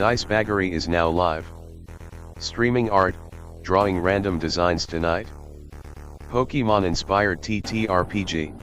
Dice Baggery is now live. Streaming art, drawing random designs tonight. Pokemon inspired TTRPG.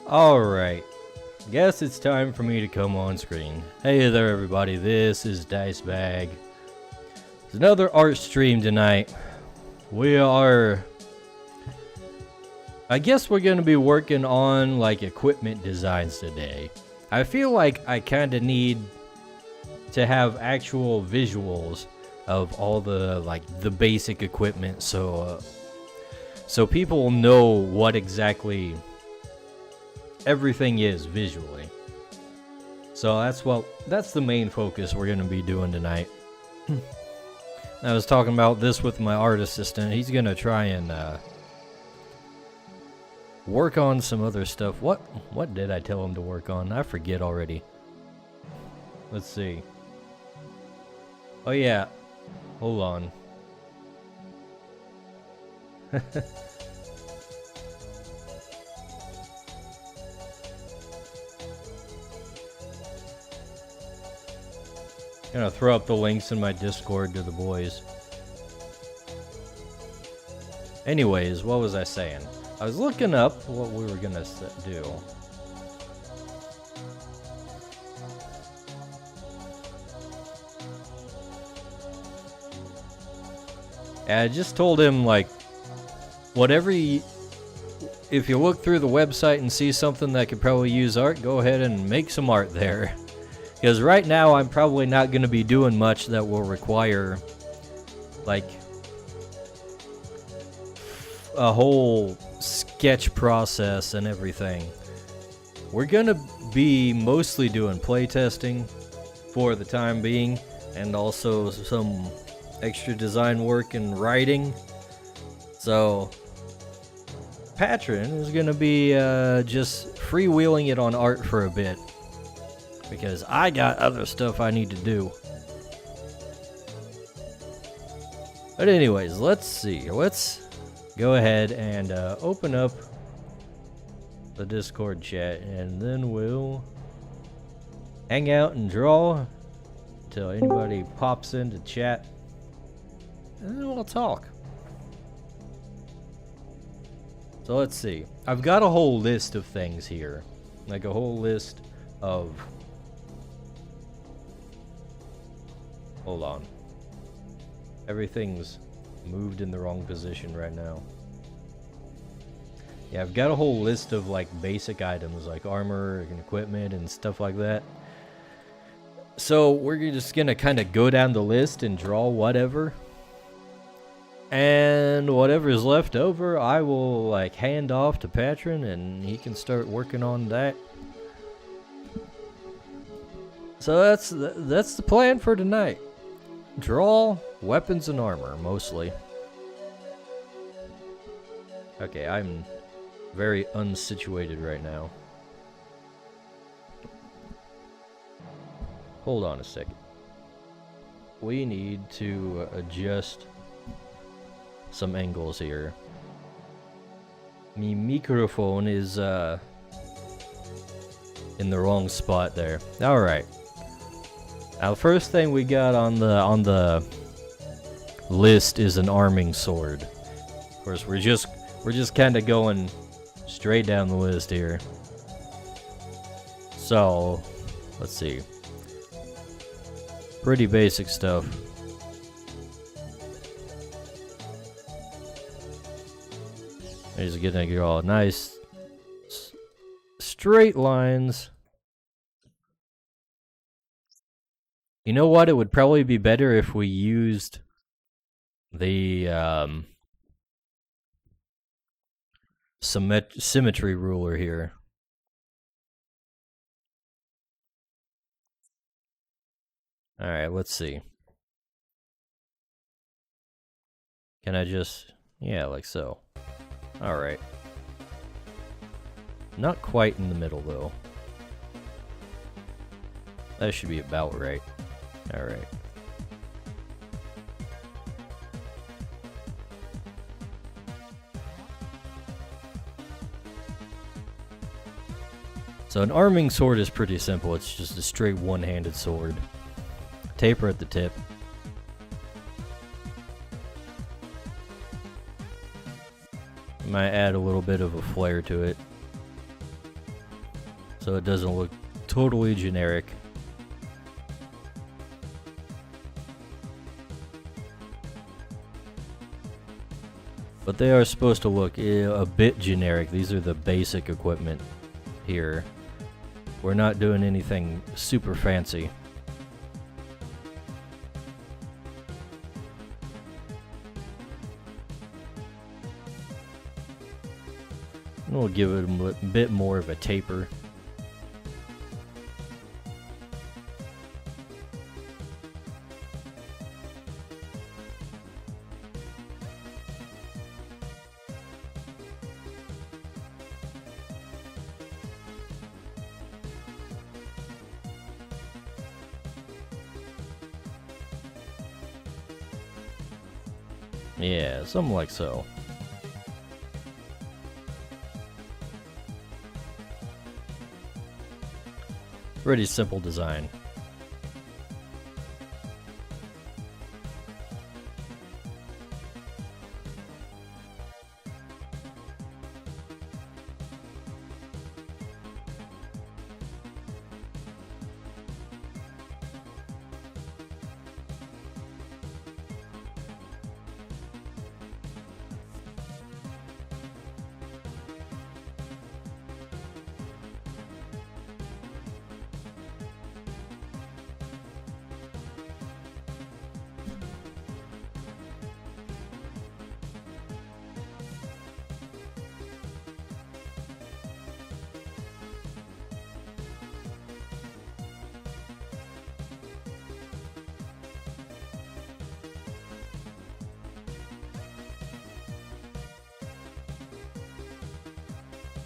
Alright, guess it's time for me to come on screen. Hey there everybody, this is Dice Bag. It's another art stream tonight. I guess we're going to be working on like equipment designs today. I feel like I kind of need to have actual visuals of all the the basic equipment so people know what exactly everything is visually. So that's the main focus we're going to be doing tonight. I was talking about this with my art assistant. He's going to try and work on some other stuff. What did I tell him to work on? I forget already. Let's see. Oh yeah. Hold on. Gonna throw up the links in my Discord to the boys. Anyways, what was I saying? I was looking up what we were gonna do. And I just told him like, if you look through the website and see something that could probably use art, go ahead and make some art there. Because right now I'm probably not going to be doing much that will require like a whole sketch process and everything. We're gonna be mostly doing playtesting for the time being, and also some extra design work and writing. So Patron is gonna be just freewheeling it on art for a bit, because I got other stuff I need to do. But anyways, let's see. Let's go ahead and open up the Discord chat, and then we'll hang out and draw until anybody pops into chat, and then we'll talk. So let's see. I've got a whole list of things here. Like a whole list of... Hold on. Everything's moved in the wrong position right now. Yeah, I've got a whole list of like basic items like armor and equipment and stuff like that. So we're just gonna kind of go down the list and draw whatever. And whatever's left over, I will like hand off to Patron and he can start working on that. So that's the plan for tonight. Draw weapons and armor, mostly. Okay, I'm very unsituated right now. Hold on a second. We need to adjust some angles here. My microphone is in the wrong spot there. All right. Now, first thing we got on the list is an arming sword. Of course, we're just kind of going straight down the list here. So, let's see. Pretty basic stuff. He's gonna get all nice straight lines. You know what? It would probably be better if we used the symmetry ruler here. Alright, let's see. Can I just... yeah, like so. Alright. Not quite in the middle, though. That should be about right. Alright. So an arming sword is pretty simple. It's just a straight one-handed sword. Taper at the tip. Might add a little bit of a flair to it, so it doesn't look totally generic. But they are supposed to look a bit generic. These are the basic equipment here. We're not doing anything super fancy. We'll give it a bit more of a taper. Yeah, something like so. Pretty simple design.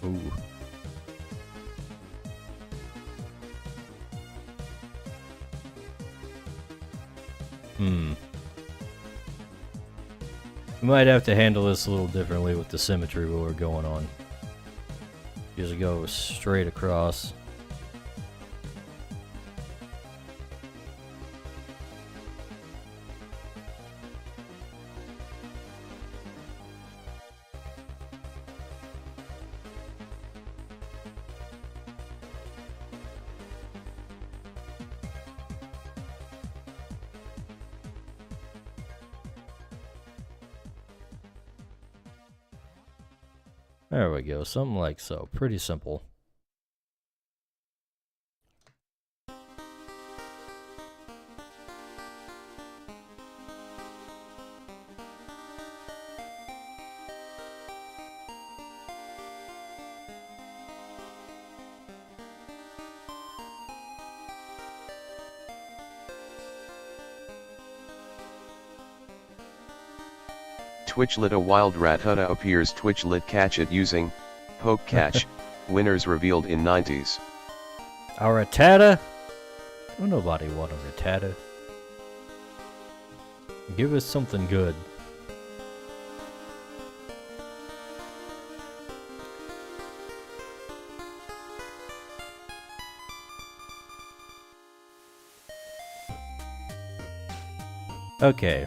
Ooh. We might have to handle this a little differently with the symmetry we're going on. Just go straight across. There we go, something like so. Pretty simple. Twitchlet, a wild rat Hutta appears. Twitchlet catch it using poke catch. Winners revealed in 90s. A Rattata? Oh, nobody want a Rattata. Give us something good. Okay.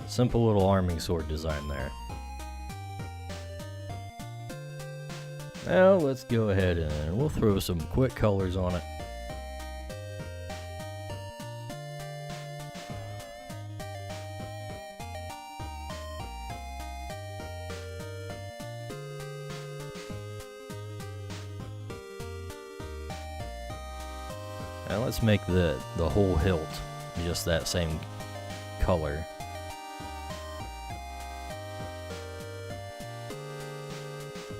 Simple little arming sword design there. Now let's go ahead and we'll throw some quick colors on it. And let's make the whole hilt just that same color.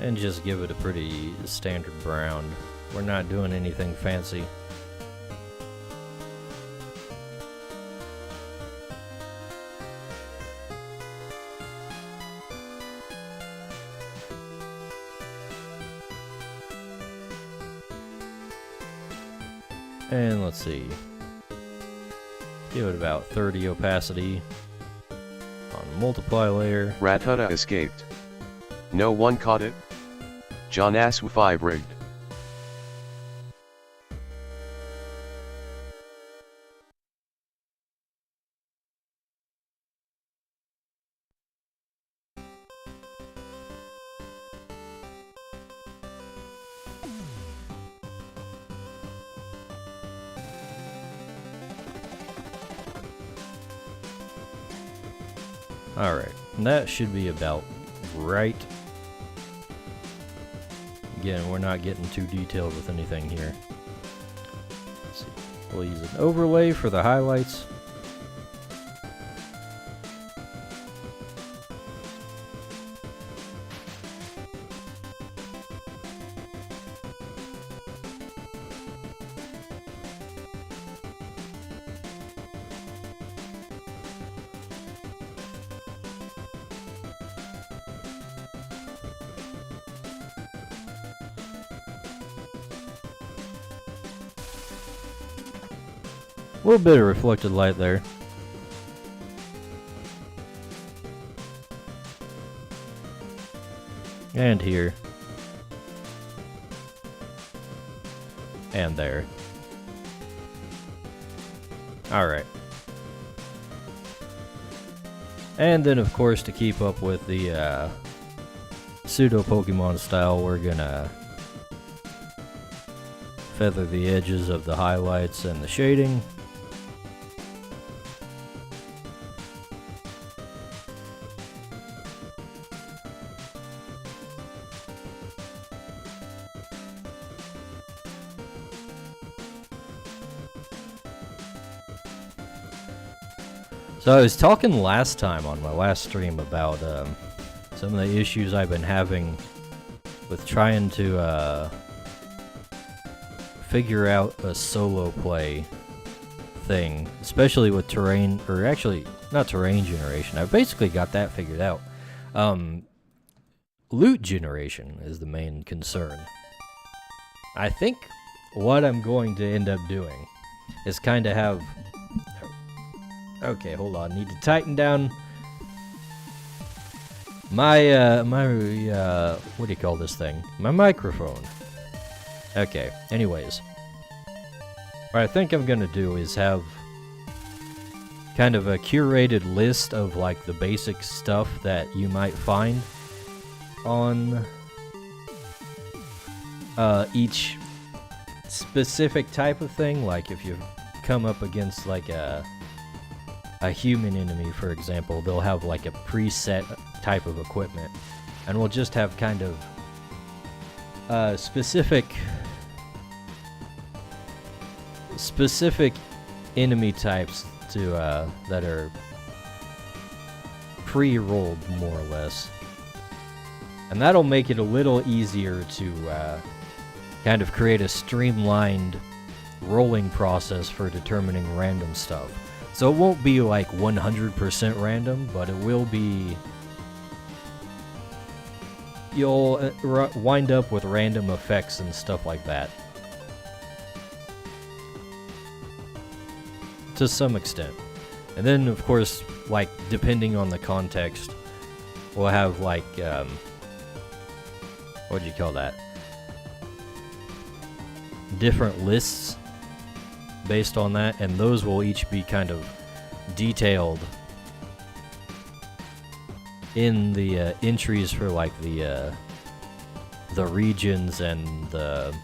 And just give it a pretty standard brown. We're not doing anything fancy. And let's see. Give it about 30 opacity on multiply layer. Rat Hutta escaped. No one caught it. John Asw 5 rigged. Alright, that should be about right. Again, we're not getting too detailed with anything here. Let's see. We'll use an overlay for the highlights. A little bit of reflected light there. And here. And there. Alright. And then of course to keep up with the pseudo Pokemon style, we're gonna feather the edges of the highlights and the shading. So I was talking last time on my last stream about some of the issues I've been having with trying to figure out a solo play thing, especially with terrain, or actually not terrain generation. I've basically got that figured out. loot generation is the main concern. I think what I'm going to end up doing is kind of have... Okay, hold on. Need to tighten down my, what do you call this thing? My microphone. Okay, anyways. What I think I'm gonna do is have kind of a curated list of like the basic stuff that you might find on each specific type of thing. Like if you come up against like a human enemy, for example, they'll have like a preset type of equipment, and we'll just have kind of specific enemy types to that are pre-rolled more or less, and that'll make it a little easier to kind of create a streamlined rolling process for determining random stuff. So it won't be like 100% random, but it will be... You'll wind up with random effects and stuff like that. To some extent. And then, of course, like, depending on the context, we'll have, like, what do you call that? Different lists based on that, and those will each be kind of detailed in the entries for like the regions and the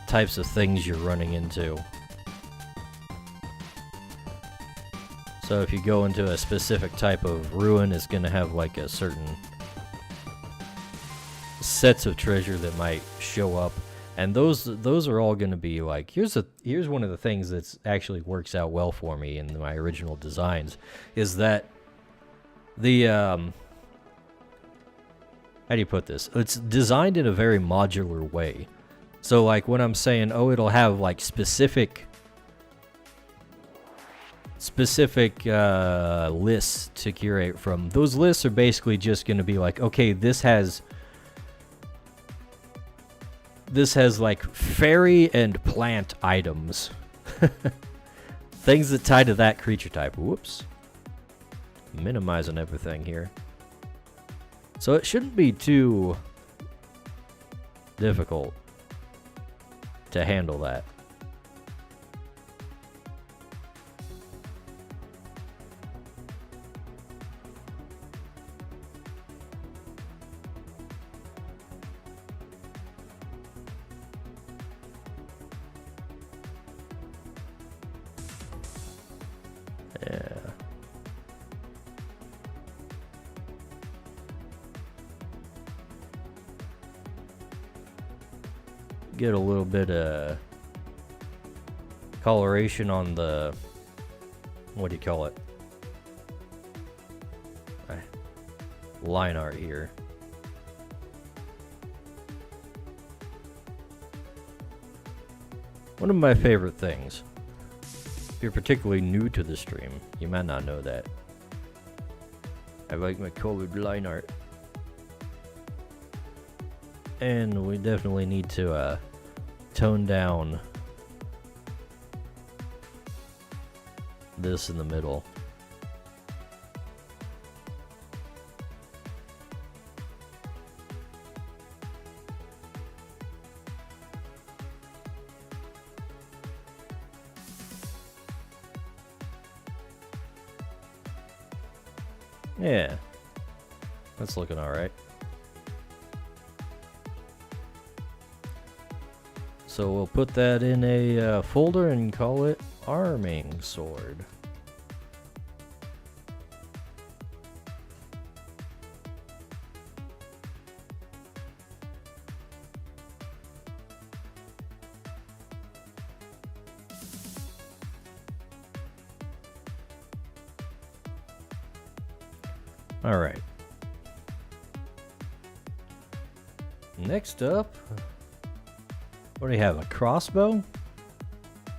types of things you're running into. So if you go into a specific type of ruin, it's going to have like a certain sets of treasure that might show up. And those are all going to be like, here's one of the things that's actually works out well for me in my original designs, is that the how do you put this? It's designed in a very modular way. So like when I'm saying, oh, it'll have like specific lists to curate from. Those lists are basically just going to be like, okay, this has like fairy and plant items. Things that tie to that creature type. Whoops. Minimizing everything here. So it shouldn't be too difficult to handle that. Yeah. Get a little bit of coloration on the, what do you call it? Line art here. One of my favorite things. If you're particularly new to the stream, you might not know that. I like my colored line art. And we definitely need to tone down this in the middle. Yeah, that's looking all right. So we'll put that in a folder and call it Arming Sword. All right. Next up, what do you have? A crossbow?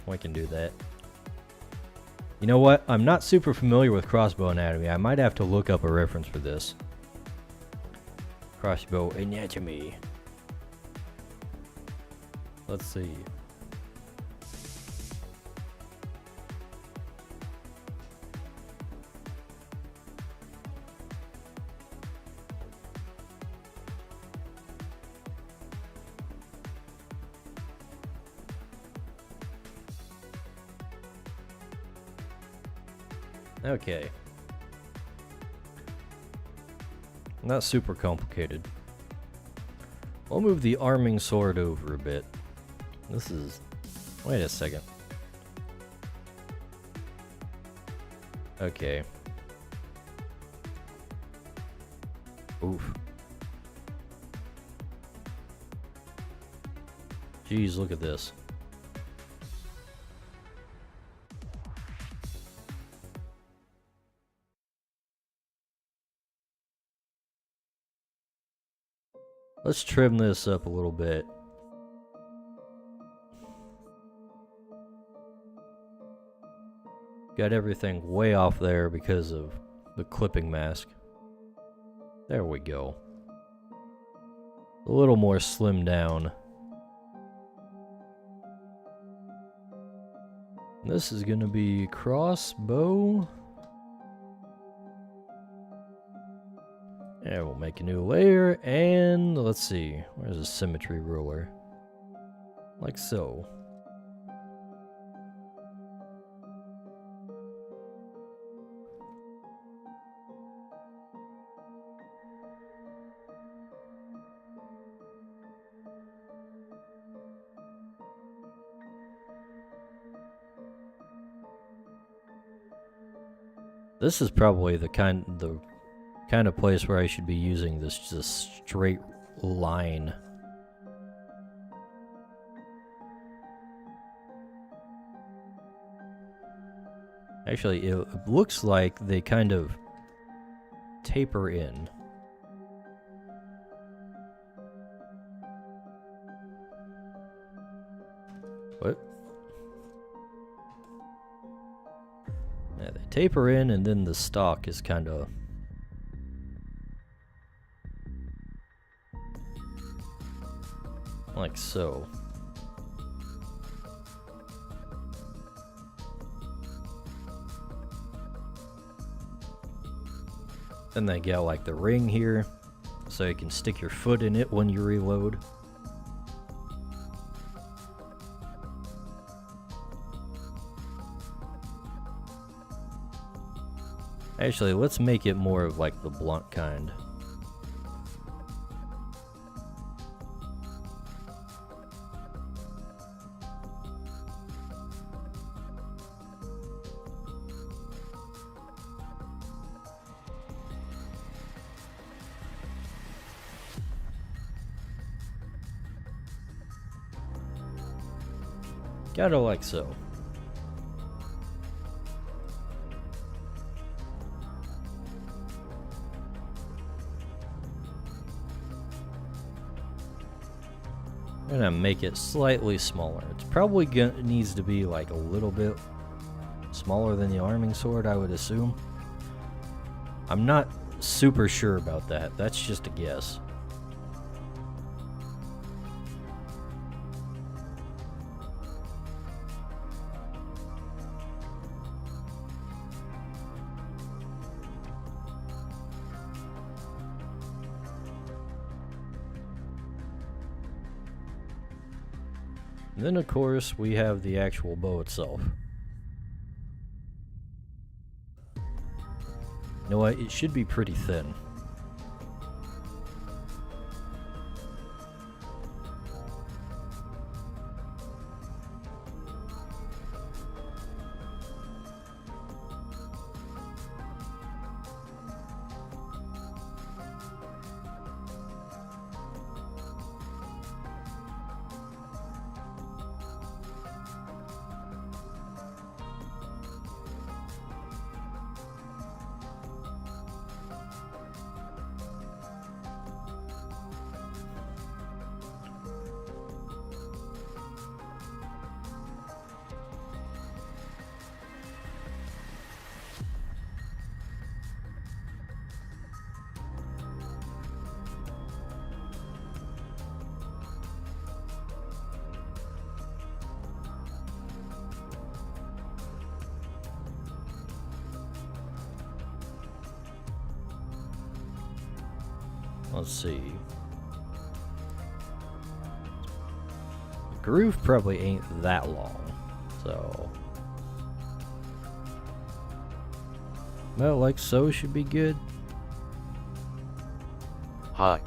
We can do that. You know what? I'm not super familiar with crossbow anatomy. I might have to look up a reference for this. Crossbow anatomy. Let's see. Okay. Not super complicated. I'll move the arming sword over a bit. This is... Wait a second. Okay. Oof. Jeez, look at this. Let's trim this up a little bit. Got everything way off there because of the clipping mask. There we go. A little more slimmed down. This is gonna be crossbow. Yeah, we'll make a new layer, and let's see. Where's the symmetry ruler? Like so. This is probably the kind of place where I should be using this just straight line. Actually, it looks like they kind of taper in. What? Yeah, they taper in, and then the stalk is kind of... like so. Then they got like the ring here, so you can stick your foot in it when you reload. Actually, let's make it more of like the blunt kind. Kinda like so. I'm gonna make it slightly smaller. It's probably needs to be like a little bit smaller than the arming sword, I would assume. I'm not super sure about that. That's just a guess. And then, of course, we have the actual bow itself. You know what? It should be pretty thin. Let's see. The groove probably ain't that long, so about like so should be good. Hi.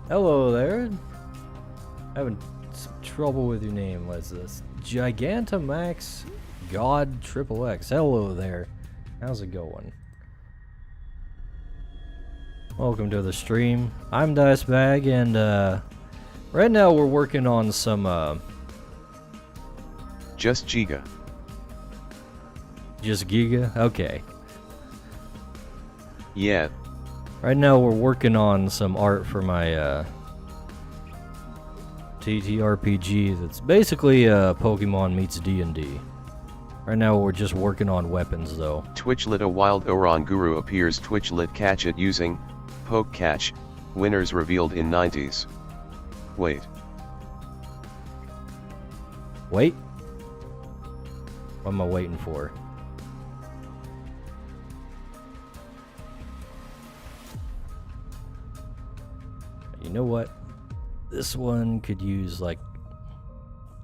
Hello there. Having some trouble with your name. What's this? Gigantamax God Triple X. Hello there. How's it going? Welcome to the stream. I'm Dicebag, and right now we're working on some Just Giga. just Giga. Okay. Yeah. Right now we're working on some art for my TTRPG that's basically Pokemon meets D&D. Right now we're just working on weapons though. Twitchlit a wild Oran Guru appears. Twitchlit catch it using Poke Catch. Winners revealed in 90s. Wait. Wait. What am I waiting for? You know what? This one could use like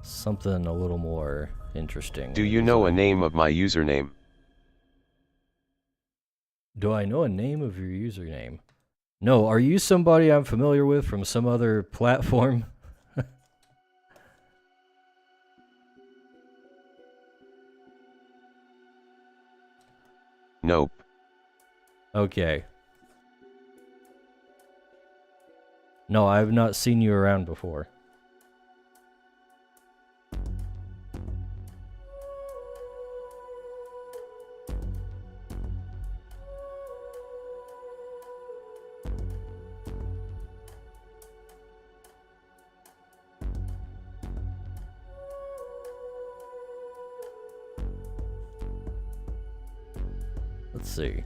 something a little more interesting. Do you know a name of my username? Do I know a name of your username? No, are you somebody I'm familiar with from some other platform? Nope. Okay. No, I have not seen you around before. Let's see.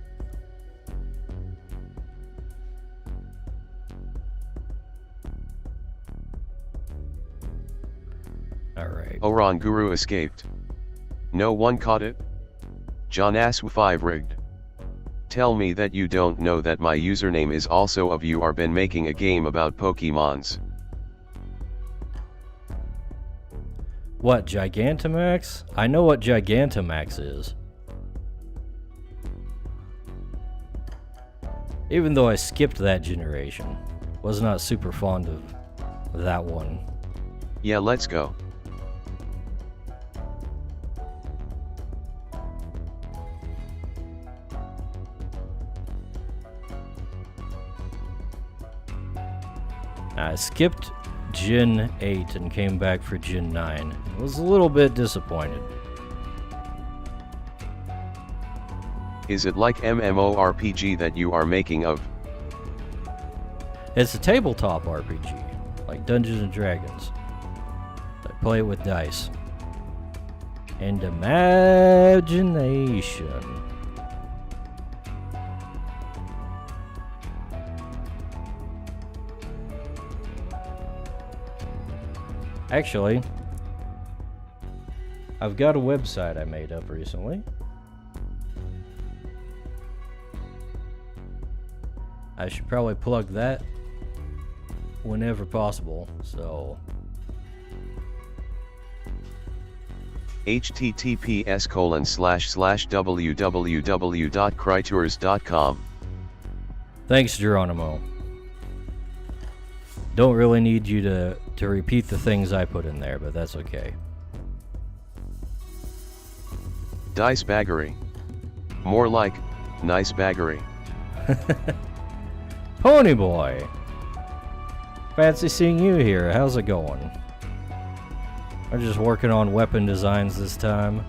Alright. Oran Guru escaped. No one caught it? John Asw5 rigged. Tell me that you don't know that my username is also of you are been making a game about Pokemons. What, Gigantamax? I know what Gigantamax is. Even though I skipped that generation. Was not super fond of that one. Yeah, let's go. I skipped Gen 8 and came back for Gen 9. I was a little bit disappointed. Is it like MMORPG that you are making of? It's a tabletop RPG, like Dungeons and Dragons. I play it with dice. And imagination. Actually, I've got a website I made up recently. I should probably plug that whenever possible, so https://www.crytours.com. thanks, Geronimo. Don't really need you to repeat the things I put in there, but that's okay. Dice baggery. More like, nice baggery. Pony Boy! Fancy seeing you here. How's it going? I'm just working on weapon designs this time.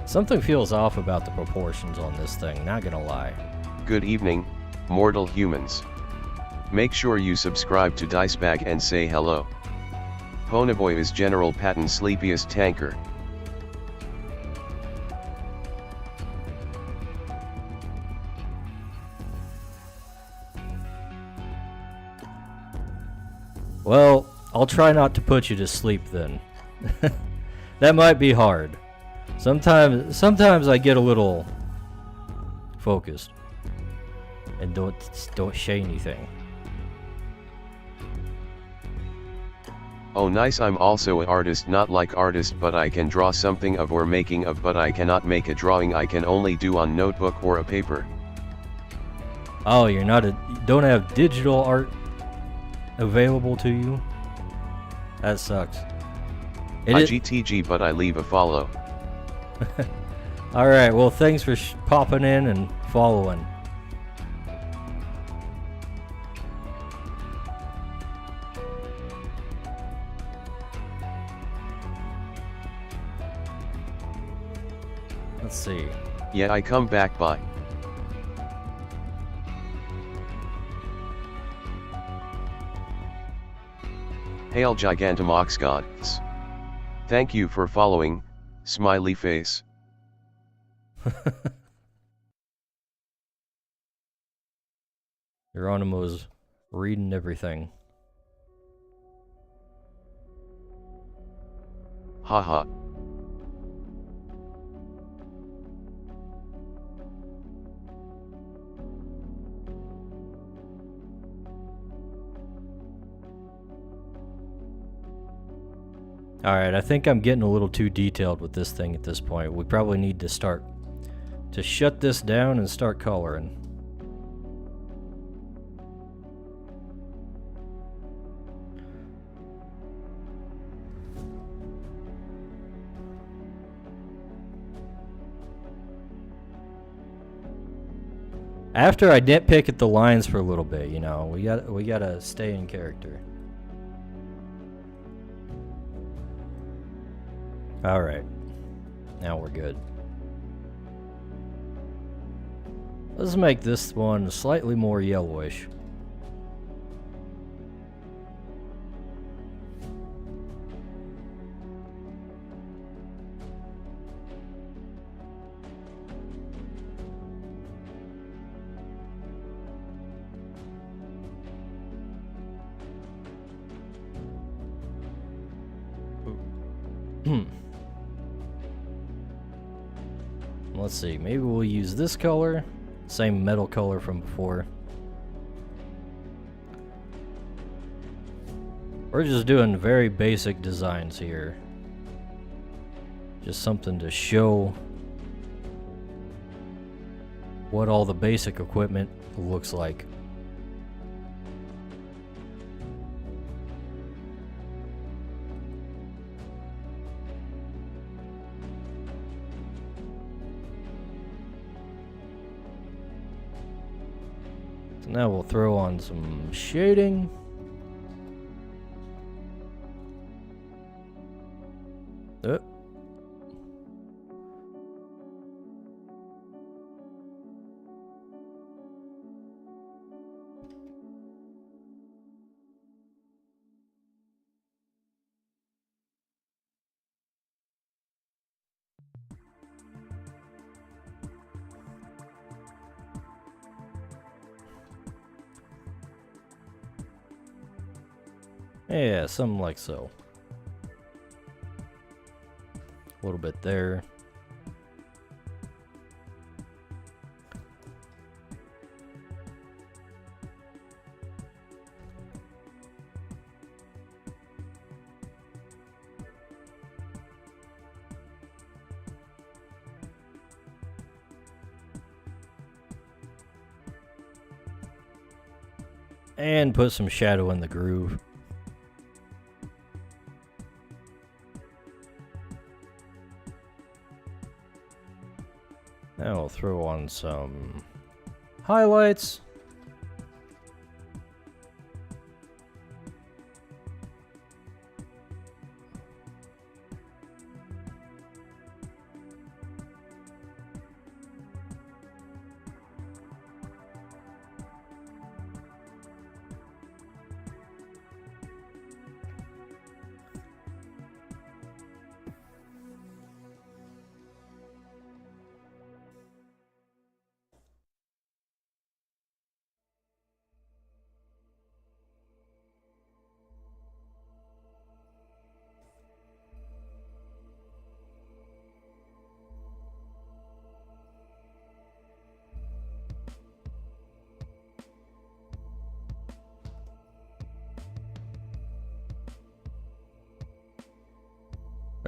Something feels off about the proportions on this thing, not gonna lie. Good evening, mortal humans. Make sure you subscribe to Dicebag and say hello. Ponyboy is General Patton's sleepiest tanker. Well, I'll try not to put you to sleep then. That might be hard. Sometimes I get a little focused and don't say anything. Oh nice, I'm also an artist, not like artist, but I can draw something of or making of, but I cannot make a drawing, I can only do on notebook or a paper. Oh, you don't have digital art available to you? That sucks. IGTG, but I leave a follow. Alright, well thanks for popping in and following. Let's see. Yeah, I come back by. Hail Gigantomox gods. Thank you for following, smiley face. Geronimo's reading everything. Haha. Alright, I think I'm getting a little too detailed with this thing at this point. We probably need to start to shut this down and start coloring. After I nitpick at the lines for a little bit, you know, we gotta stay in character. Alright. Now we're good. Let's make this one slightly more yellowish. Let's see, maybe we'll use this color, same metal color from before. We're just doing very basic designs here. Just something to show what all the basic equipment looks like. Now we'll throw on some shading. Yeah, something like so. A little bit there. And put some shadow in the groove. Now we'll throw on some highlights.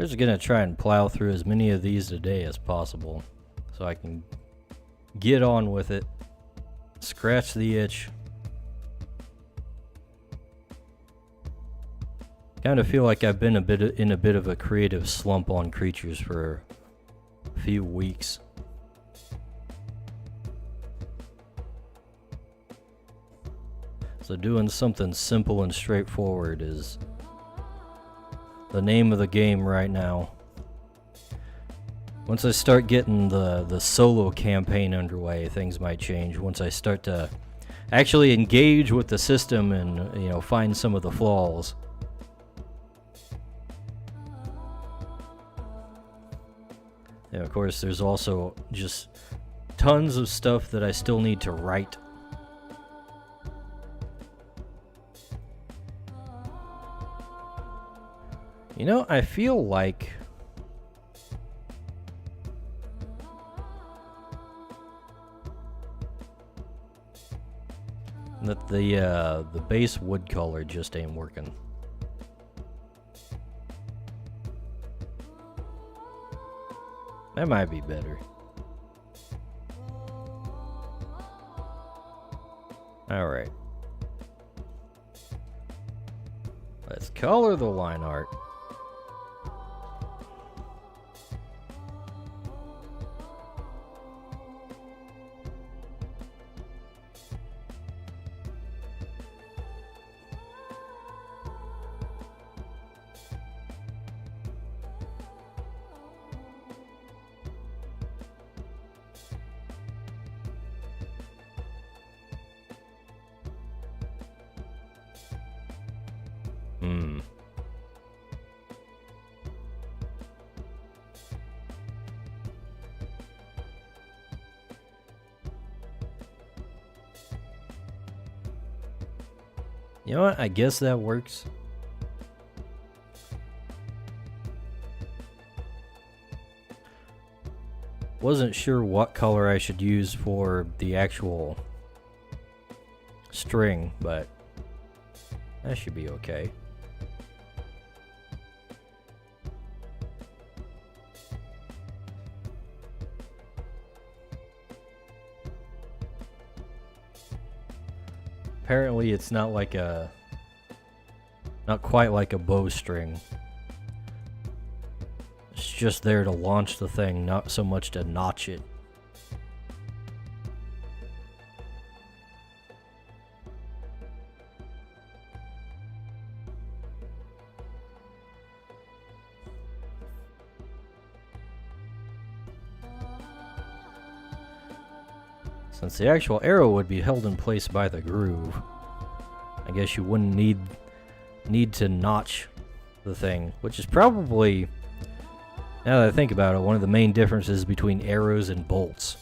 I'm just gonna try and plow through as many of these today as possible so I can get on with it, scratch the itch. Kind of feel like I've been in a bit of a creative slump on creatures for a few weeks. So doing something simple and straightforward is the name of the game right now. Once I start getting the solo campaign underway, things might change. Once I start to actually engage with the system and, you know, find some of the flaws. And of course, there's also just tons of stuff that I still need to write. You know, I feel like that the base wood color just ain't working. That might be better. All right. Let's color the line art. You know what? I guess that works. Wasn't sure what color I should use for the actual string, but that should be okay. Apparently it's not quite like a bowstring. It's just there to launch the thing, not so much to notch it. Since the actual arrow would be held in place by the groove, I guess you wouldn't need to notch the thing, which is probably, now that I think about it, one of the main differences between arrows and bolts.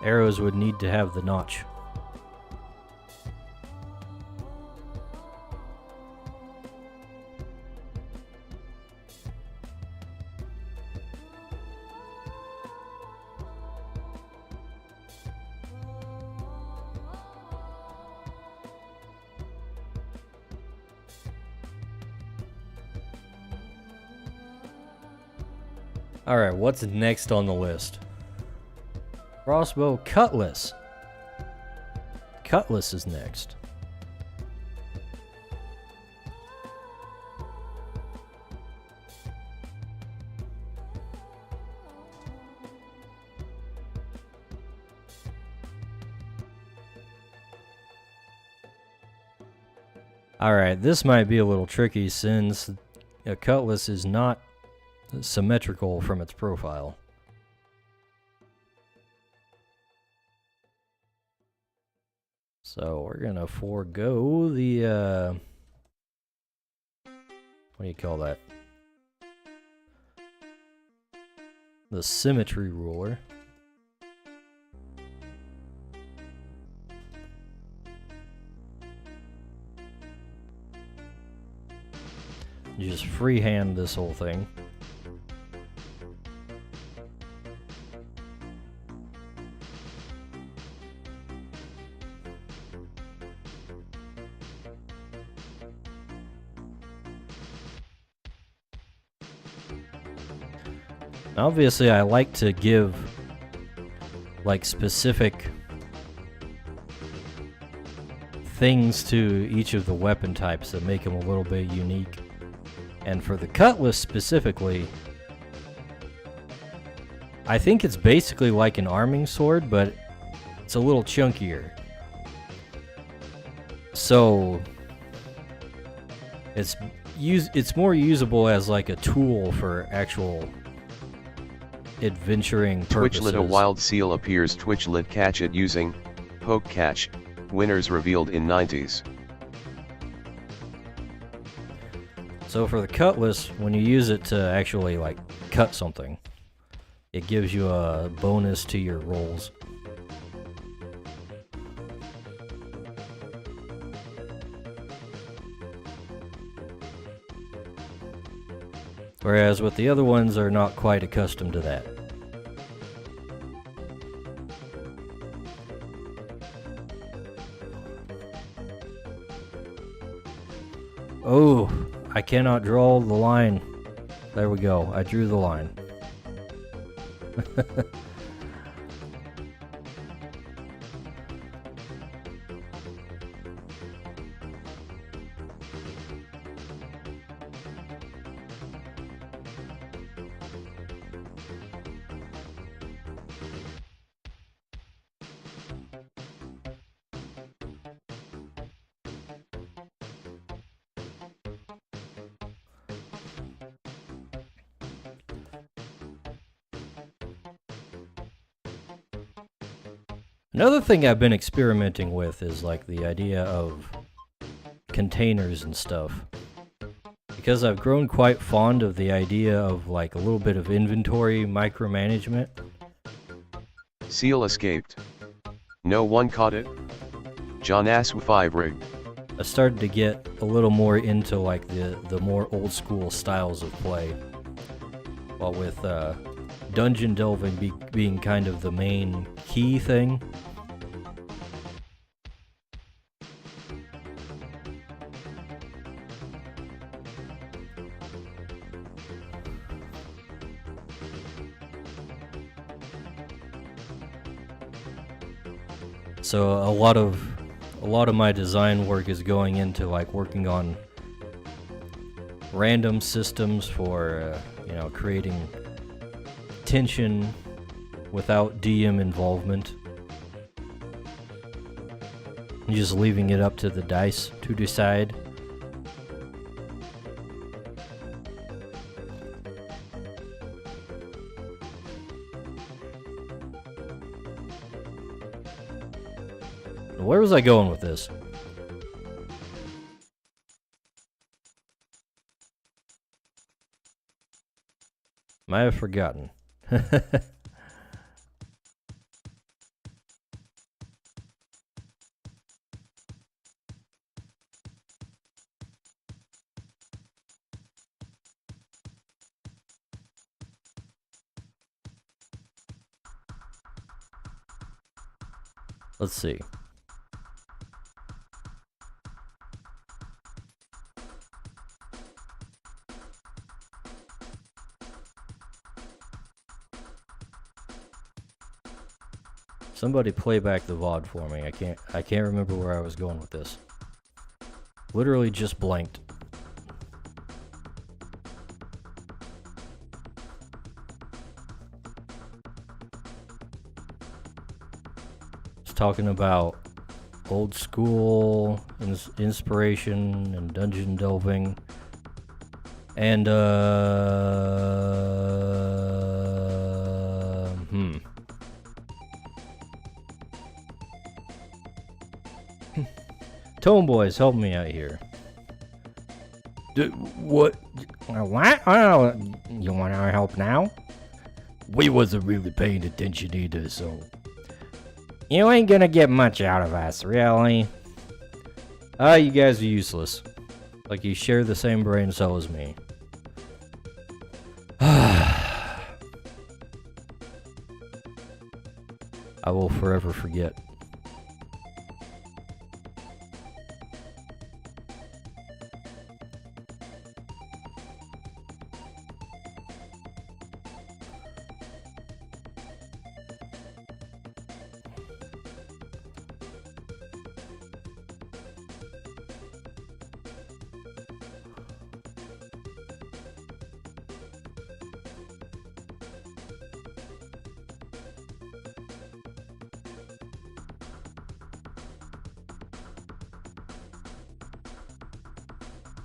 Arrows would need to have the notch. Alright, what's next on the list? Crossbow cutlass. Cutlass is next. Alright, this might be a little tricky since a cutlass is not symmetrical from its profile. So we're gonna forego the what do you call that? The symmetry ruler. You just freehand this whole thing. Obviously, I like to give like specific things to each of the weapon types that make them a little bit unique. And for the cutlass specifically, I think it's basically like an arming sword, but it's a little chunkier. So it's more usable as like a tool for actual adventuring purposes. Twitchlet, a wild seal appears. Twitchlet, catch it using poke catch. Winners revealed in 90s. So for the cutlass, when you use it to actually like cut something, it gives you a bonus to your rolls. Whereas with the other ones, they're not quite accustomed to that. Oh, I cannot draw the line. There we go. I drew the line. Another thing I've been experimenting with is like the idea of containers and stuff. Because I've grown quite fond of the idea of like a little bit of inventory micromanagement. Seal escaped. No one caught it. John Aswu 5 rigged. I started to get a little more into like the more old school styles of play. While with dungeon delving being kind of the main key thing. So a lot of my design work is going into like working on random systems for creating tension without DM involvement. Just leaving it up to the dice to decide. Where was I going with this? Might have forgotten. Let's see. Somebody play back the VOD for me. I can't remember where I was going with this. Literally just blanked. It's talking about old school inspiration and dungeon delving. And Tone Boys, help me out here. What? What? Oh, you want our help now? We wasn't really paying attention either, so... You ain't gonna get much out of us, really. You guys are useless. Like you share the same brain cell as me. I will forever forget.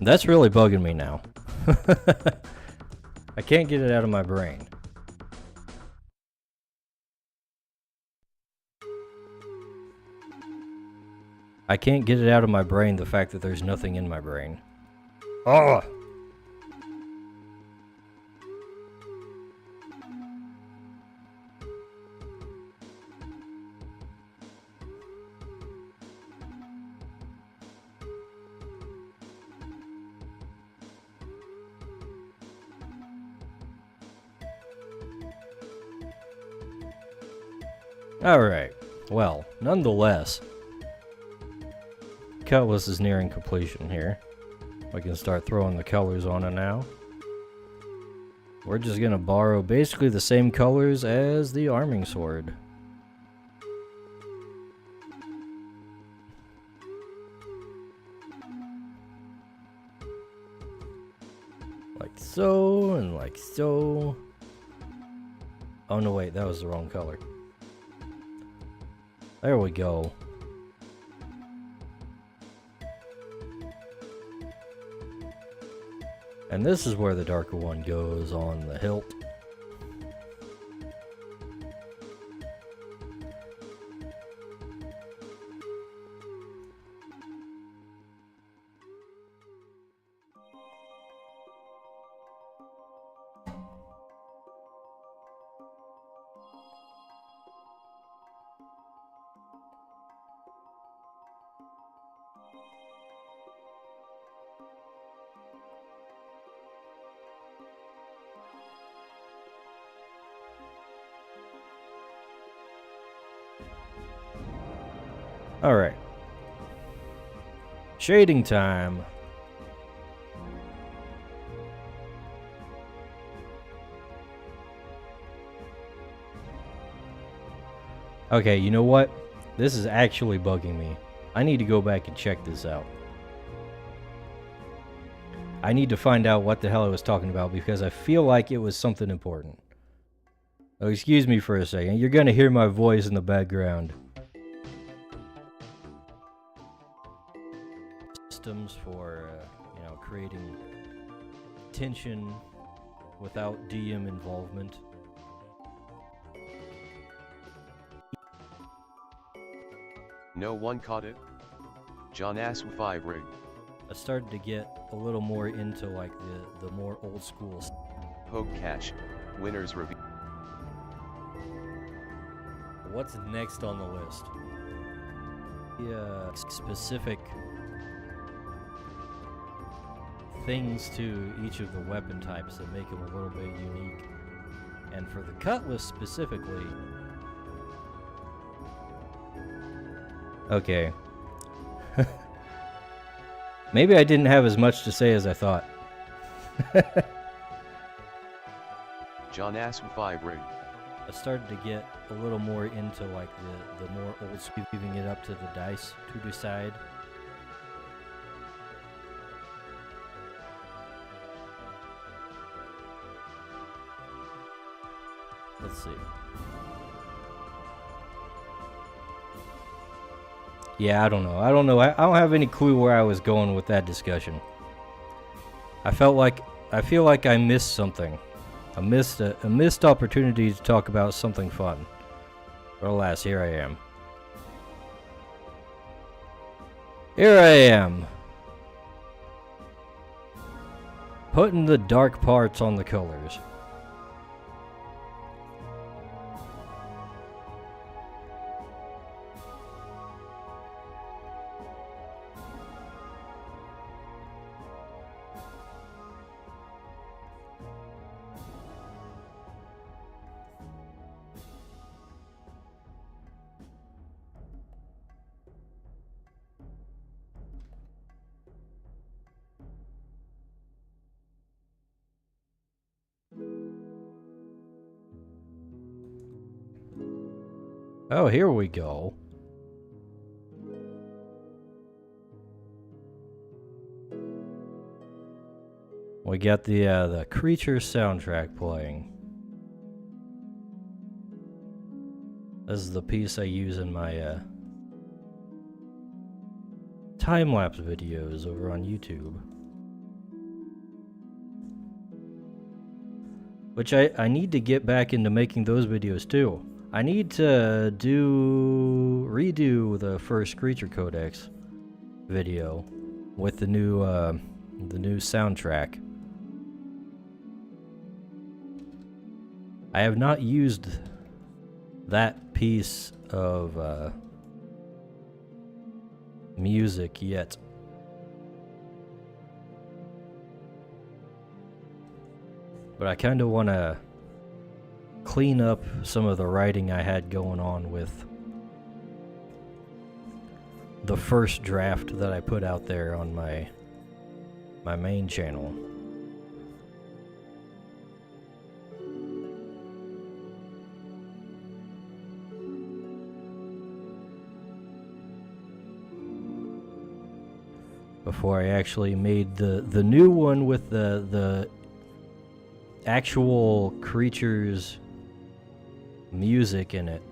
That's really bugging me now. I can't get it out of my brain. I can't get it out of my brain, the fact that there's nothing in my brain. Oh! Alright, well, nonetheless, Cutlass is nearing completion here. We can start throwing the colors on it now. We're just gonna borrow basically the same colors as the arming sword. Like so, and like so. Oh no, wait, that was the wrong color. There we go. And this is where the darker one goes on the hilt. Alright. Shading time. Okay, you know what? This is actually bugging me. I need to go back and check this out. I need to find out what the hell I was talking about because I feel like it was something important. Oh, excuse me for a second. You're gonna hear my voice in the background. Systems for, you know, creating tension without DM involvement. No one caught it? John Ass 5 rigged. I started to get a little more into like the more old school. Poke cash, winners review. What's next on the list? Yeah, specific things to each of the weapon types that make them a little bit unique. And for the cutlass specifically... Okay. Maybe I didn't have as much to say as I thought. John Ass 5 rigged. I started to get a little more into like the more old school, giving it up to the dice to decide. Let's see. Yeah, I don't know. I don't have any clue where I was going with that discussion. I feel like I missed something. I missed a missed opportunity to talk about something fun. But alas, here I am. Here I am. Putting the dark parts on the colors. Oh, here we go. We got the creature soundtrack playing. This is the piece I use in my time-lapse videos over on YouTube. Which I need to get back into making those videos too. I need to redo the first Creature Codex video with the new soundtrack. I have not used that piece of music yet. But I kind of want to clean up some of the writing I had going on with the first draft that I put out there on my main channel. Before I actually made the new one with the actual creatures music in it.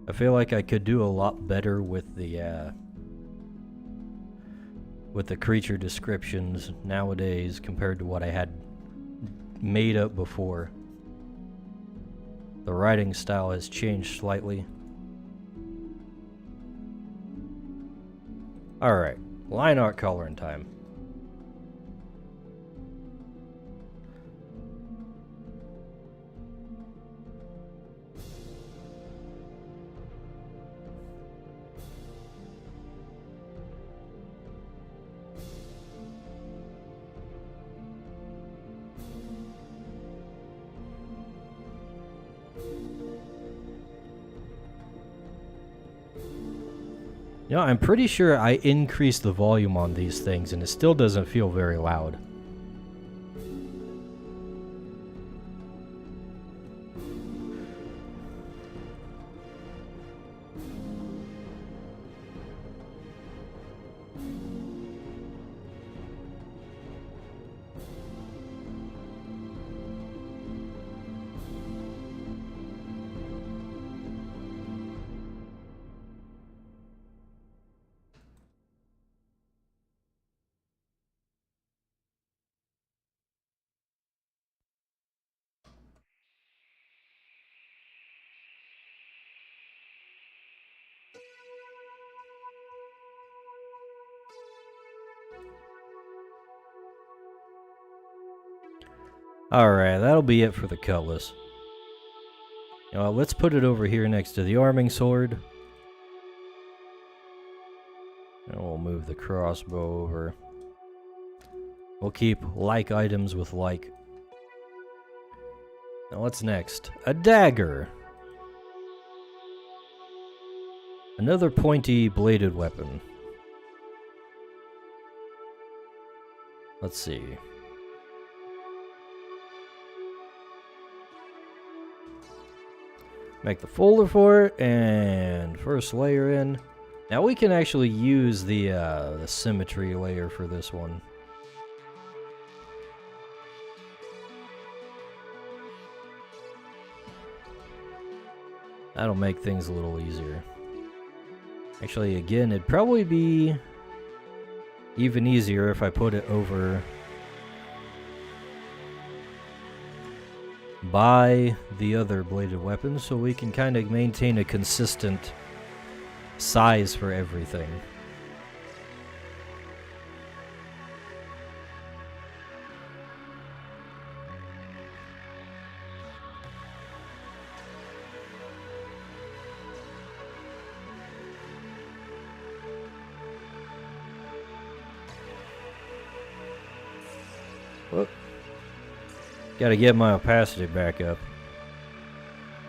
I feel like I could do a lot better with the creature descriptions nowadays compared to what I had made up before. The writing style has changed slightly. Alright, line art coloring time. You know, I'm pretty sure I increased the volume on these things and it still doesn't feel very loud. Alright, that'll be it for the cutlass. You know, let's put it over here next to the arming sword. And we'll move the crossbow over. We'll keep like items with like. Now what's next? A dagger. Another pointy bladed weapon. Let's see. Make the folder for it, and first layer in. Now we can actually use the symmetry layer for this one. That'll make things a little easier. Actually, again, it'd probably be even easier if I put it over by the other bladed weapons, so we can kind of maintain a consistent size for everything. Whoop. Gotta get my opacity back up.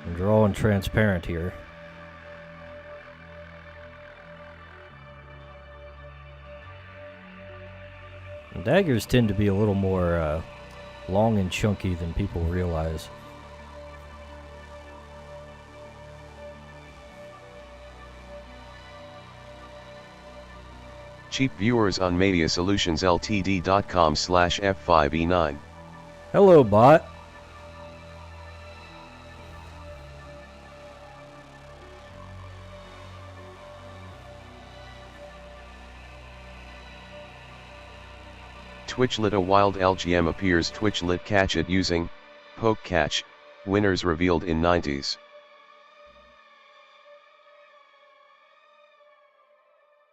I'm drawing transparent here. And daggers tend to be a little more long and chunky than people realize. Cheap viewers on MediaSolutionsLtd.com/F5E9. Hello, bot. Twitchlet a wild LGM appears. Twitchlet catch it using poke catch, winners revealed in 90s.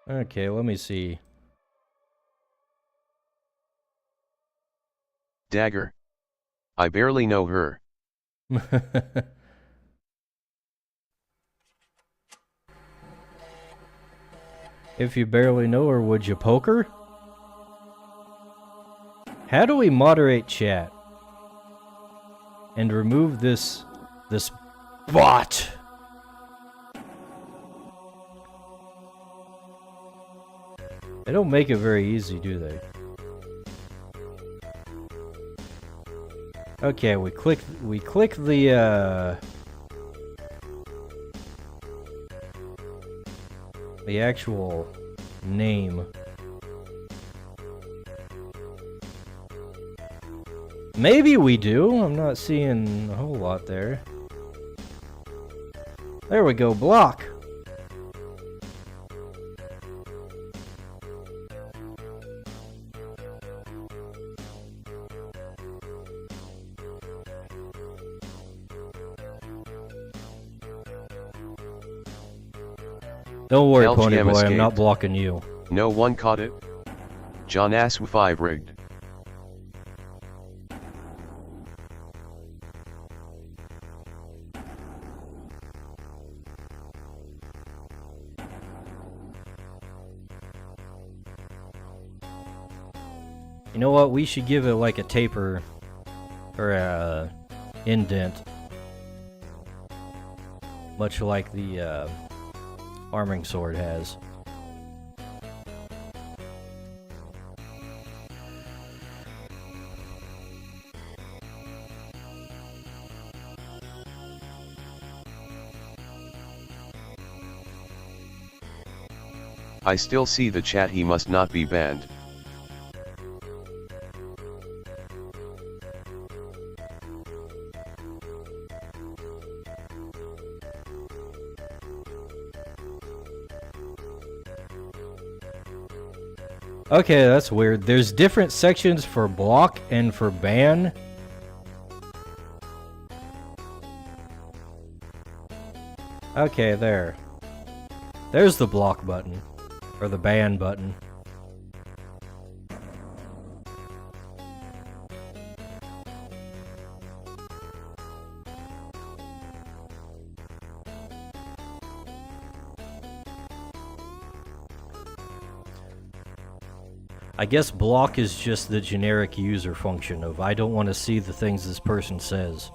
Okay, let me see. Dagger. I barely know her. If you barely know her, would you poke her? How do we moderate chat and remove this bot? They don't make it very easy, do they? Okay, we click the actual name. Maybe we do. I'm not seeing a whole lot there. There we go, block. Don't worry, LGM Pony Boy, escaped. I'm not blocking you. No one caught it. John Asw 5 rigged. You know what? We should give it like a taper or a indent, much like the arming sword has. I still see the chat. He must not be banned. Okay, that's weird. There's different sections for block and for ban. Okay, there. There's the block button. Or the ban button. I guess block is just the generic user function of I don't want to see the things this person says.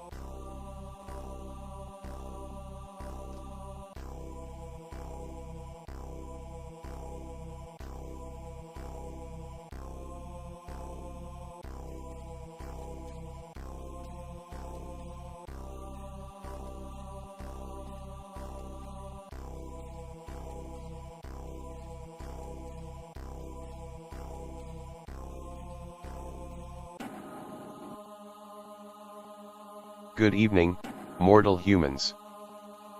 Good evening, mortal humans.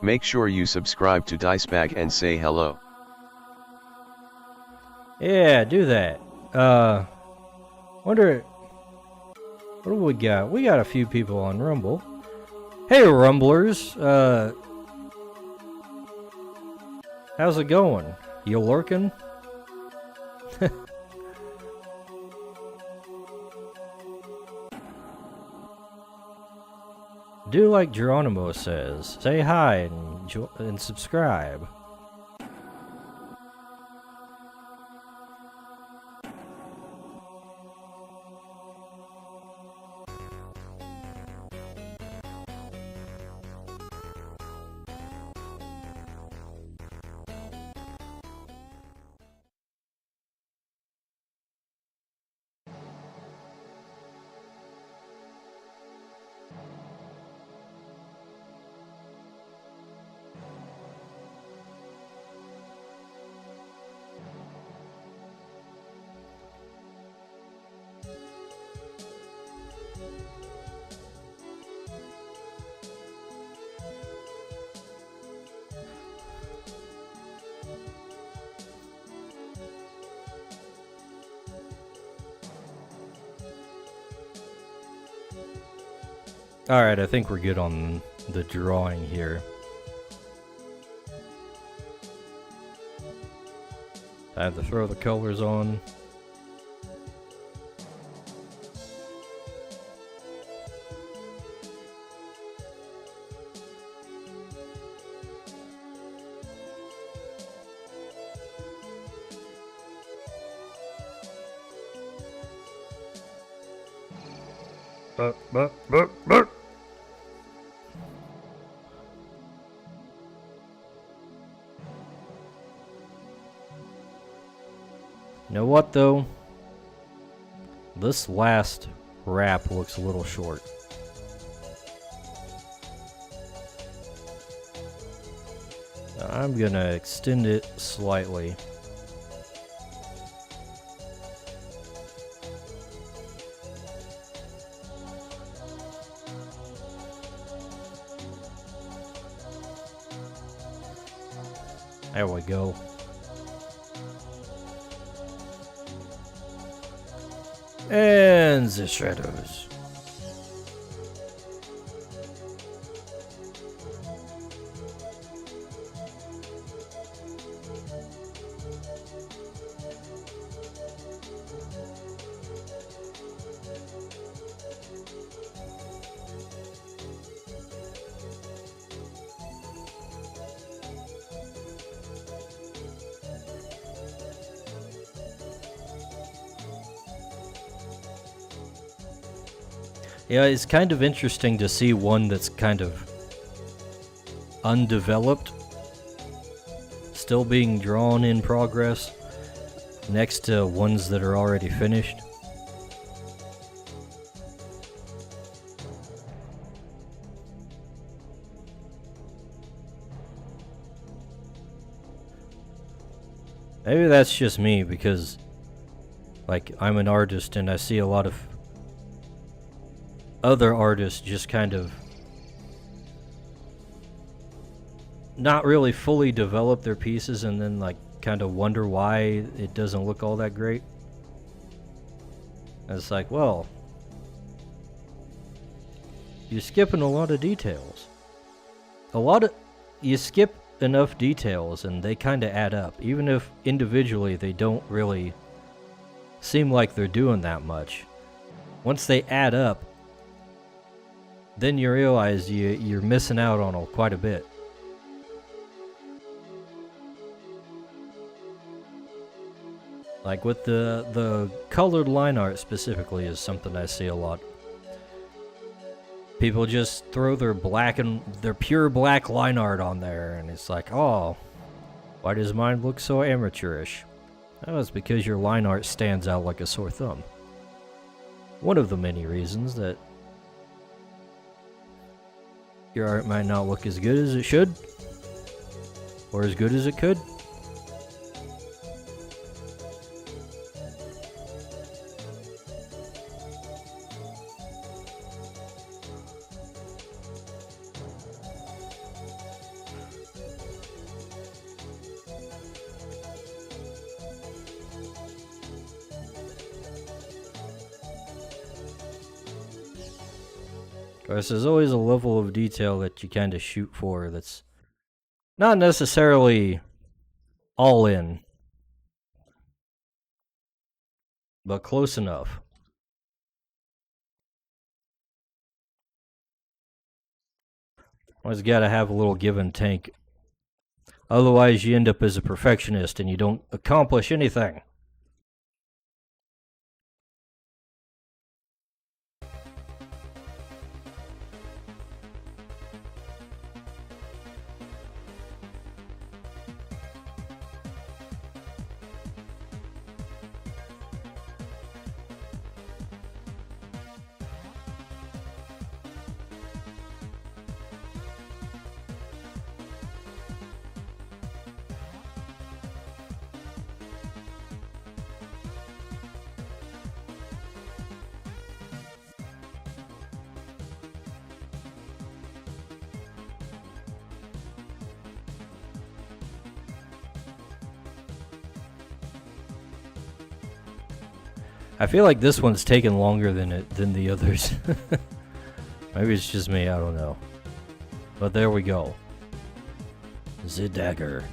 Make sure you subscribe to Dicebag and say hello. Yeah, do that. Wonder what do we got? We got a few people on Rumble. Hey Rumblers, how's it going? You lurking? Do like Geronimo says. Say hi and subscribe. Alright, I think we're good on the drawing here. I have to throw the colors on. You know what though? This last wrap looks a little short. I'm gonna extend it slightly. There we go. And the shadows. Yeah, it's kind of interesting to see one that's kind of undeveloped, still being drawn in progress, next to ones that are already finished. Maybe that's just me because, like, I'm an artist and I see a lot of other artists just kind of not really fully develop their pieces and then like kind of wonder why it doesn't look all that great. And it's like, well, you're skipping a lot of details. You skip enough details and they kind of add up, even if individually they don't really seem like they're doing that much. Once they add up, then you realize you're missing out on quite a bit. Like with the colored line art specifically is something I see a lot. People just throw their pure black line art on there, and it's like, oh, why does mine look so amateurish? Oh, it's because your line art stands out like a sore thumb. One of the many reasons that your art might not look as good as it should, or as good as it could. Of course, there's always a level of detail that you kind of shoot for that's not necessarily all in, but close enough. Always gotta have a little give and take. Otherwise, you end up as a perfectionist and you don't accomplish anything. I feel like this one's taken longer than the others. Maybe it's just me, I don't know. But there we go. The dagger.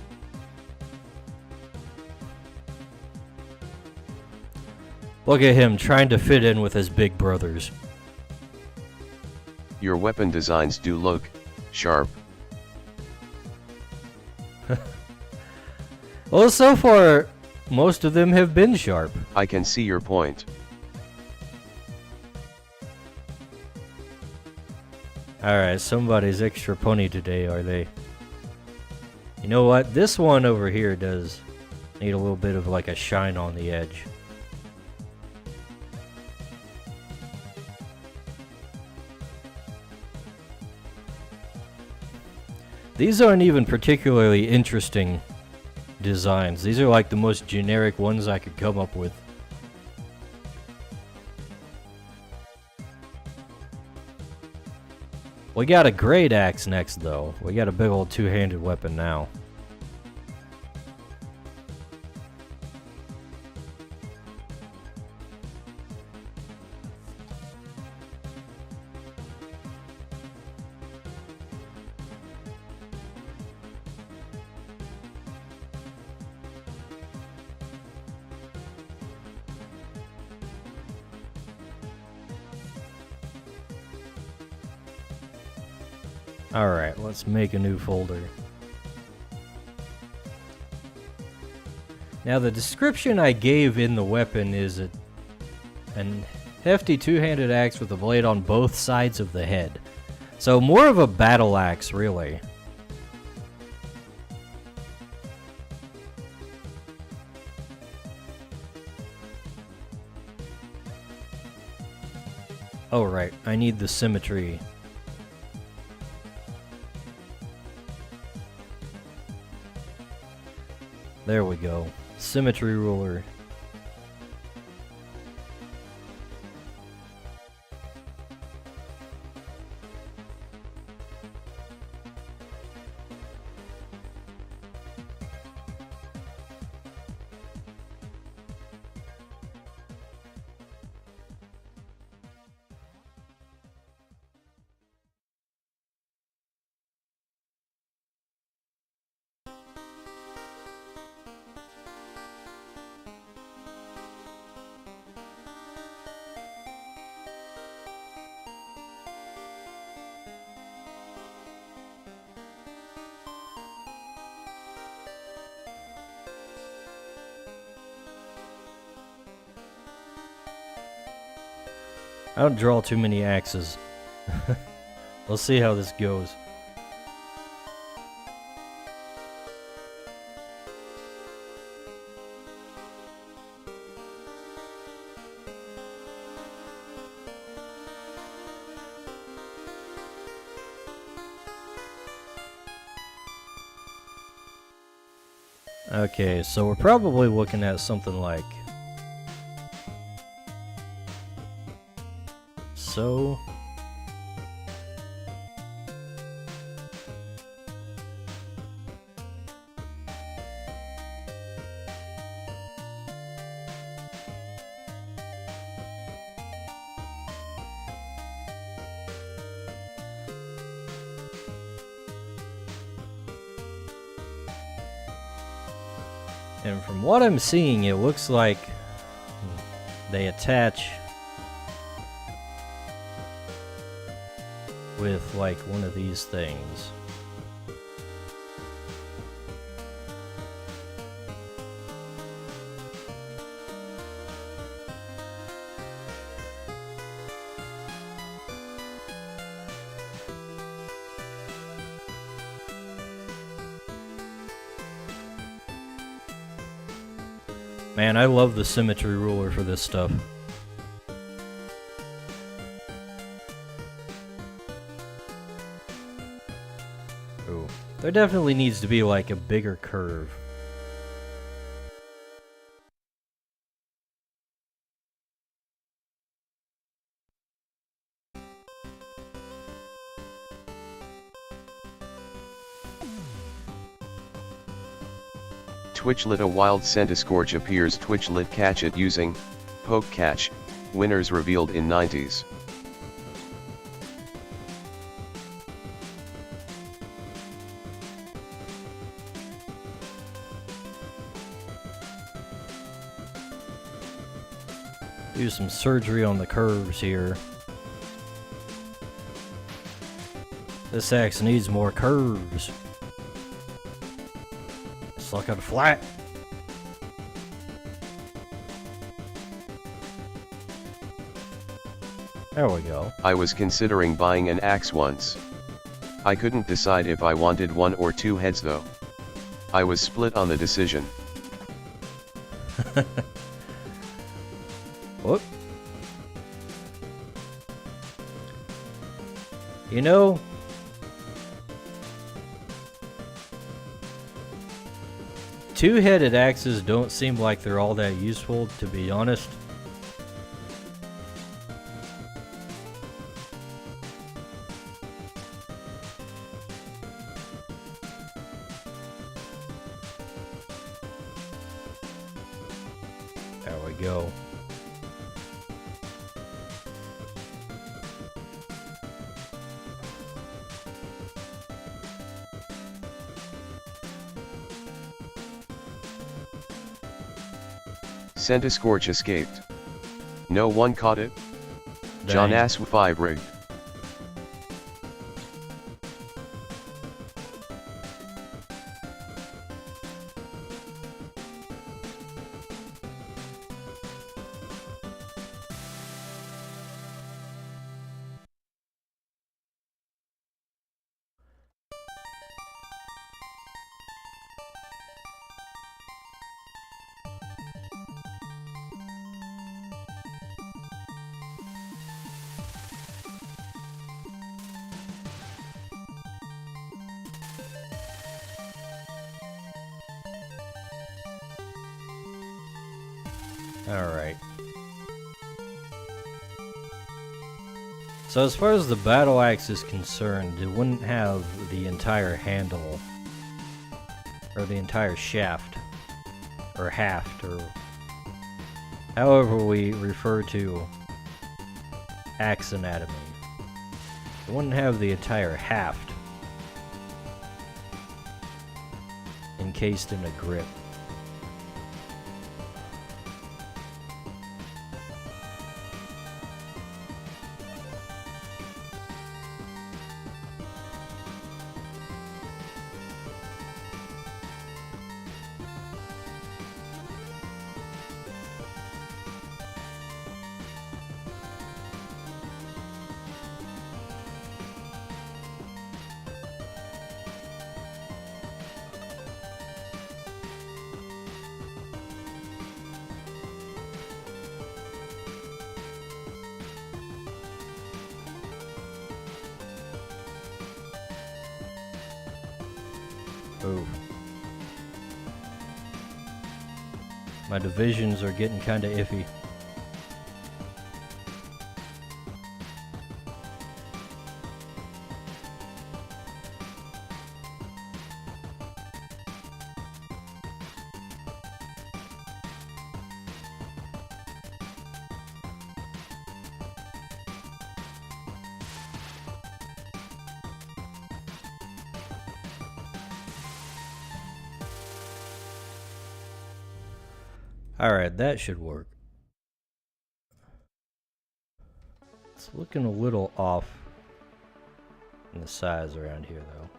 Look at him trying to fit in with his big brothers. Your weapon designs do look sharp. Well, so far, most of them have been sharp. I can see your point. Alright, somebody's extra pony today, are they? You know what? This one over here does need a little bit of like a shine on the edge. These aren't even particularly interesting designs. These are like the most generic ones I could come up with. We got a great axe next though. We got a big old two-handed weapon now. Alright, let's make a new folder. Now the description I gave in the weapon is an hefty two-handed axe with a blade on both sides of the head. So more of a battle axe, really. Oh right, I need the symmetry. There we go. Symmetry ruler. I don't draw too many axes. We'll see how this goes. Okay, so we're probably looking at something like so. And from what I'm seeing, it looks like they attach with like one of these things. Man, I love the symmetry ruler for this stuff. Ooh, there definitely needs to be like a bigger curve. Twitchlet, a wild Centiscorch appears. Twitchlet catch it using poke catch. Winners revealed in 90s. Do some surgery on the curves here. This axe needs more curves. It's looking flat. There we go. I was considering buying an axe once. I couldn't decide if I wanted 1 or 2 heads though. I was split on the decision. Whoop. You know, two-headed axes don't seem like they're all that useful, to be honest. There we go. Centiscorch escaped. No one caught it? John Dang. Ass 5 rigged. Alright. So as far as the battle axe is concerned, it wouldn't have the entire handle, or the entire shaft, or haft, or however we refer to axe anatomy. It wouldn't have the entire haft encased in a grip. Ooh. My divisions are getting kinda iffy. Alright, that should work. It's looking a little off in the size around here, though.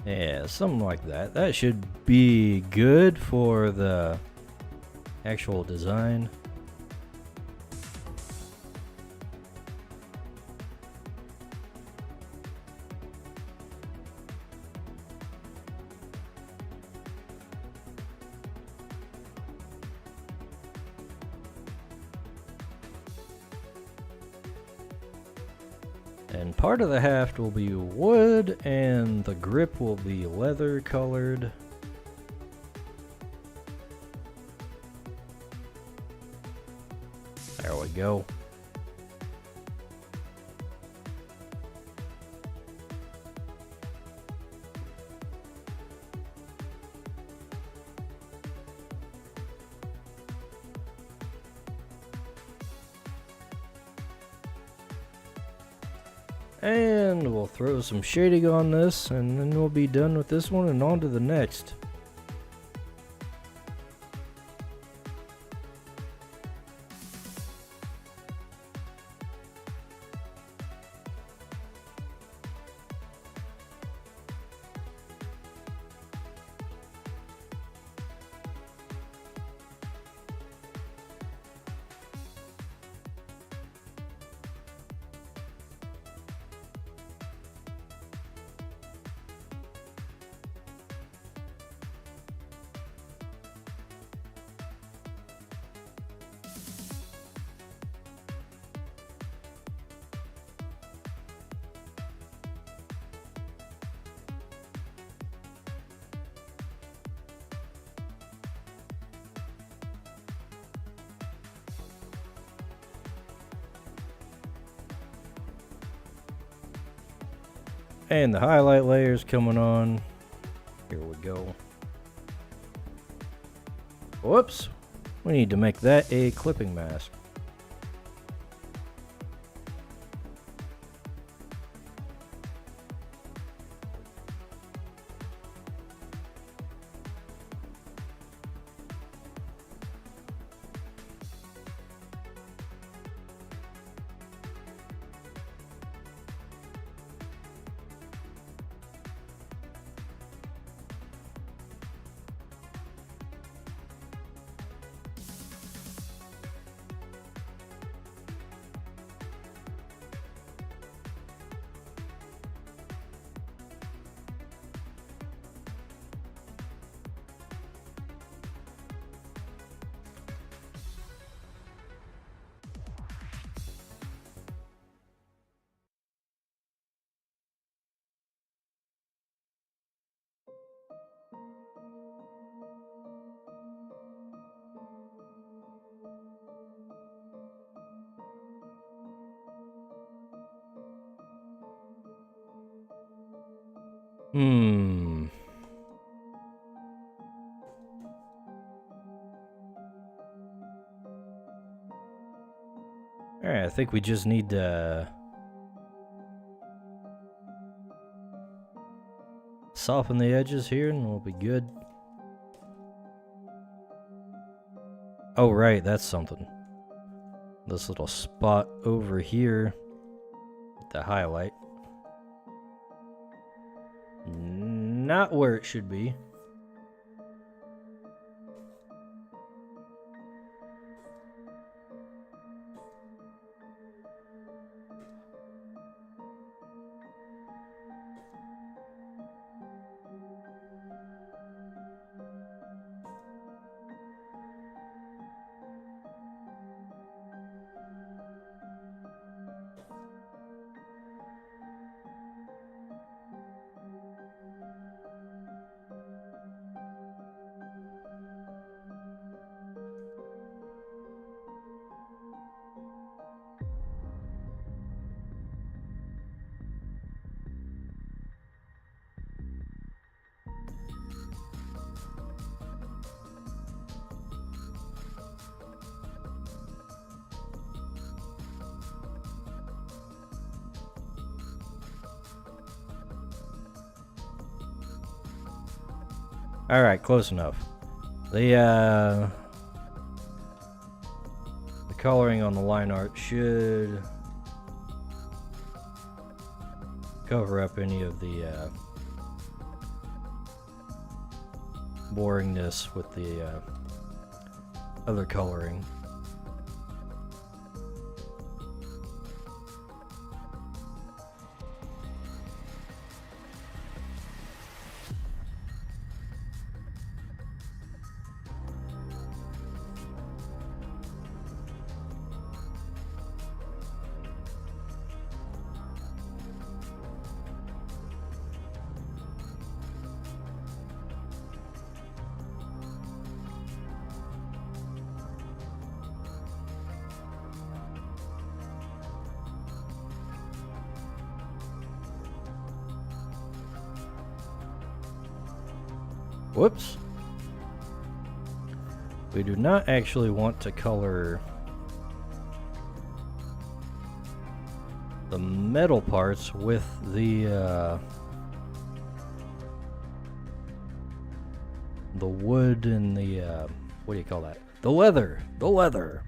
Yeah, something like that. That should be good for the actual design. And part of the haft will be wood, and the grip will be leather colored. There we go. And we'll throw some shading on this, and then we'll be done with this one and on to the next. And the highlight layer's coming on. Here we go. Whoops. We need to make that a clipping mask. Alright, I think we just need to soften the edges here and we'll be good. Oh, right, that's something. This little spot over here, the highlight. Not where it should be. Alright, close enough. The coloring on the line art should cover up any of the boringness with the other coloring. Whoops. We do not actually want to color the metal parts with the wood and the what do you call that? The leather. The leather.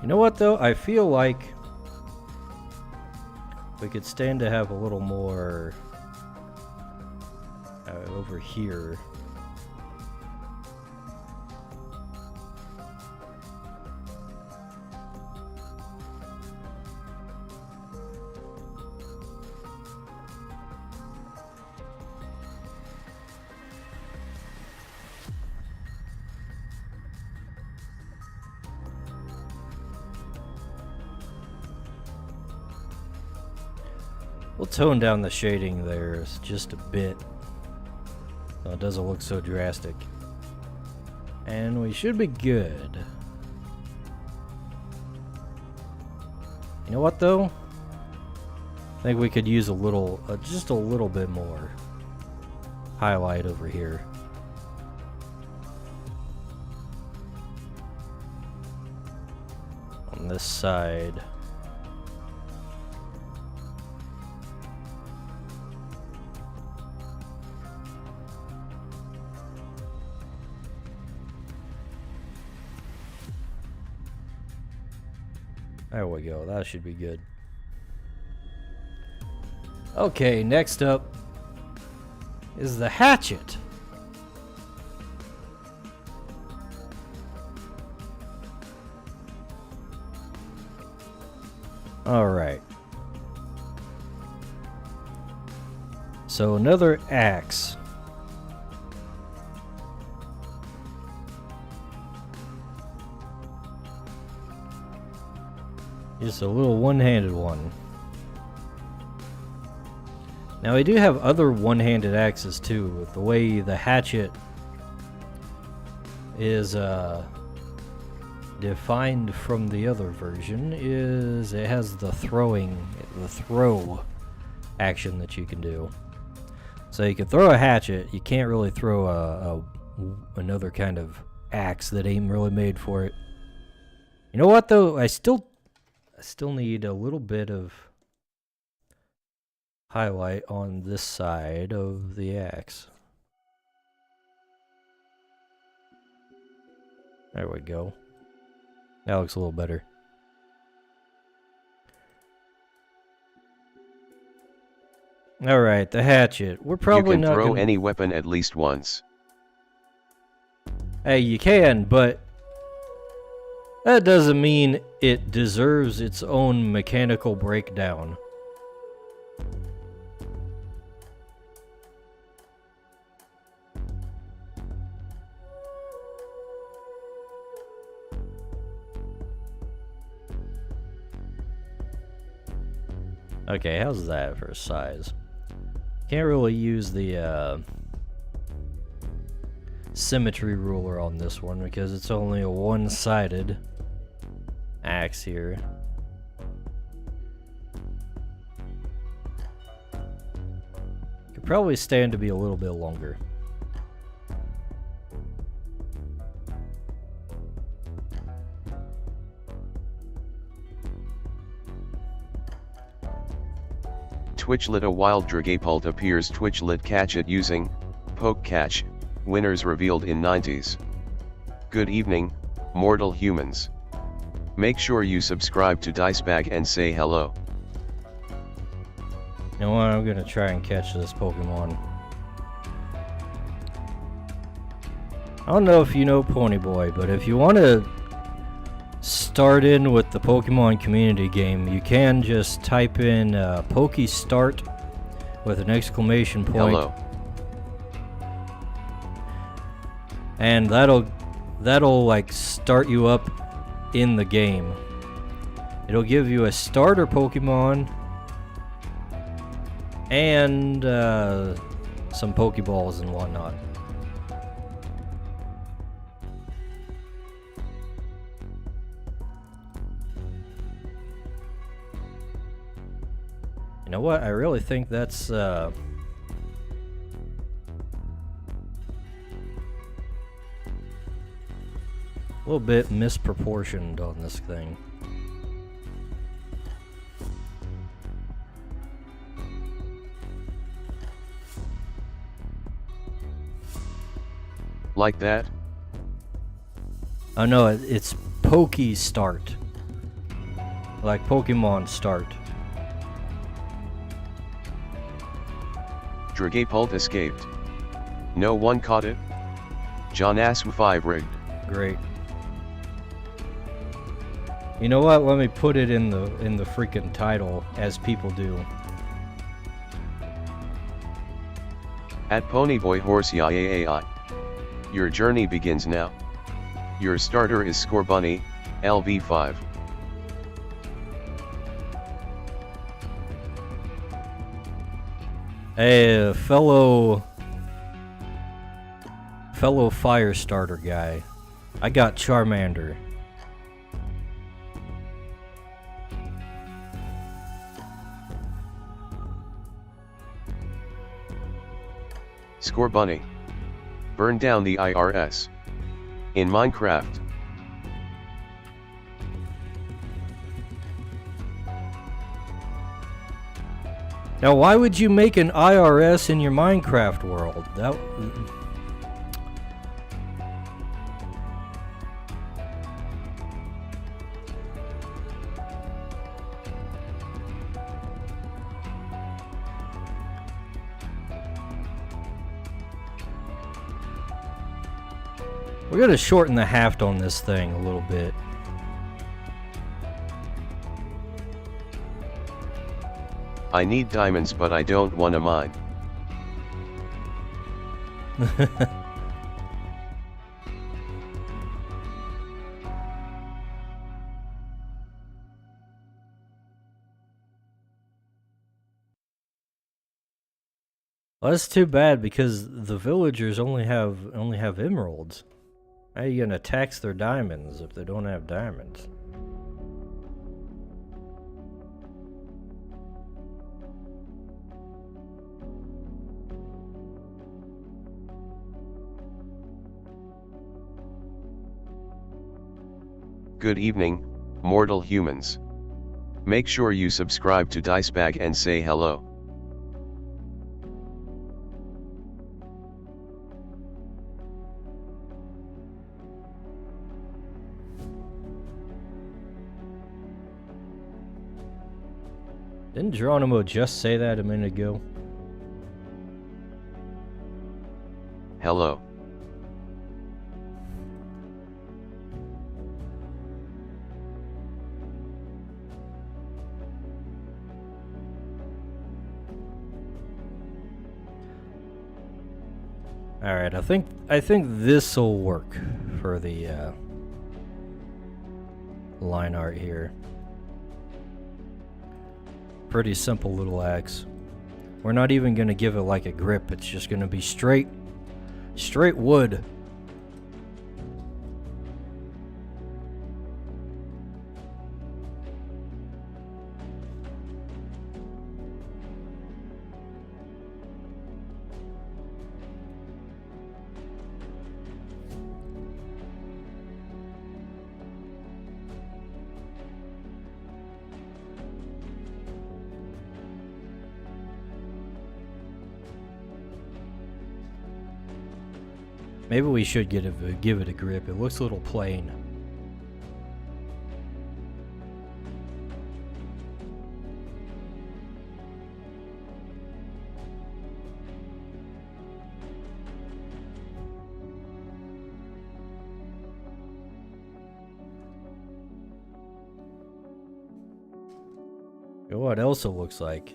You know what though? I feel like we could stand to have a little more over here. We'll tone down the shading there just a bit, so it doesn't look so drastic. And we should be good. You know what though? I think we could use a little, just a little bit more highlight over here. On this side. There we go, that should be good. Okay, next up is the hatchet. Alright. So another axe. Just a little one-handed one. Now we do have other one-handed axes too, with the way the hatchet is defined from the other version is it has the throw action that you can do. So you can throw a hatchet, you can't really throw another kind of axe that ain't really made for it. You know what though? I still need a little bit of highlight on this side of the axe. There we go. That looks a little better. Alright, the hatchet. We're probably not gonna... You can throw any weapon at least once. Hey, you can, but that doesn't mean it deserves its own mechanical breakdown. Okay, how's that for size? Can't really use the symmetry ruler on this one because it's only a one-sided axe here. Could probably stand to be a little bit longer. Twitchlet a wild dragapult appears Twitchlet catch it using poke catch, winners revealed in 90s. Good evening, mortal humans. Make sure you subscribe to Dicebag and say hello. You know what, I'm gonna try and catch this Pokemon. I don't know if you know Ponyboy, but if you want to start in with the Pokemon community game, you can just type in Pokestart with an exclamation point. Hello. And that'll like start you up in the game. It'll give you a starter Pokemon and some Pokeballs and whatnot. You know what? I really think that's a little bit misproportioned on this thing. Like that? Oh no, it's Poke Start. Like Pokemon Start. Dragapult escaped. No one caught it. John Aswu 5 rigged. Great. You know what? Let me put it in the freaking title, as people do. At Ponyboy Horse Yaai. Your journey begins now. Your starter is Scorbunny, LV5. Hey, fellow fire starter guy. I got Charmander. Scorbunny. Burn down the IRS. In Minecraft. Now, why would you make an IRS in your Minecraft world? That. We're gonna shorten the haft on this thing a little bit. I need diamonds, but I don't wanna mine. Well, that's too bad because the villagers only have emeralds. How are you gonna tax their diamonds if they don't have diamonds? Good evening, mortal humans. Make sure you subscribe to Dicebag and say hello. Didn't Geronimo just say that a minute ago? Hello. All right, I think this will work for the line art here. Pretty simple little axe. We're not even gonna give it like a grip. It's just gonna be straight wood. Maybe we should give it a grip. It looks a little plain. What else it looks like?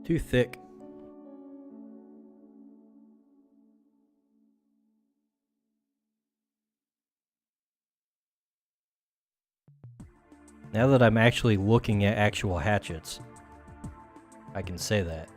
Too thick. Now that I'm actually looking at actual hatchets, I can say that.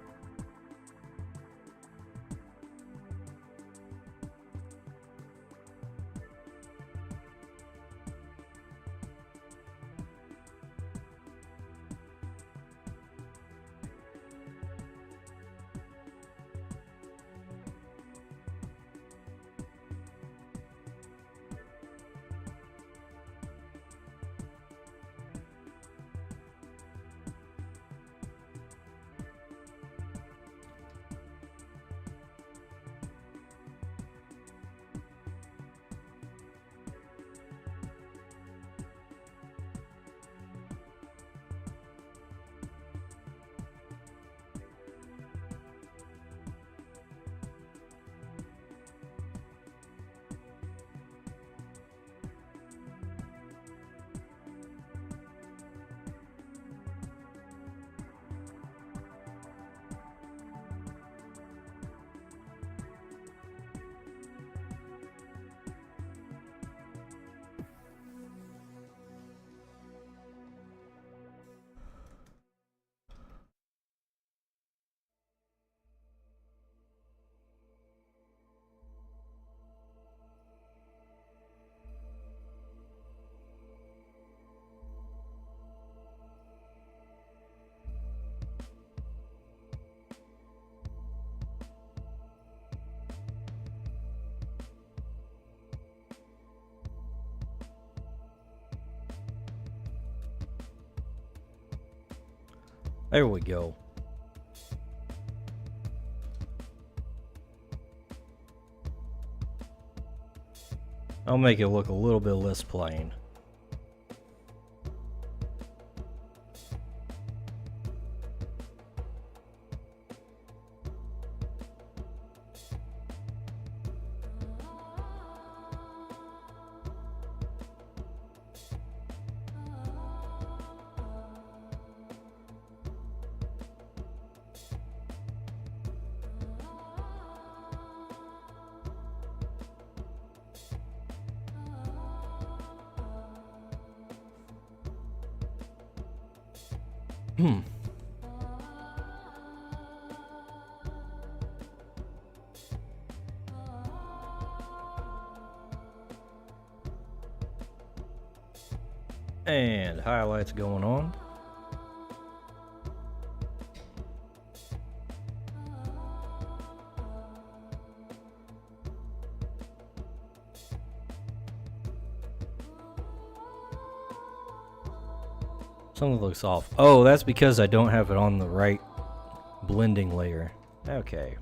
There we go. I'll make it look a little bit less plain. And highlights going on. Something looks off. Oh, that's because I don't have it on the right blending layer. Okay.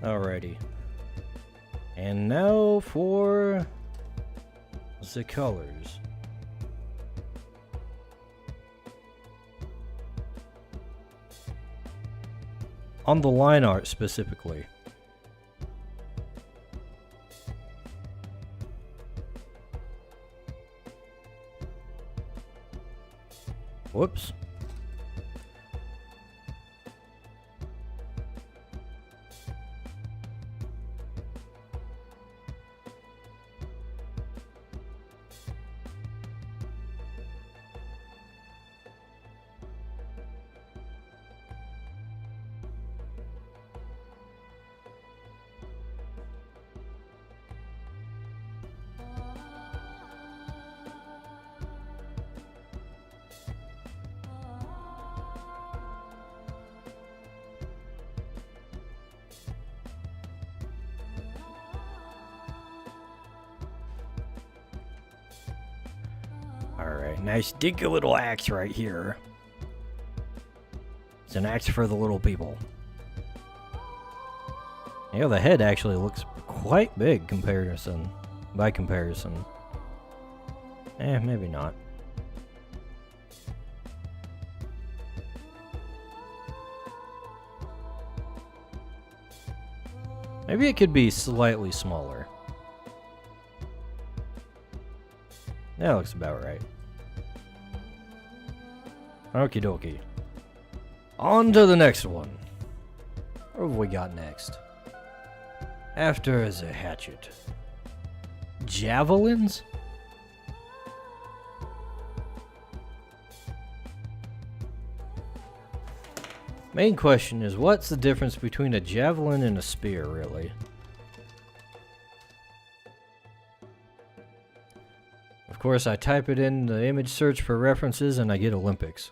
Alrighty. And now for the colors. On the line art specifically. Whoops. Okay, nice dinky little axe right here. It's an axe for the little people. Yeah, the head actually looks quite big by comparison. Maybe not. Maybe it could be slightly smaller. That looks about right. Okie dokie. On to the next one. What have we got next? After is a hatchet. Javelins? Main question is, what's the difference between a javelin and a spear, really? Of course, I type it in the image search for references and I get Olympics.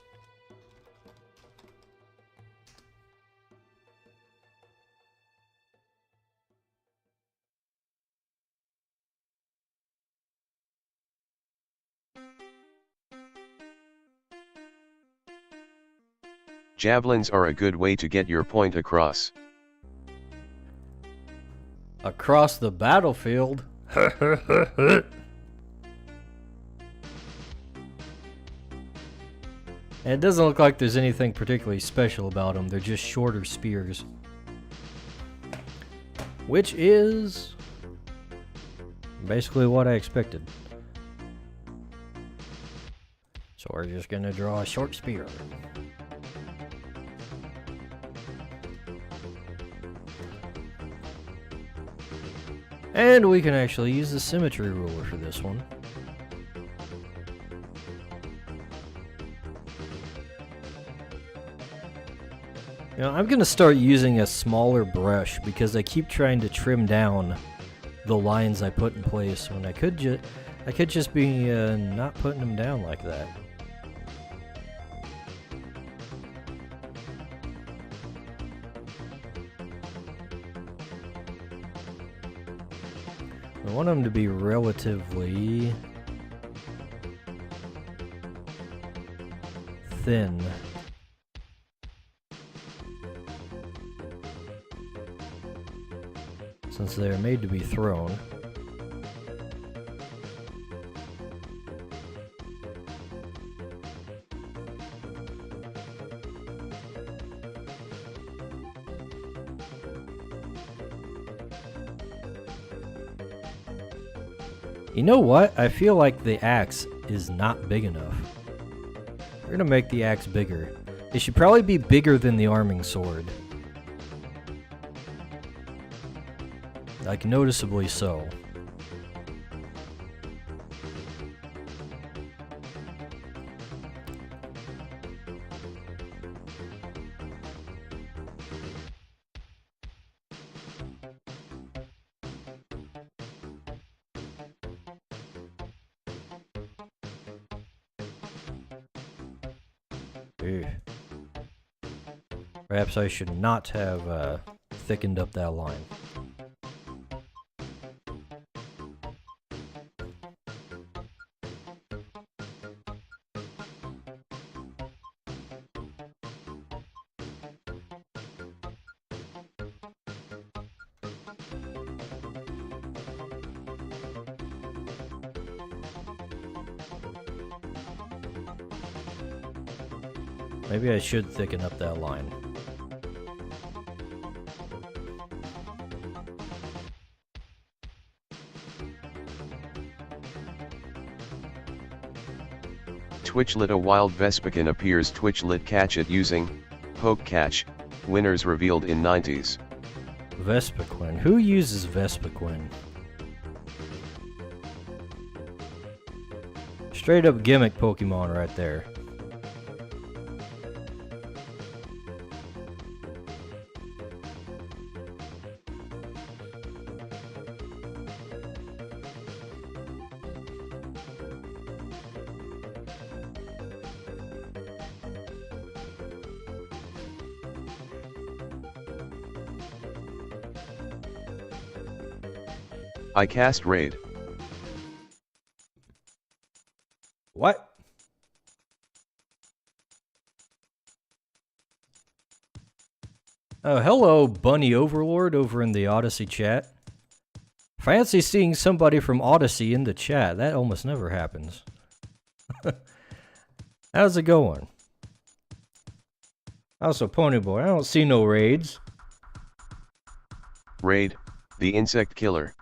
Javelins are a good way to get your point across. Across the battlefield? And it doesn't look like there's anything particularly special about them. They're just shorter spears. Which is basically what I expected. So we're just gonna draw a short spear. And we can actually use the symmetry ruler for this one. You know, I'm gonna start using a smaller brush because I keep trying to trim down the lines I put in place when I could just be not putting them down like that. I want them to be relatively thin. Since they're made to be thrown. You know what? I feel like the axe is not big enough. We're gonna make the axe bigger. It should probably be bigger than the arming sword. Like, noticeably so. Ew. Perhaps I should not have thickened up that line. Maybe I should thicken up that line. Twitchlit a wild Vespican appears Twitchlit catch it using poke catch, winners revealed in 90s. Vespiquen. Who uses Vespiquen? Straight up gimmick Pokemon right there. I cast Raid. What? Oh, hello, Bunny Overlord over in the Odyssey chat. Fancy seeing somebody from Odyssey in the chat. That almost never happens. How's it going? Also, Ponyboy, I don't see no raids. Raid, the insect killer.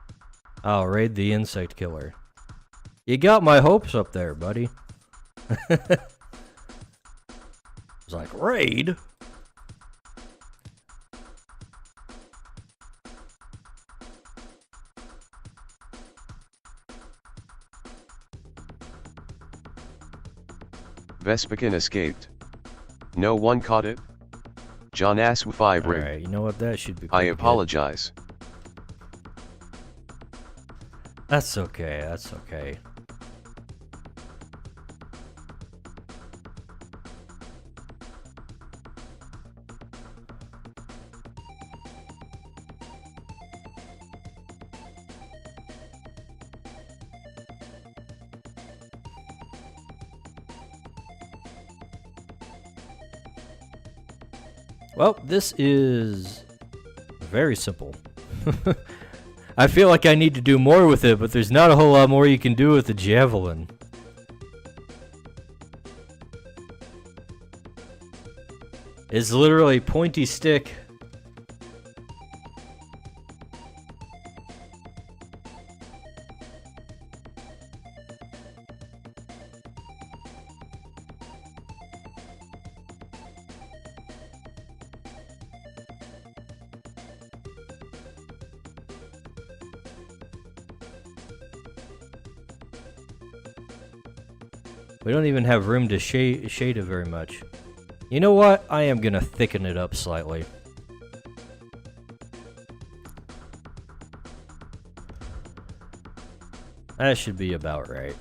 Oh, raid the insect killer. You got my hopes up there, buddy. It's like, raid? Vespican escaped. No one caught it? John Asw 5 rigged. Alright, you know what? That should be I pretty good. apologize. That's okay, that's okay. Well, this is very simple. I feel like I need to do more with it, but there's not a whole lot more you can do with the javelin. It's literally pointy stick. We don't even have room to shade it very much. You know what? I am gonna thicken it up slightly. That should be about right.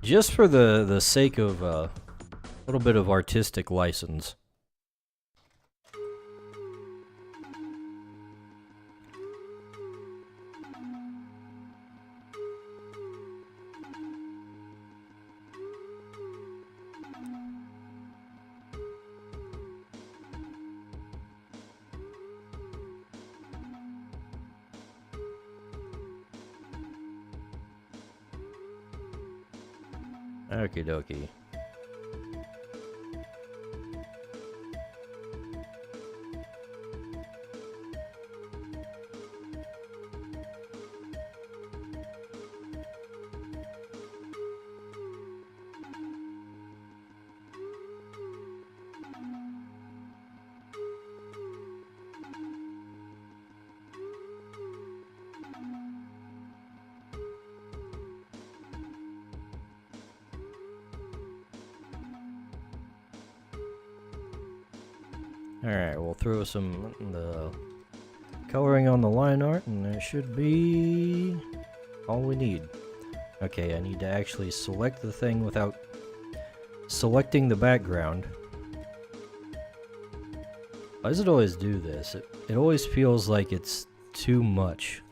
Just for the sake of a little bit of artistic license. Okie dokie. Alright, we'll throw some coloring on the line art, and that should be all we need. Okay, I need to actually select the thing without selecting the background. Why does it always do this? It always feels like it's too much.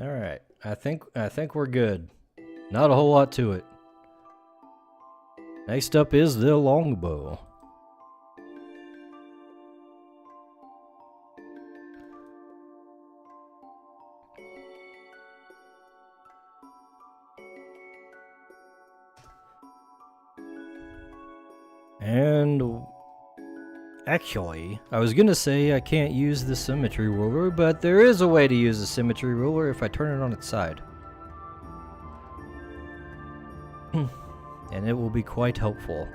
Alright, I think we're good. Not a whole lot to it. Next up is the longbow. And Actually, I was gonna say I can't use the symmetry ruler, but there is a way to use the symmetry ruler if I turn it on its side. And it will be quite helpful.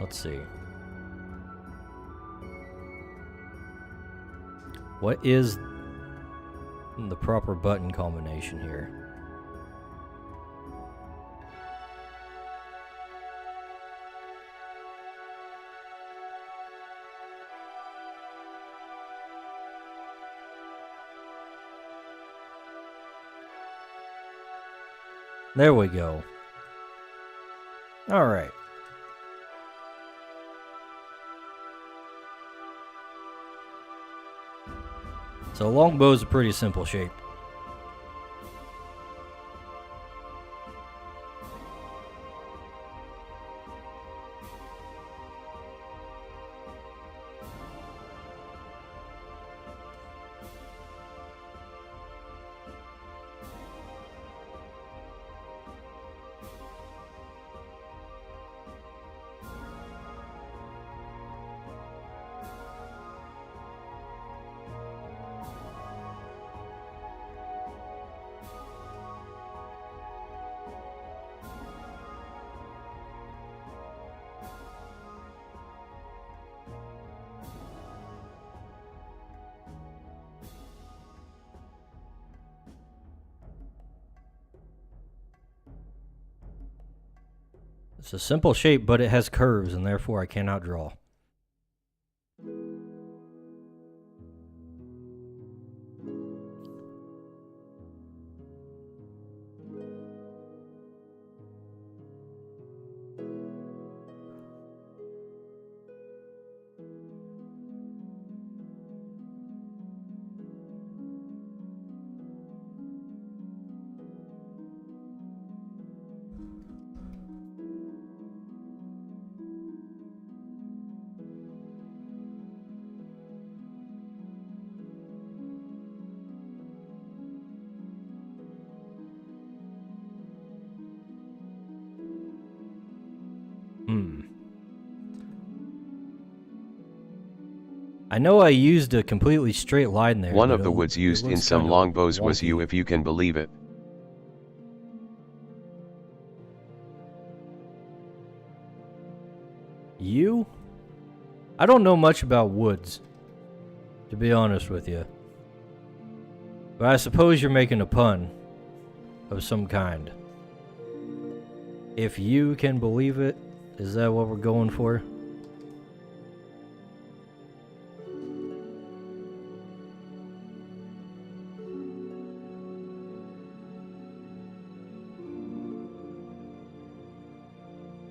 Let's see. What is the proper button combination here? There we go. Alright. So a longbow is a pretty simple shape. It's a simple shape, but it has curves, and therefore I cannot draw. I know I used a completely straight line there. One of the woods used in some longbows was you, if you can believe it. You? I don't know much about woods, to be honest with you. But I suppose you're making a pun of some kind. If you can believe it, is that what we're going for?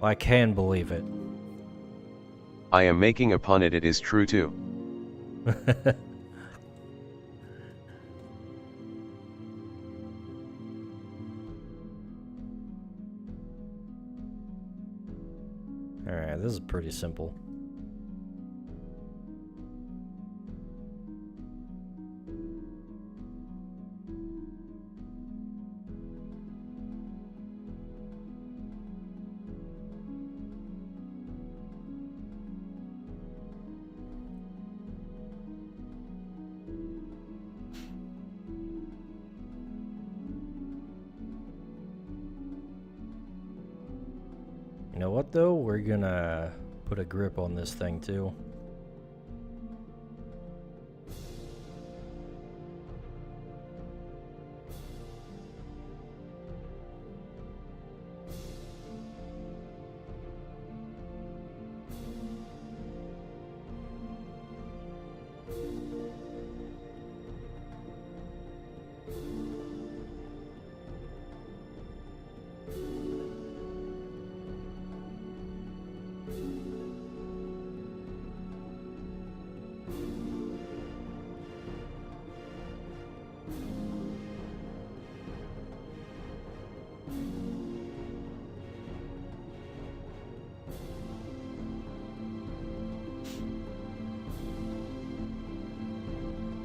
I can believe it. I am making a pun, it is true too. Alright, this is pretty simple. You know what though? We're gonna put a grip on this thing too.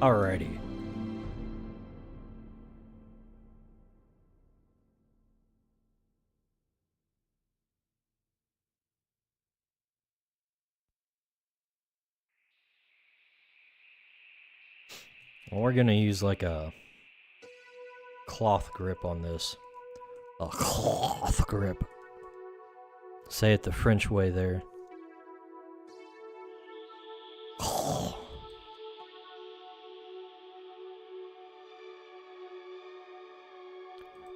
Alrighty. Well, we're gonna use like a cloth grip on this. A cloth grip. Say it the French way there.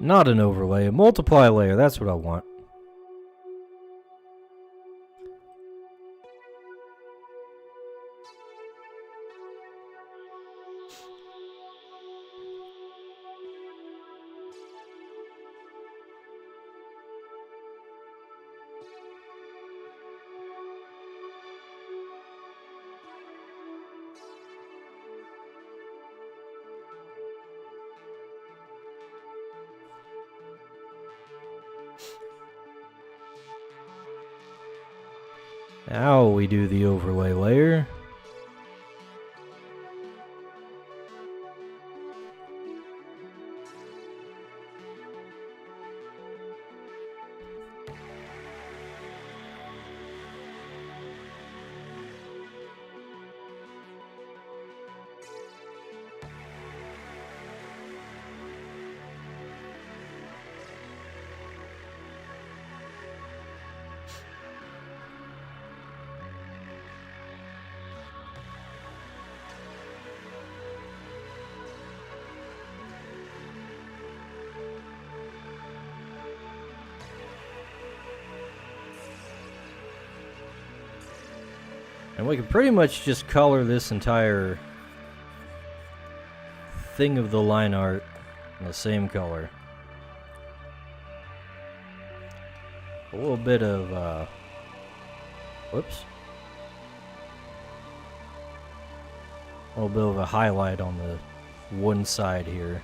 Not an overlay, a multiply layer, that's what I want. Now we do the overlay layer. And we can pretty much just color this entire thing of the line art in the same color. A little bit of, whoops. A little bit of a highlight on the one side here.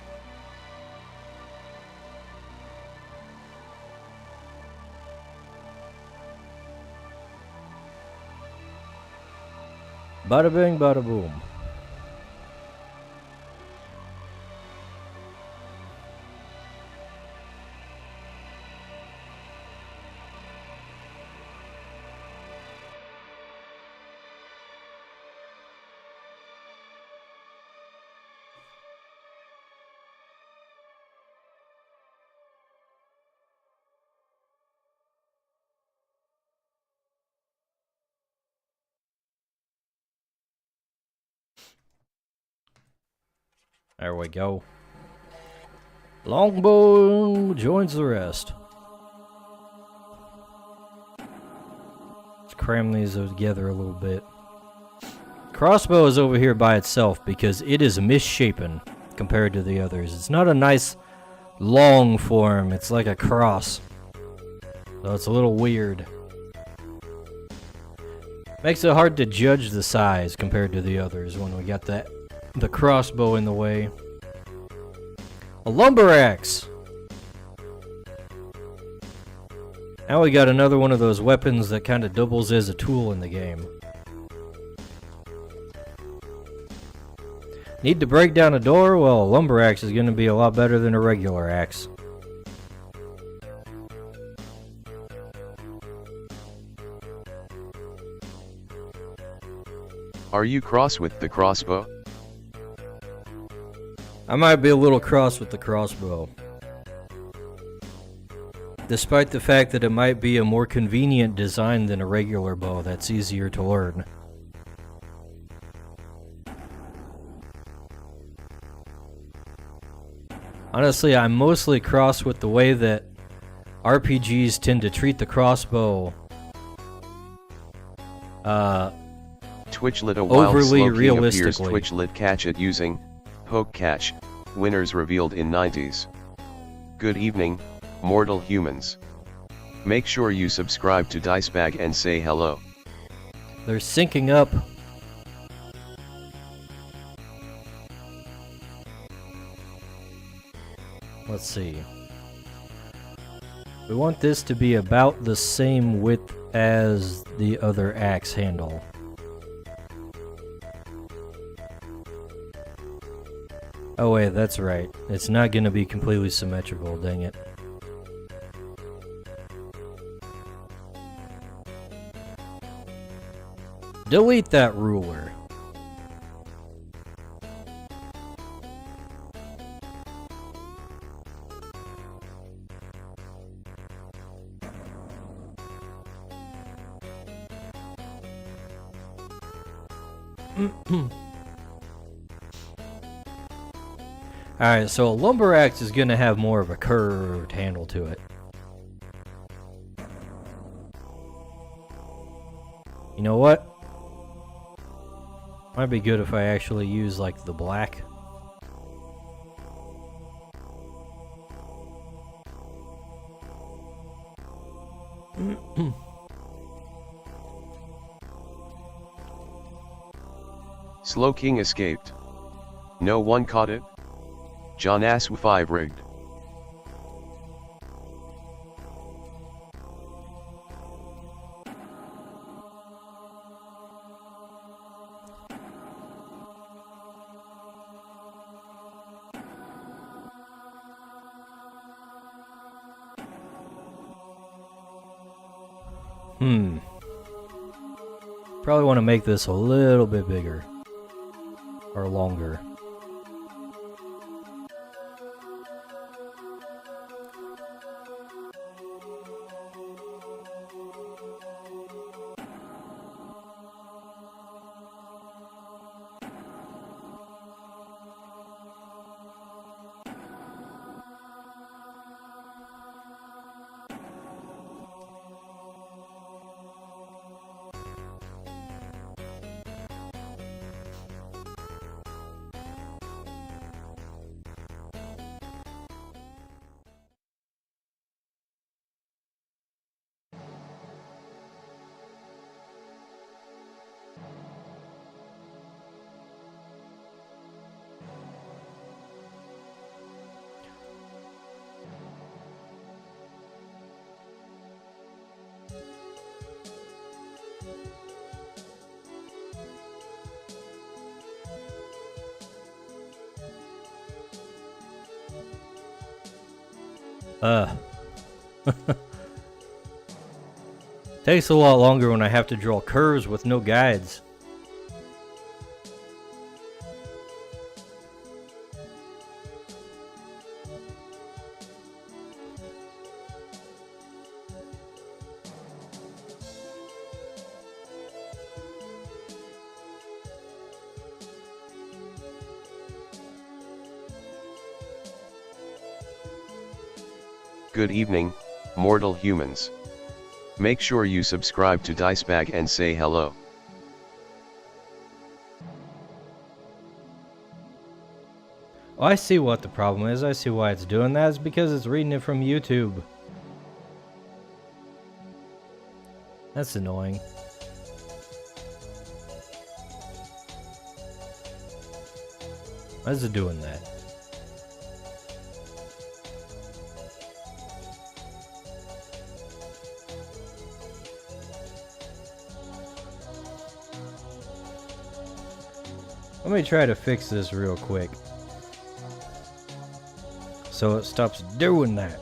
Bada bing, bada boom. There we go. Longbow joins the rest. Let's cram these together a little bit. Crossbow is over here by itself because it is misshapen compared to the others. It's not a nice long form, it's like a cross. So it's a little weird. Makes it hard to judge the size compared to the others when we got the crossbow in the way. A lumber axe! Now we got another one of those weapons that kind of doubles as a tool in the game. Need to break down a door? Well, a lumber axe is going to be a lot better than a regular axe. Are you cross with the crossbow? I might be a little cross with the crossbow. Despite the fact that it might be a more convenient design than a regular bow that's easier to learn. Honestly, I'm mostly cross with the way that RPGs tend to treat the crossbow Twitchlit a wild overly slow king appears realistically. Twitchlit catch it using poke catch. Winners revealed in 90s. Good evening, mortal humans. Make sure you subscribe to Dicebag and say hello. They're syncing up. Let's see. We want this to be about the same width as the other axe handle. Oh wait, that's right. It's not going to be completely symmetrical, dang it. Delete that ruler. Alright, so a lumber axe is gonna have more of a curved handle to it. You know what? Might be good if I actually use like the black. Slow King escaped. No one caught it. John Asw 5 rigged. Probably want to make this a little bit bigger. Or longer. Takes a lot longer when I have to draw curves with no guides. Good evening, mortal humans. Make sure you subscribe to Dicebag and say hello. Oh, I see what the problem is. I see why it's doing that. It's because it's reading it from YouTube. That's annoying. Why is it doing that? Let me try to fix this real quick. So it stops doing that.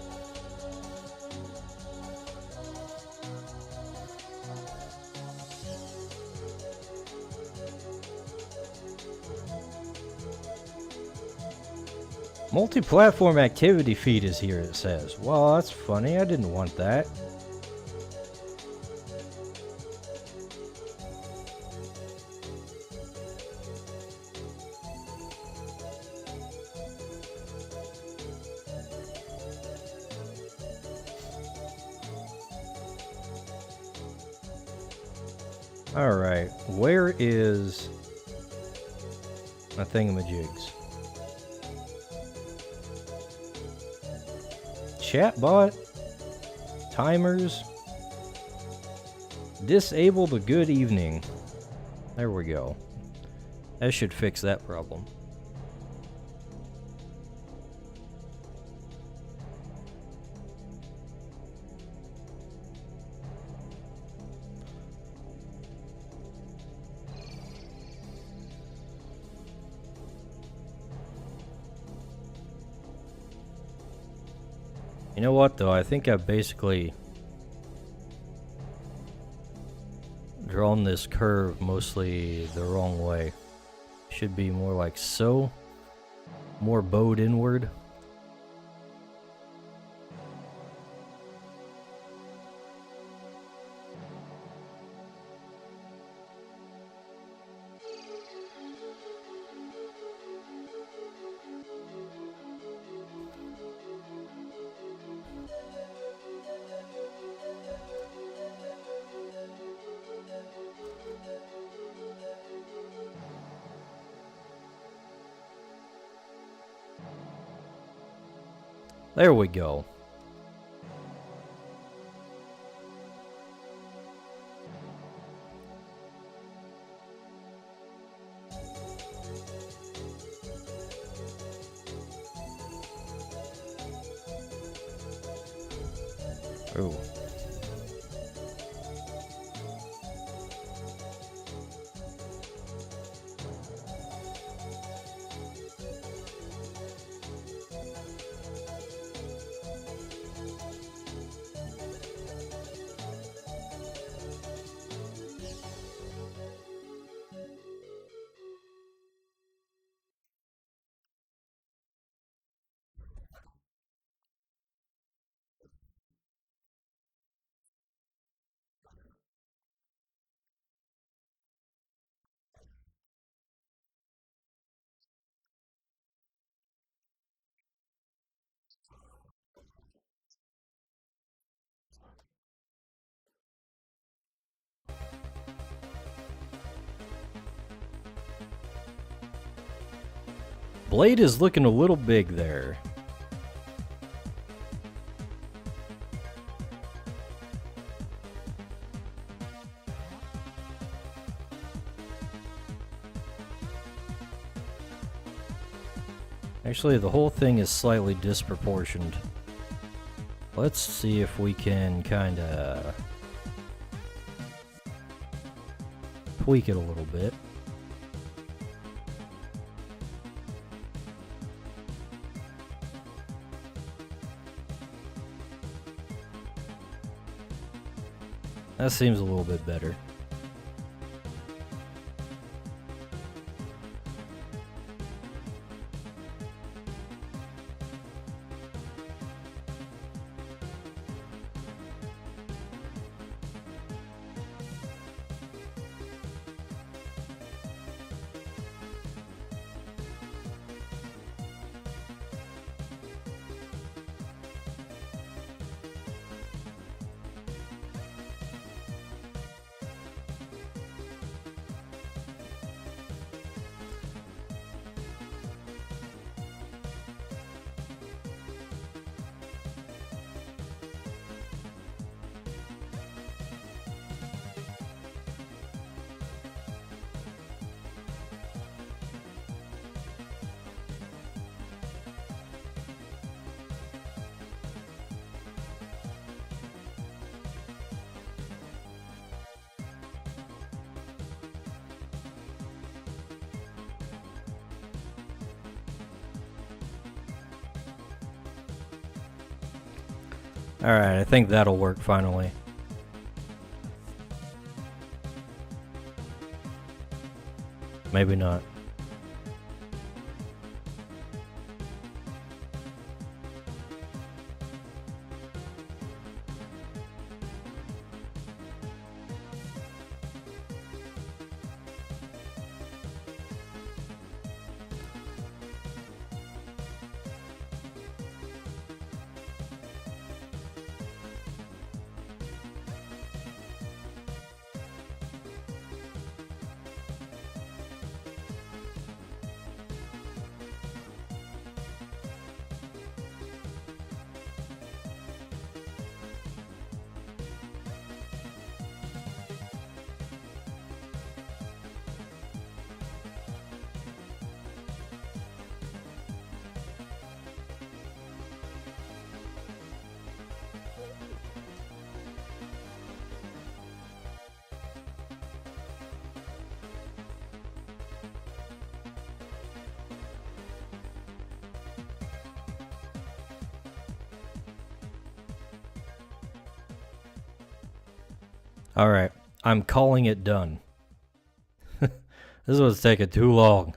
Multi-platform activity feed is here, it says. Well, that's funny. I didn't want that. Alright, where is my thingamajigs? Chatbot? Timers? Disable the good evening. There we go. That should fix that problem. You know what though, I think I've basically drawn this curve mostly the wrong way. Should be more like so, more bowed inward. There we go. Ooh. Blade is looking a little big there. Actually, the whole thing is slightly disproportioned. Let's see if we can kinda tweak it a little bit. That seems a little bit better. Alright, I think that'll work finally. Maybe not. Alright, I'm calling it done. This was taking too long.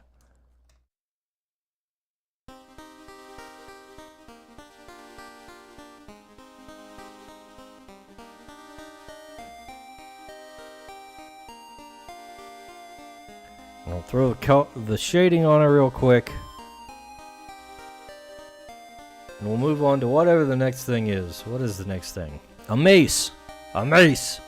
I'll throw the shading on it real quick. And we'll move on to whatever the next thing is. What is the next thing? A mace! A mace!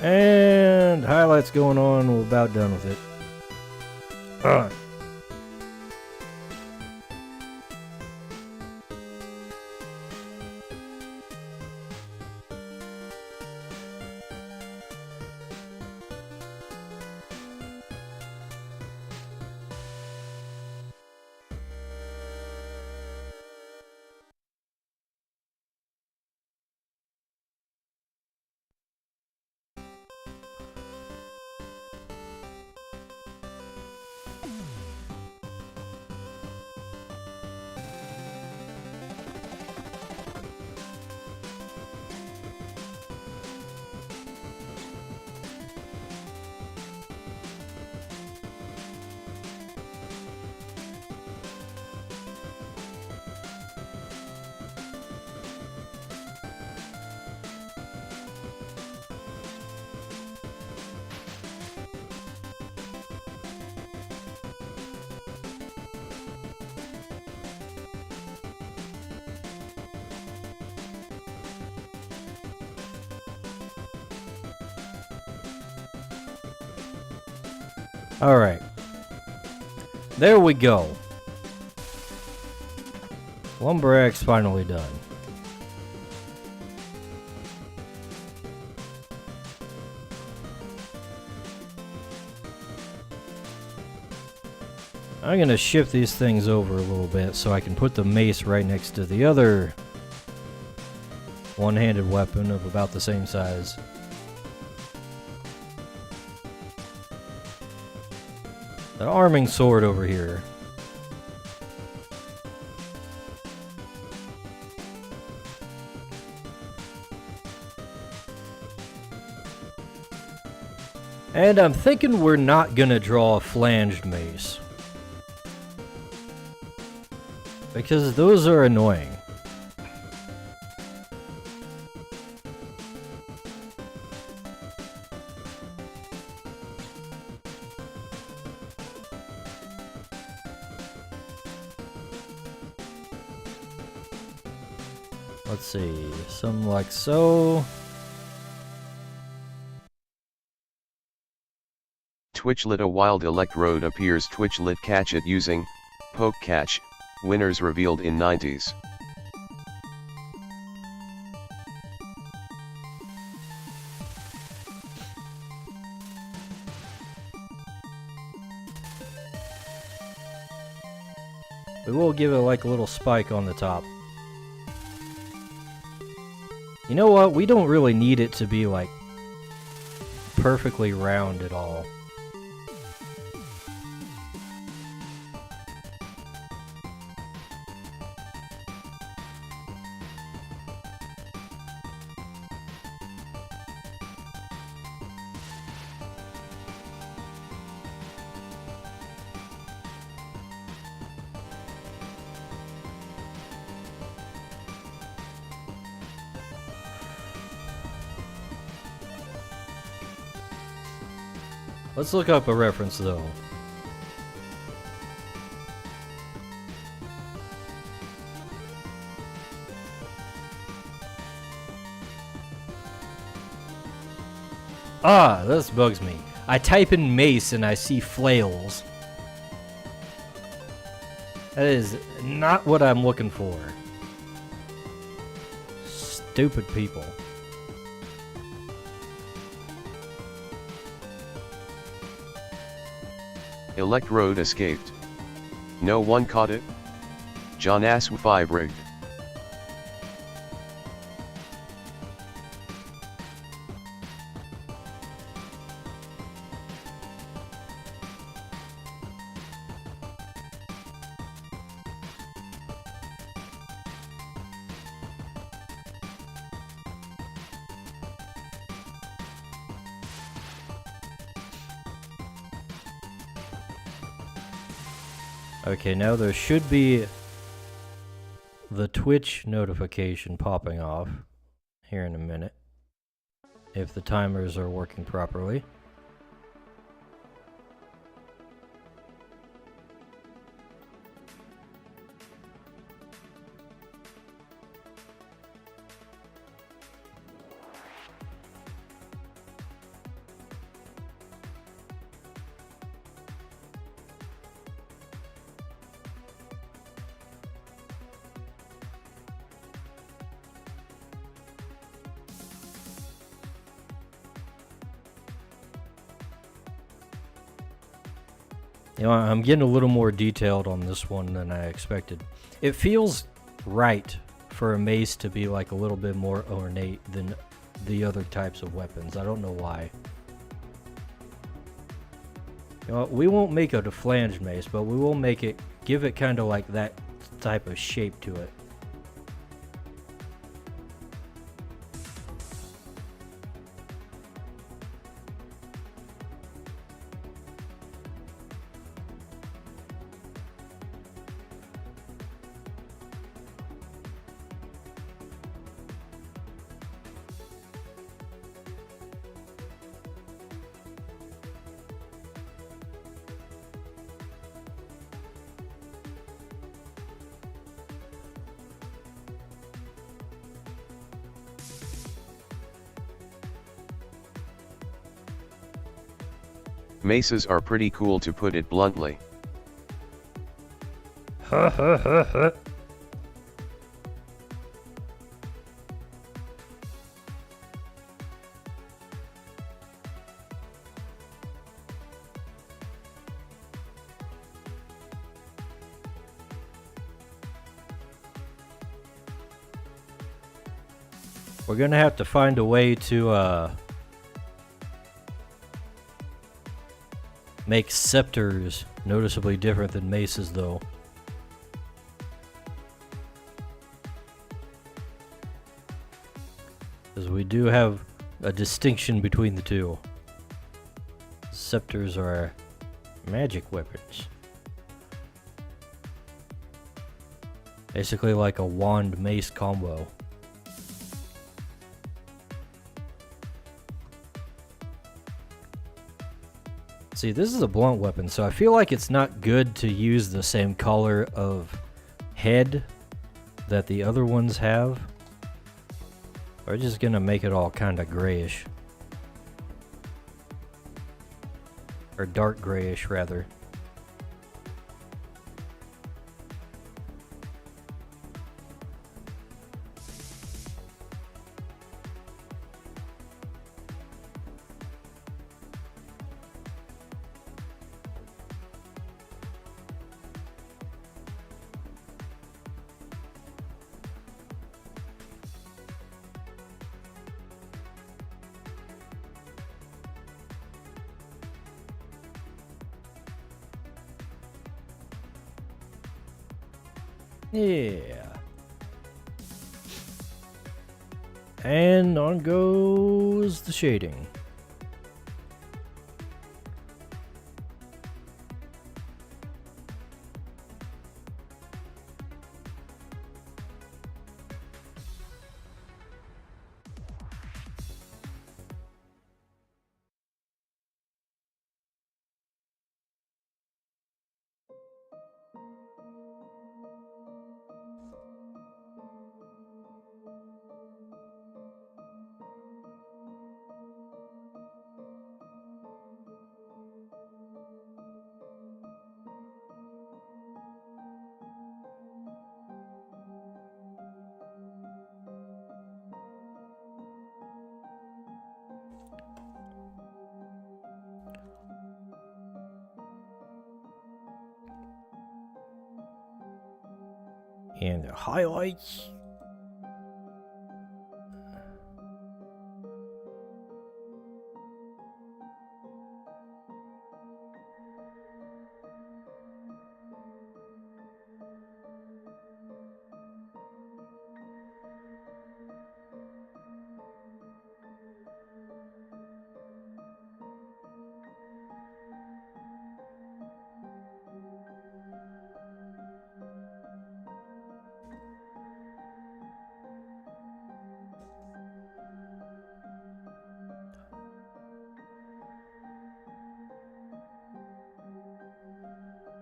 And highlights going on. We're about done with it. Alright. Alright. There we go. Lumberjack's finally done. I'm gonna shift these things over a little bit so I can put the mace right next to the other one-handed weapon of about the same size. The arming sword over here. And I'm thinking we're not gonna draw a flanged mace, because those are annoying. Let's see, something like so. Twitchlet a wild electrode appears. Twitchlet catch it using poke catch. Winners revealed in 90s. We will give it like a little spike on the top. You know what? We don't really need it to be like perfectly round at all. Let's look up a reference though. Ah, this bugs me. I type in mace and I see flails. That is not what I'm looking for. Stupid people. Electrode escaped. No one caught it? John Asw 5 rigged. Okay, now there should be the Twitch notification popping off here in a minute, if the timers are working properly. You know, I'm getting a little more detailed on this one than I expected. It feels right for a mace to be like a little bit more ornate than the other types of weapons. I don't know why. You know, we won't make it a flanged mace, but we will make it, give it kind of like that type of shape to it. Maces are pretty cool, to put it bluntly. We're gonna have to find a way to make scepters noticeably different than maces, though. Because we do have a distinction between the two. Scepters are magic weapons. Basically like a wand mace combo. See, this is a blunt weapon, so I feel like it's not good to use the same color of head that the other ones have. We're just gonna make it all kind of grayish. Or dark grayish, rather. Yeah. And on goes the shading. And the highlights.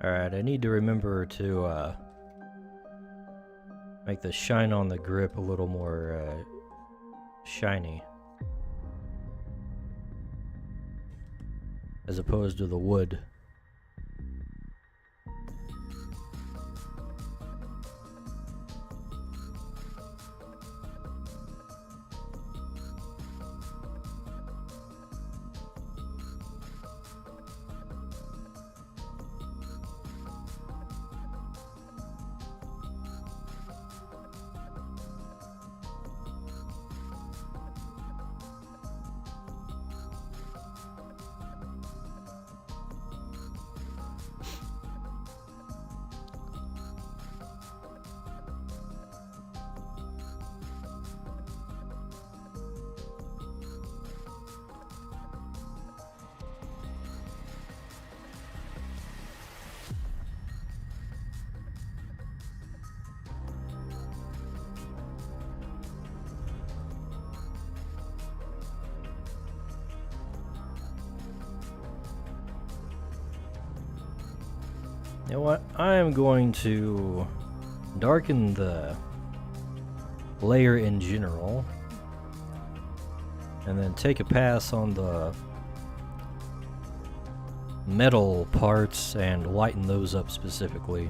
Alright, I need to remember to make the shine on the grip a little more shiny, as opposed to the wood. You know what? I am going to darken the layer in general, and then take a pass on the metal parts and lighten those up specifically.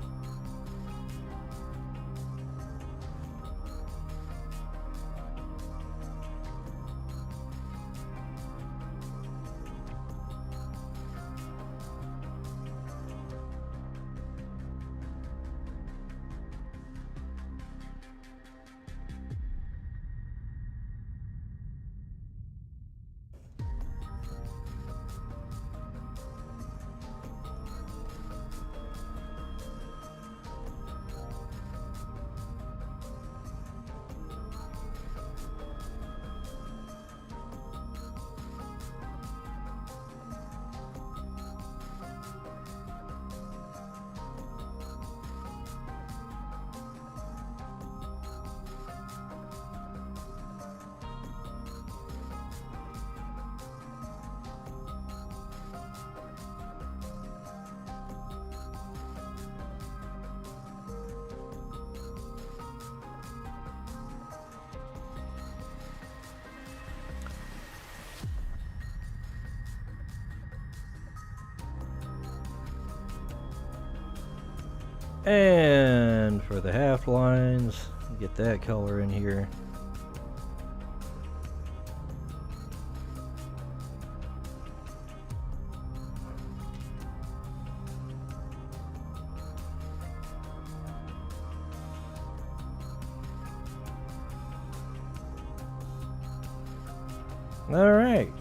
And for the half lines, get that color in here. All right.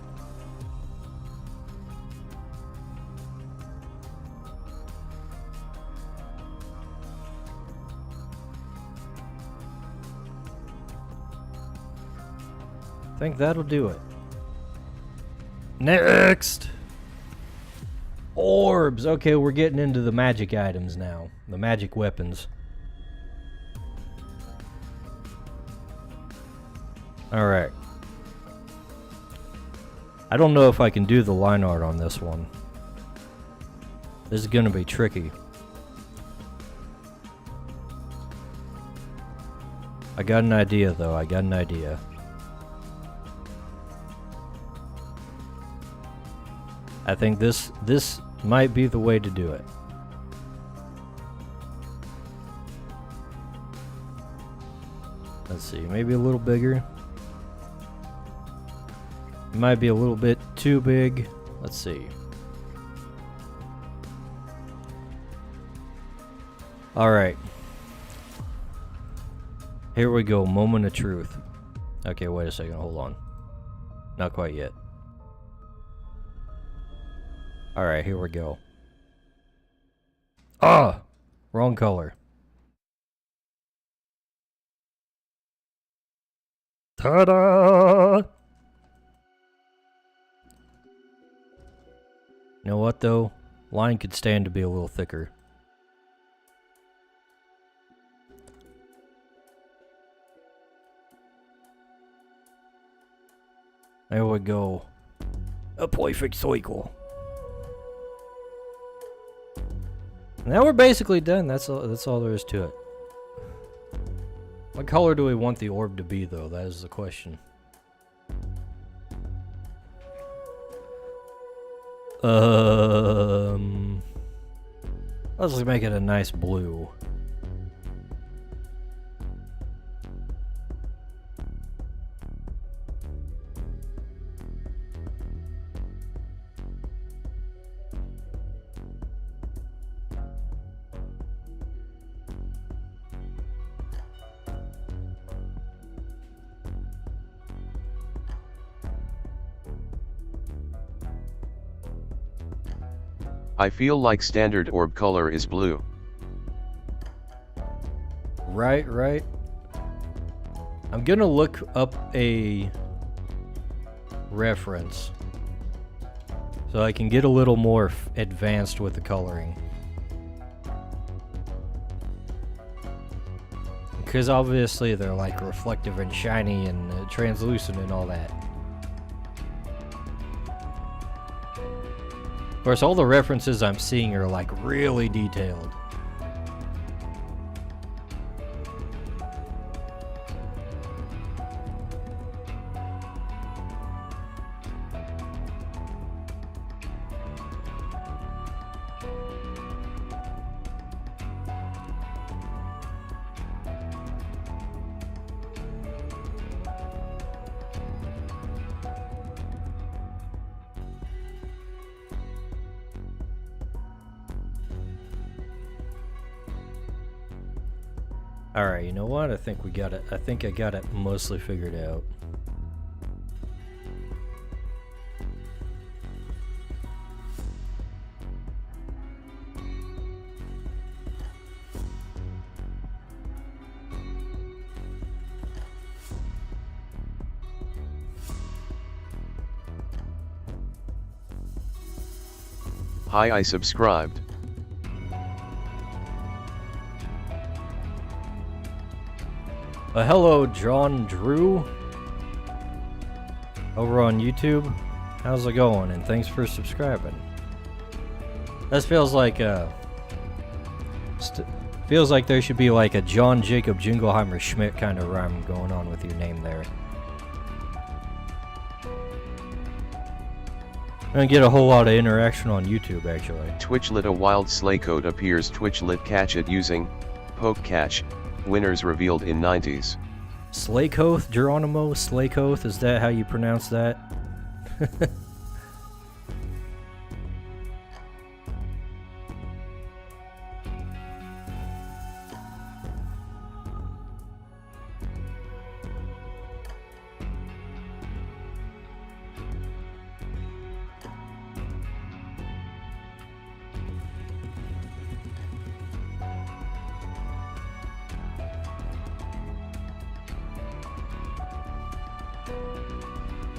I think that'll do it. Next! Orbs! Okay, we're getting into the magic items now. The magic weapons. Alright. I don't know if I can do the line art on this one. This is gonna be tricky. I got an idea though, I got an idea. I think this might be the way to do it. Let's see, maybe a little bigger. It might be a little bit too big. Let's see. Alright. Here we go, moment of truth. Okay, wait a second, hold on. Not quite yet. Alright, here we go. Ah! Wrong color. Ta-da! You know what though? Line could stand to be a little thicker. There we go. A perfect cycle. Now we're basically done. That's all there is to it. What color do we want the orb to be though? That is the question. Let's just make it a nice blue. I feel like standard orb color is blue. Right. I'm gonna look up a reference so I can get a little more advanced with the coloring. Because obviously they're like reflective and shiny and translucent and all that. Of course, all the references I'm seeing are like really detailed. Alright, you know what? I think we got it. I think I got it mostly figured out. Hi, I subscribed. Hello, John Drew. Over on YouTube. How's it going? And thanks for subscribing. This feels like feels like there should be like a John Jacob Jingleheimer Schmidt kind of rhyme going on with your name there. I don't get a whole lot of interaction on YouTube, actually. Twitchlit a wild slay code appears. Twitchlit catch it using poke catch. Winners revealed in 90s. Slaykoth, Geronimo? Slaykoth, is that how you pronounce that?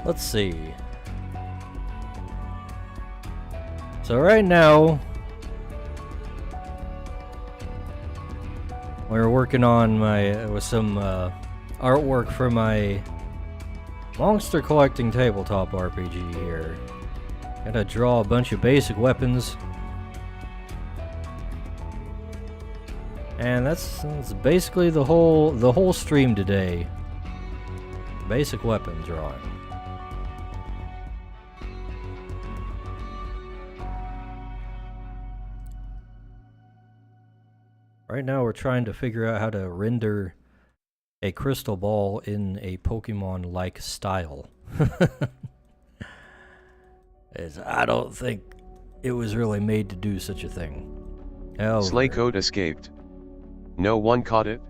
Let's see. So right now, we're working on with some artwork for my monster collecting tabletop RPG here. Gotta draw a bunch of basic weapons. And that's basically the whole stream today. Basic weapon drawing. Right now we're trying to figure out how to render a crystal ball in a Pokemon-like style. I don't think it was really made to do such a thing. However, Slay code escaped. No one caught it.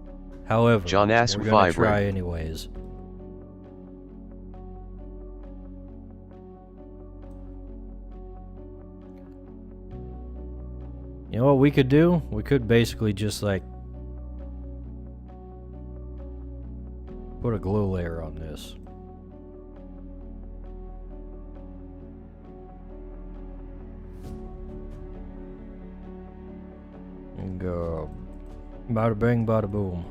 However, John Ass we're gonna 5 try anyways. You know what we could do? We could basically just like put a glow layer on this. And go bada bing, bada boom.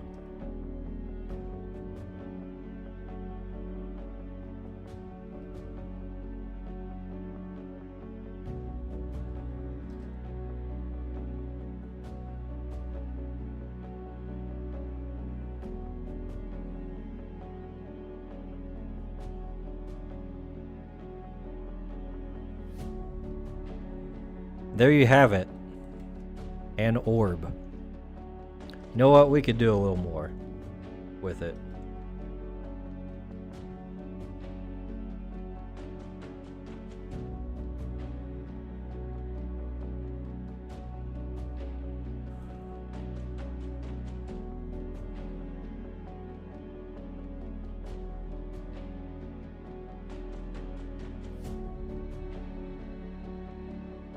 There you have it. An orb. You know what? We could do a little more with it.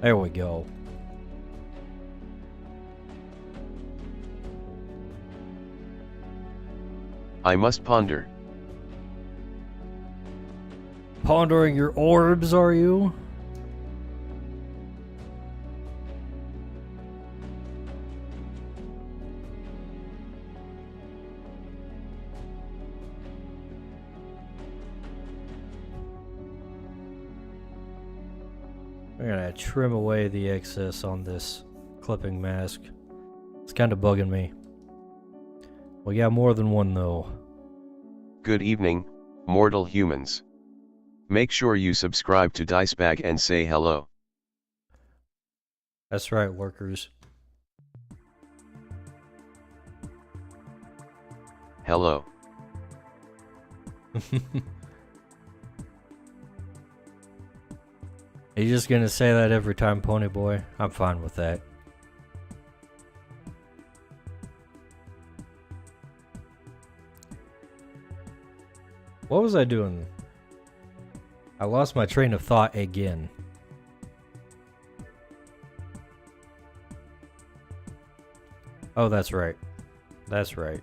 There we go. I must ponder. Pondering your orbs, are you? We're gonna trim away the excess on this clipping mask. It's kind of bugging me. We got more than one though. Good evening, mortal humans. Make sure you subscribe to Dicebag and say hello. That's right, workers. Hello. Are you just gonna say that every time, Pony Boy? I'm fine with that. What was I doing? I lost my train of thought again. Oh, that's right. That's right.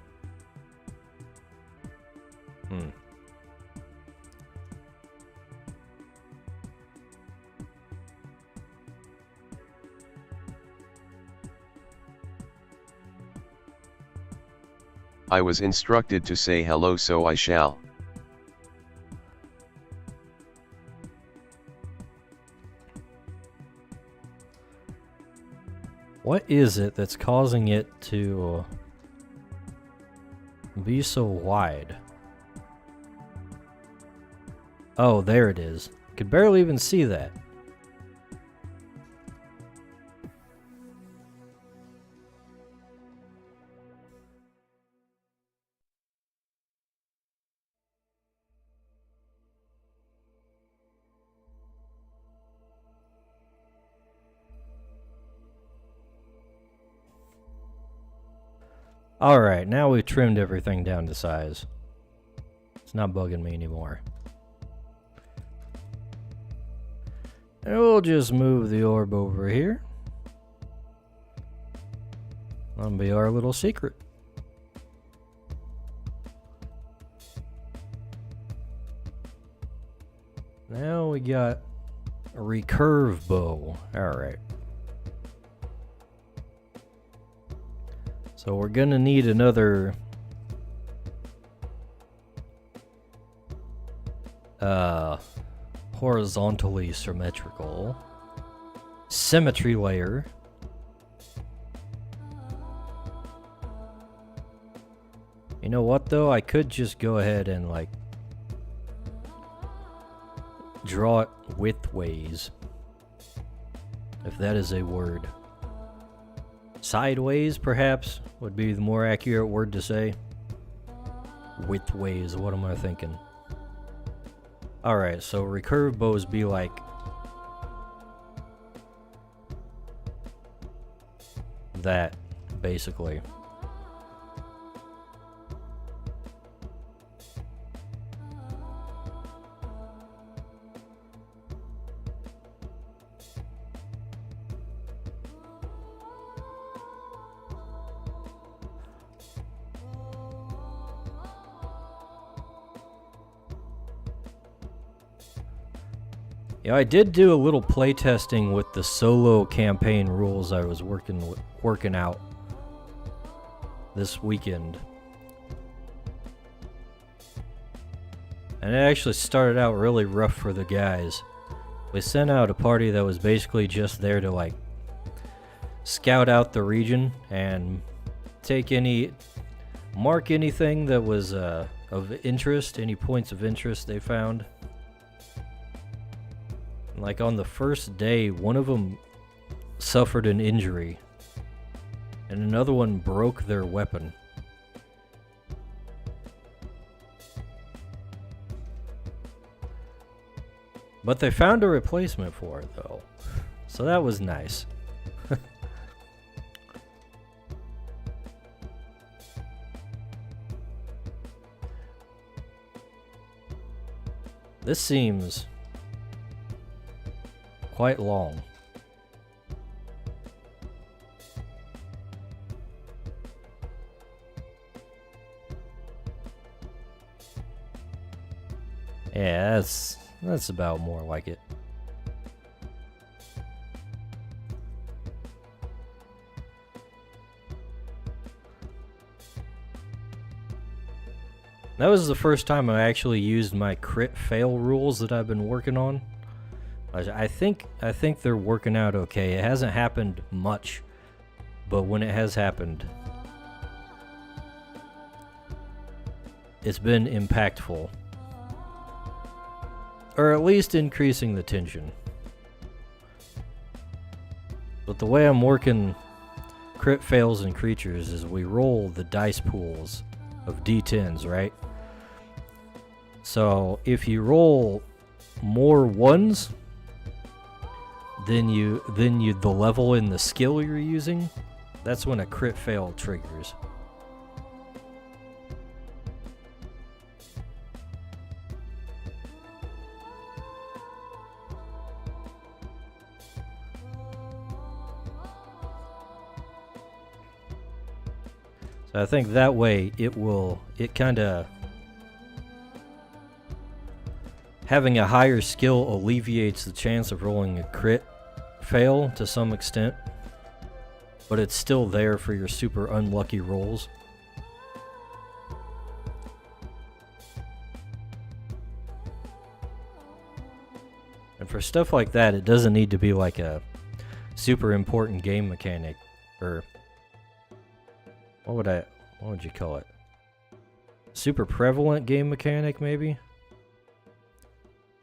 I was instructed to say hello, so I shall. What is it that's causing it to be so wide? Oh, there it is. Could barely even see that. Alright, now we've trimmed everything down to size. It's not bugging me anymore. And we'll just move the orb over here. That'll be our little secret. Now we got a recurve bow. Alright. So we're gonna need another horizontally symmetrical symmetry layer. You know what though? I could just go ahead and like draw it widthways, if that is a word. Sideways, perhaps, would be the more accurate word to say. Widthways, what am I thinking? Alright, so recurve bows be like that, basically. Yeah, I did do a little playtesting with the solo campaign rules I was working out this weekend. And it actually started out really rough for the guys. We sent out a party that was basically just there to like scout out the region and mark anything that was of interest, any points of interest they found. Like on the first day, one of them suffered an injury, and another one broke their weapon. But they found a replacement for it, though, so that was nice. This seems quite long. Yeah, that's about more like it. That was the first time I actually used my crit fail rules that I've been working on. I think they're working out okay. It hasn't happened much, but when it has happened, it's been impactful. Or at least increasing the tension. But the way I'm working crit fails and creatures is we roll the dice pools of d10s, right? So if you roll more ones than the level in the skill you're using, that's when a crit fail triggers. So I think that way it kind of, having a higher skill alleviates the chance of rolling a crit fail to some extent, but it's still there for your super unlucky rolls. And for stuff like that, it doesn't need to be like a super important game mechanic, or what would you call it? Super prevalent game mechanic, maybe?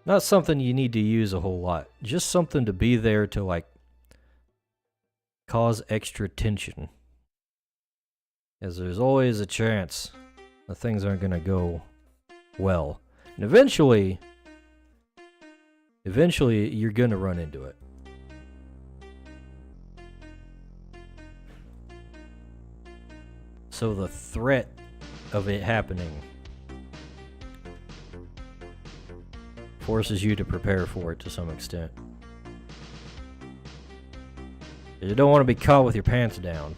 Not something you need to use a whole lot. Just something to be there to, like, cause extra tension. As there's always a chance that things aren't going to go well. And eventually you're going to run into it. So the threat of it happening forces you to prepare for it to some extent. You don't want to be caught with your pants down.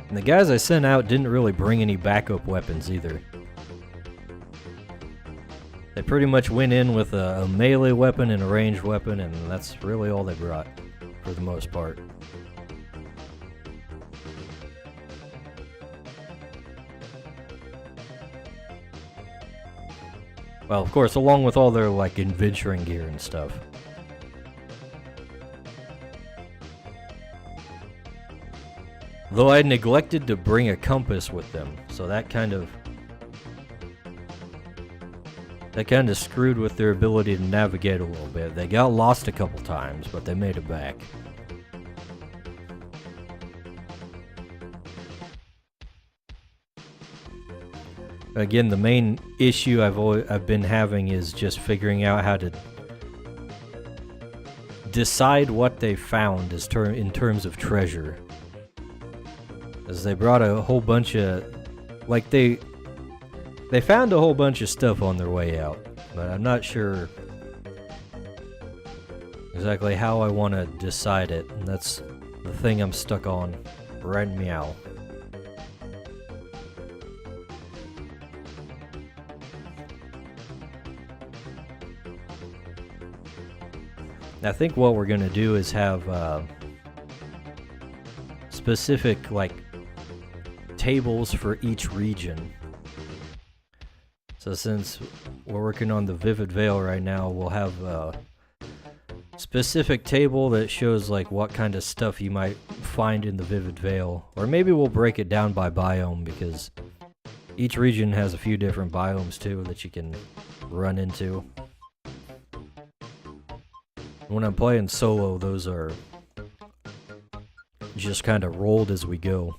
And the guys I sent out didn't really bring any backup weapons either. They pretty much went in with a melee weapon and a ranged weapon, and that's really all they brought, for the most part. Well, of course, along with all their, like, adventuring gear and stuff. Though I neglected to bring a compass with them, so that kind of screwed with their ability to navigate a little bit. They got lost a couple times, but they made it back. Again, the main issue I've been having is just figuring out how to decide what they found in terms of treasure. As they brought a whole bunch of, like, they found a whole bunch of stuff on their way out, but I'm not sure exactly how I want to decide it, and that's the thing I'm stuck on right meow. I think what we're gonna do is have specific, like, tables for each region. So since we're working on the Vivid Veil right now, we'll have a specific table that shows, like, what kind of stuff you might find in the Vivid Veil. Or maybe we'll break it down by biome, because each region has a few different biomes too that you can run into. When I'm playing solo, those are just kind of rolled as we go.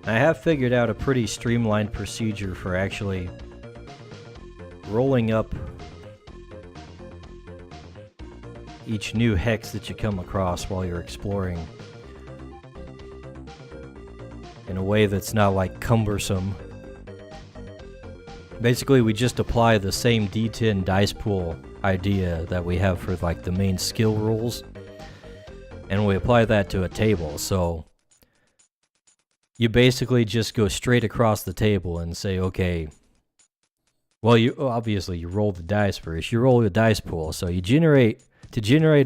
I have figured out a pretty streamlined procedure for actually rolling up each new hex that you come across while you're exploring in a way that's not like cumbersome. Basically, we just apply the same D10 dice pool idea that we have for like the main skill rules, and we apply that to a table. So you basically just go straight across the table and say, okay, well, obviously you roll the dice first. You roll the dice pool, so you generate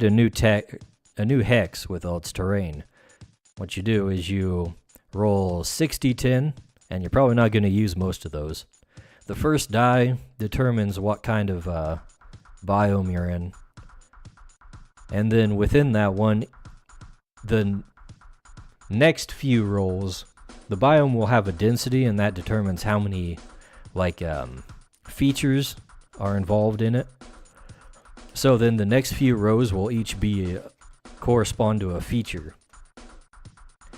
a new hex with all its terrain. What you do is you roll 60-10, and you're probably not going to use most of those. The first die determines what kind of biome you're in, and then within that one, the next few rolls, the biome will have a density, and that determines how many features are involved in it. So then the next few rows will each be correspond to a feature.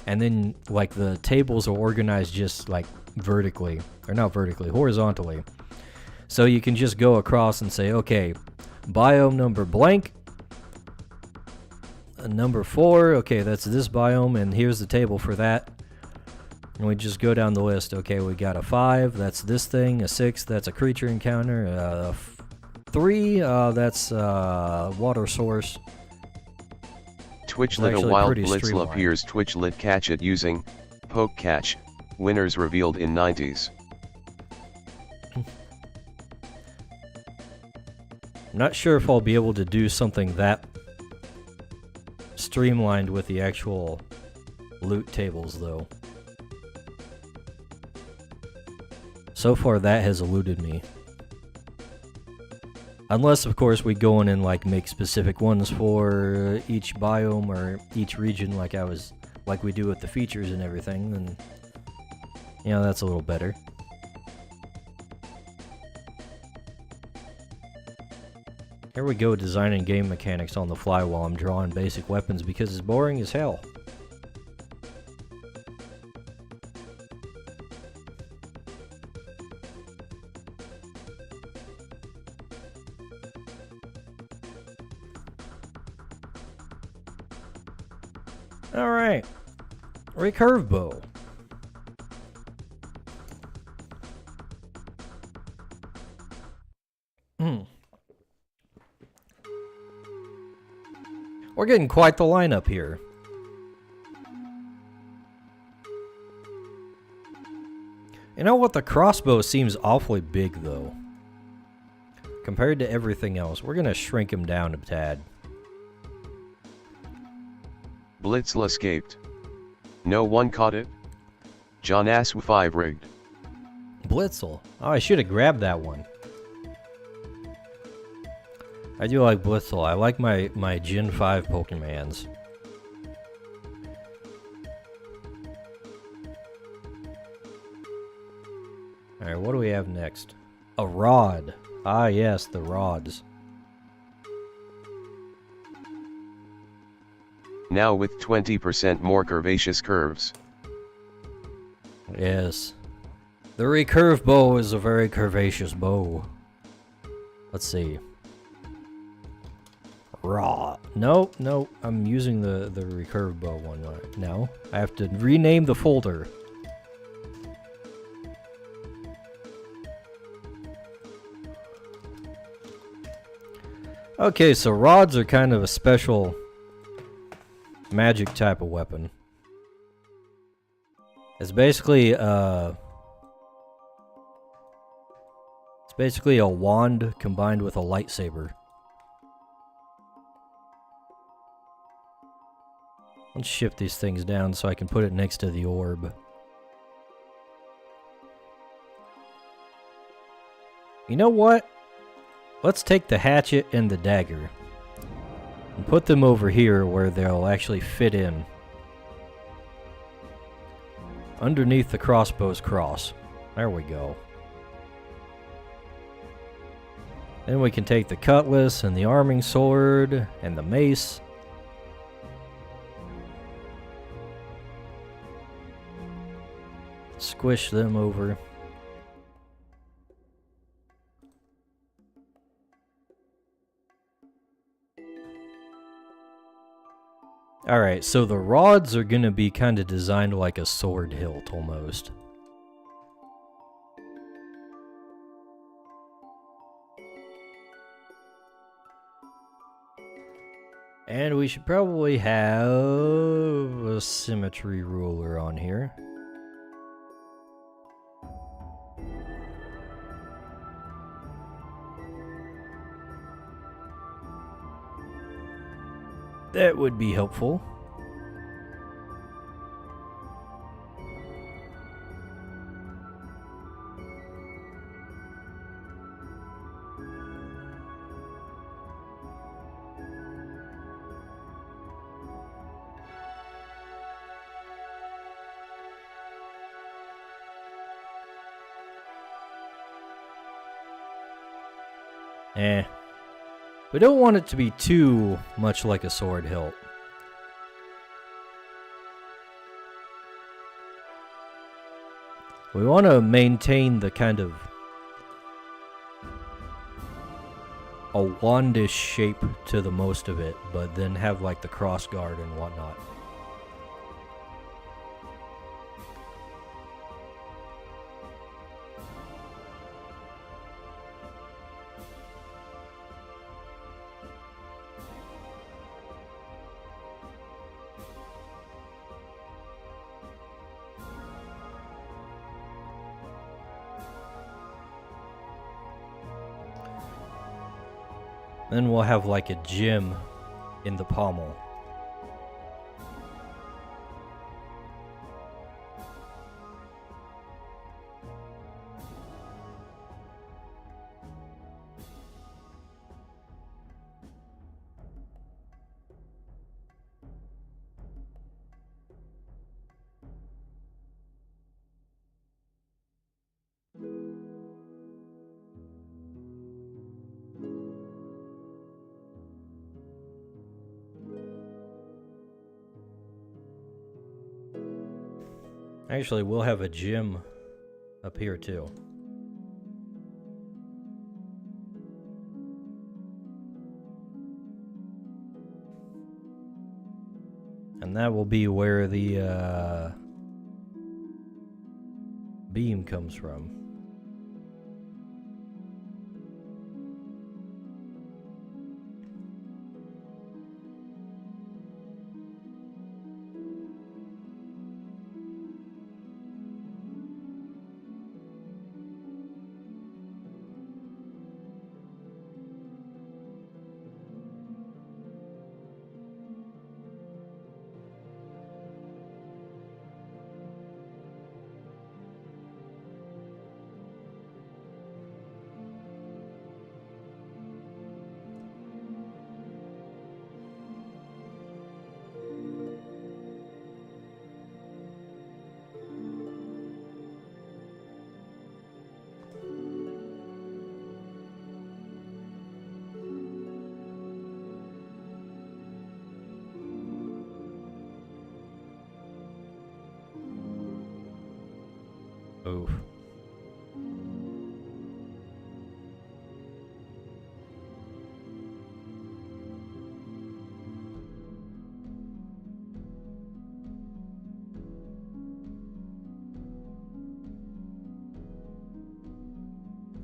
And then like the tables are organized just like vertically, or not vertically, horizontally. So you can just go across and say, okay, biome number blank, number 4, okay, that's this biome, and here's the table for that. And we just go down the list. Okay, we got a 5, that's this thing. A 6, that's a creature encounter. 3, that's water source. Twitch lit a wild Blitzle appears. Twitch lit catch it using poke catch. Winners revealed in 90s. I'm not sure if I'll be able to do something that streamlined with the actual loot tables though. So far that has eluded me. Unless of course we go in and like make specific ones for each biome or each region like we do with the features and everything, then you know, that's a little better. Here we go, designing game mechanics on the fly while I'm drawing basic weapons because it's boring as hell. Alright, recurve bow. We're getting quite the lineup here. You know what? The crossbow seems awfully big, though. Compared to everything else, we're gonna shrink him down a tad. Blitzle escaped. No one caught it. John Asw 5 rigged. Blitzle. Oh, I should have grabbed that one. I do like Blitzle. I like my Gen 5 Pokemons. Alright, what do we have next? A rod. Ah, yes, the rods. Now with 20% more curvaceous curves. Yes. The recurve bow is a very curvaceous bow. Let's see. Raw. Nope, nope. I'm using the recurve bow one right now. I have to rename the folder. Okay, so rods are kind of a special magic type of weapon. It's basically a wand combined with a lightsaber. Let's shift these things down so I can put it next to the orb. You know what? Let's take the hatchet and the dagger and put them over here where they'll actually fit in. Underneath the crossbow's cross. There we go. Then we can take the cutlass and the arming sword and the mace. Squish them over. Alright, so the rods are gonna be kind of designed like a sword hilt almost. And we should probably have a symmetry ruler on here. That would be helpful. We don't want it to be too much like a sword hilt. We want to maintain the kind of a wandish shape to the most of it, but then have like the cross guard and whatnot. Then we'll have like a gem in the pommel. Actually, we'll have a gym up here too. And that will be where the beam comes from. Oof.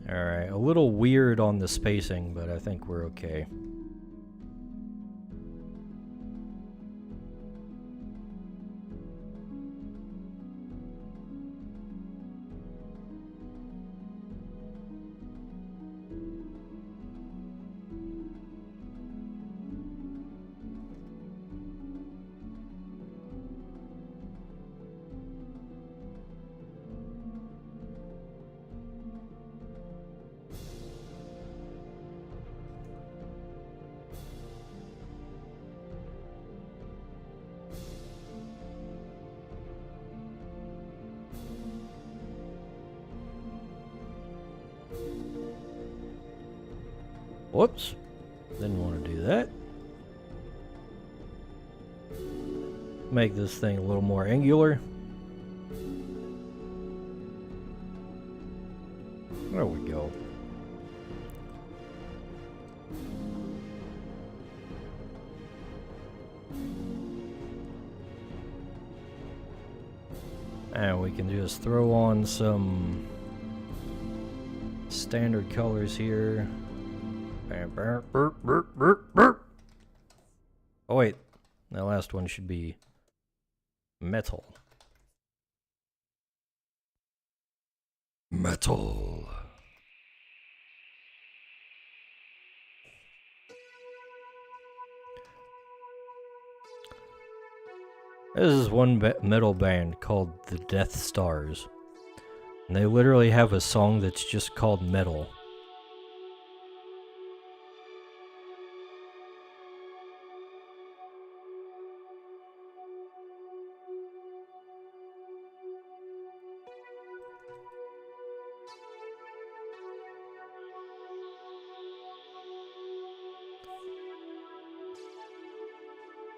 Alright, a little weird on the spacing, but I think we're okay. Whoops. Didn't want to do that. Make this thing a little more angular. There we go. And we can just throw on some standard colors here. Oh wait, that last one should be metal. Metal. This is one metal band called the Death Stars. And they literally have a song that's just called Metal.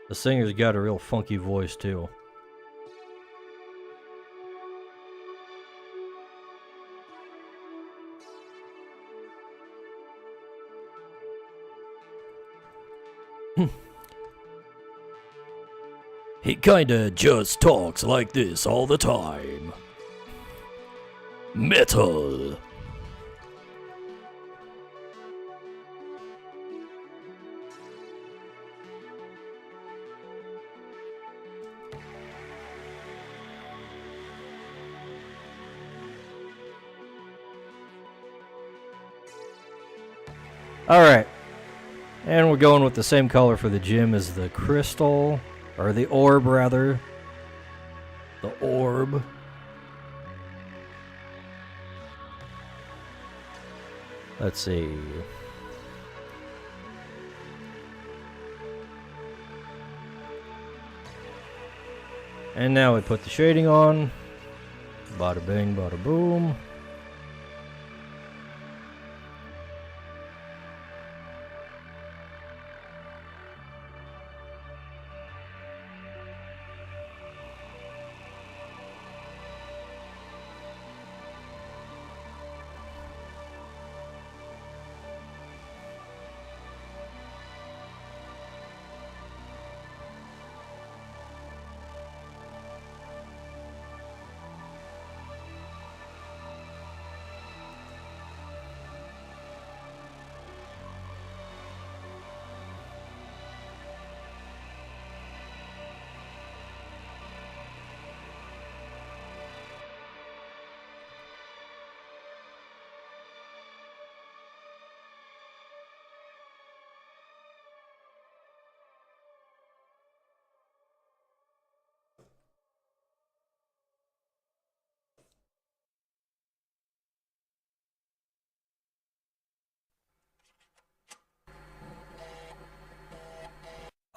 The singer's got a real funky voice too. He kinda just talks like this all the time. Metal. Alright. And we're going with the same color for the gym as the crystal. Or the orb, rather. The orb. Let's see. And now we put the shading on. Bada bing, bada boom.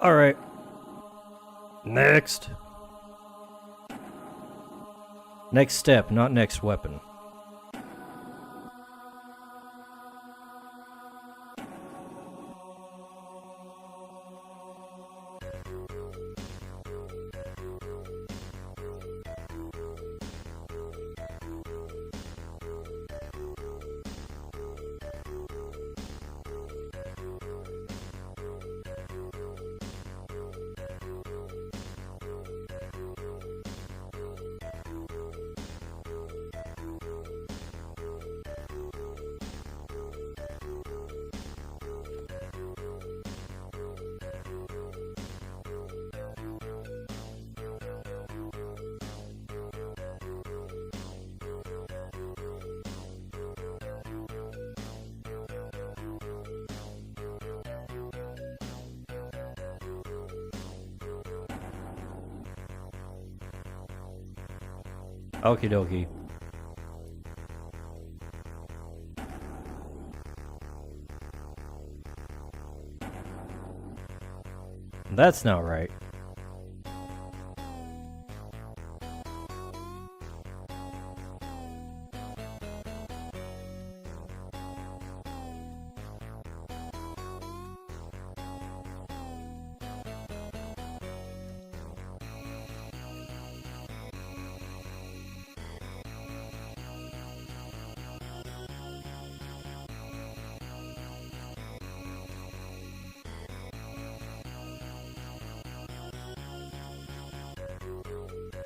Alright. Next. Next step, not next weapon. Okie dokie. That's not right.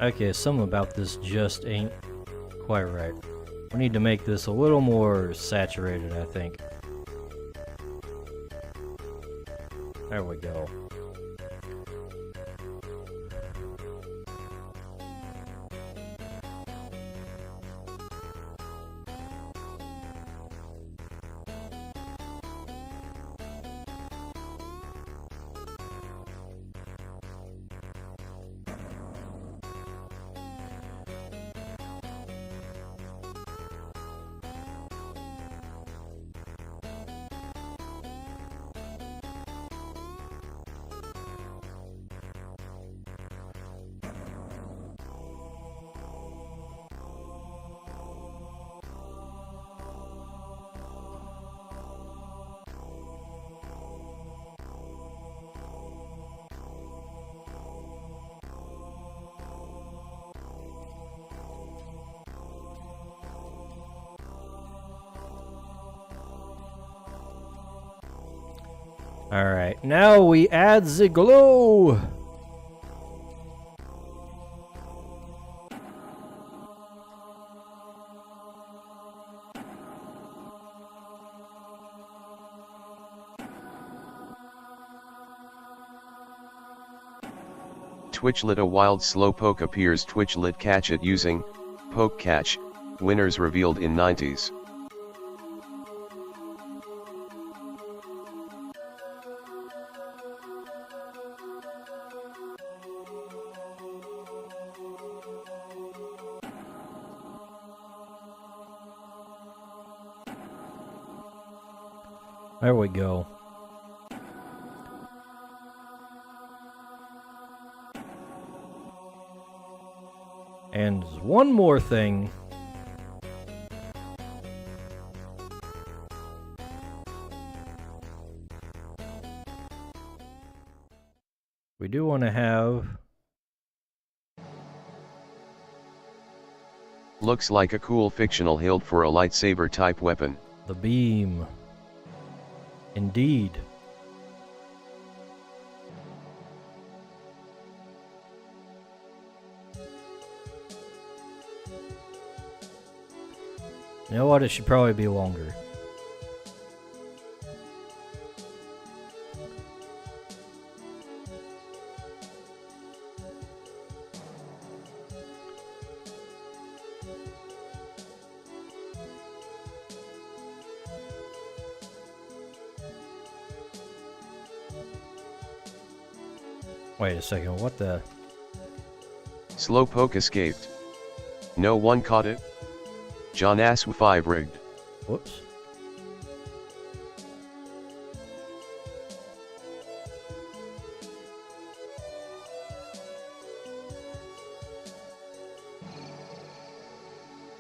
Okay, something about this just ain't quite right. We need to make this a little more saturated, I think. There we go. Alright, now we add the glow! Twitchlet, a wild slowpoke appears. Twitchlet catch it using poke catch. Winners revealed in 90s. There we go. And one more thing. We do want to have... Looks like a cool fictional hilt for a lightsaber type weapon. the beam. Indeed. You know what? It should probably be longer. Wait a second, what the? Slowpoke escaped. No one caught it. John Asw 5 rigged. Whoops.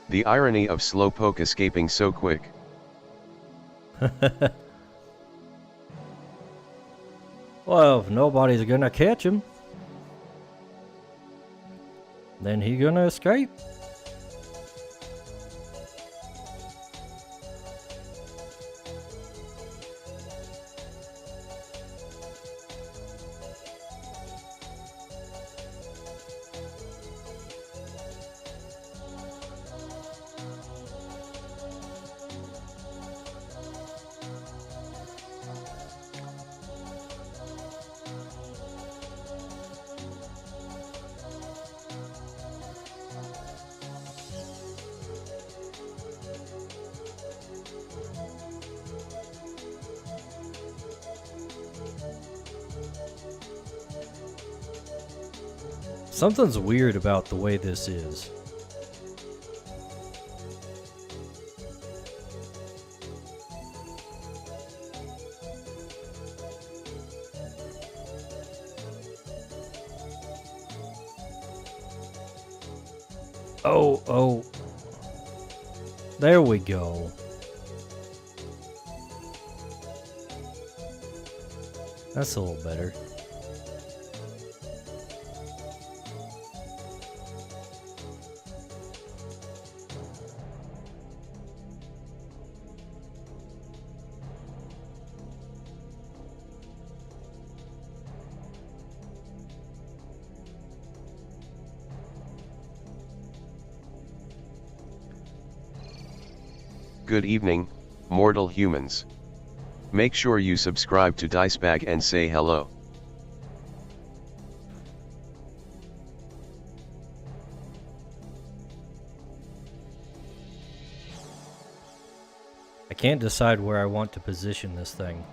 The irony of Slowpoke escaping so quick. Well, if nobody's gonna catch him, then he gonna escape. Something's weird about the way this is. Oh. There we go. That's a little better. Good evening, mortal humans. Make sure you subscribe to Dicebag and say hello. I can't decide where I want to position this thing.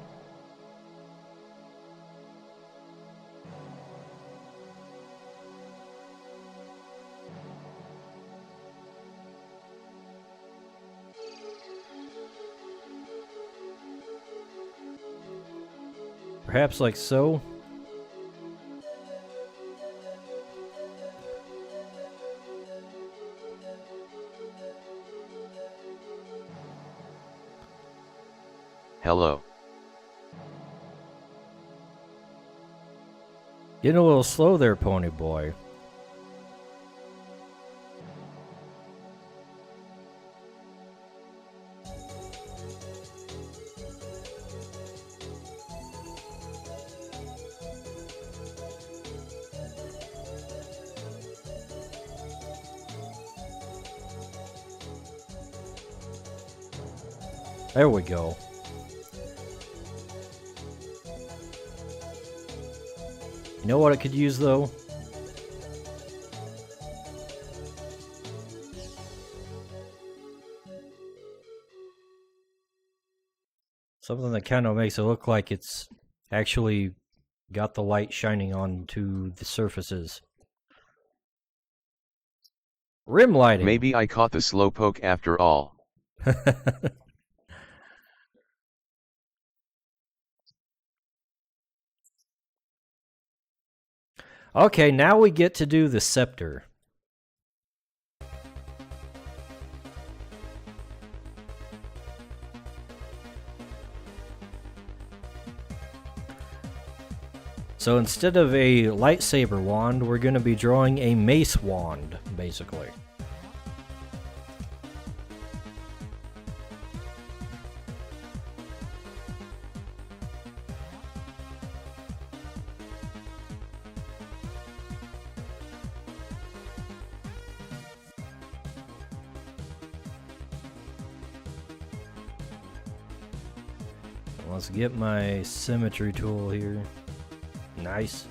Perhaps like so? Hello. Getting a little slow there, pony boy. There we go. You know what I could use though? Something that kind of makes it look like it's actually got the light shining onto the surfaces. Rim lighting. Maybe I caught the slowpoke after all. Okay, now we get to do the scepter. So instead of a lightsaber wand, we're going to be drawing a mace wand, basically. Let's get my symmetry tool here. Nice.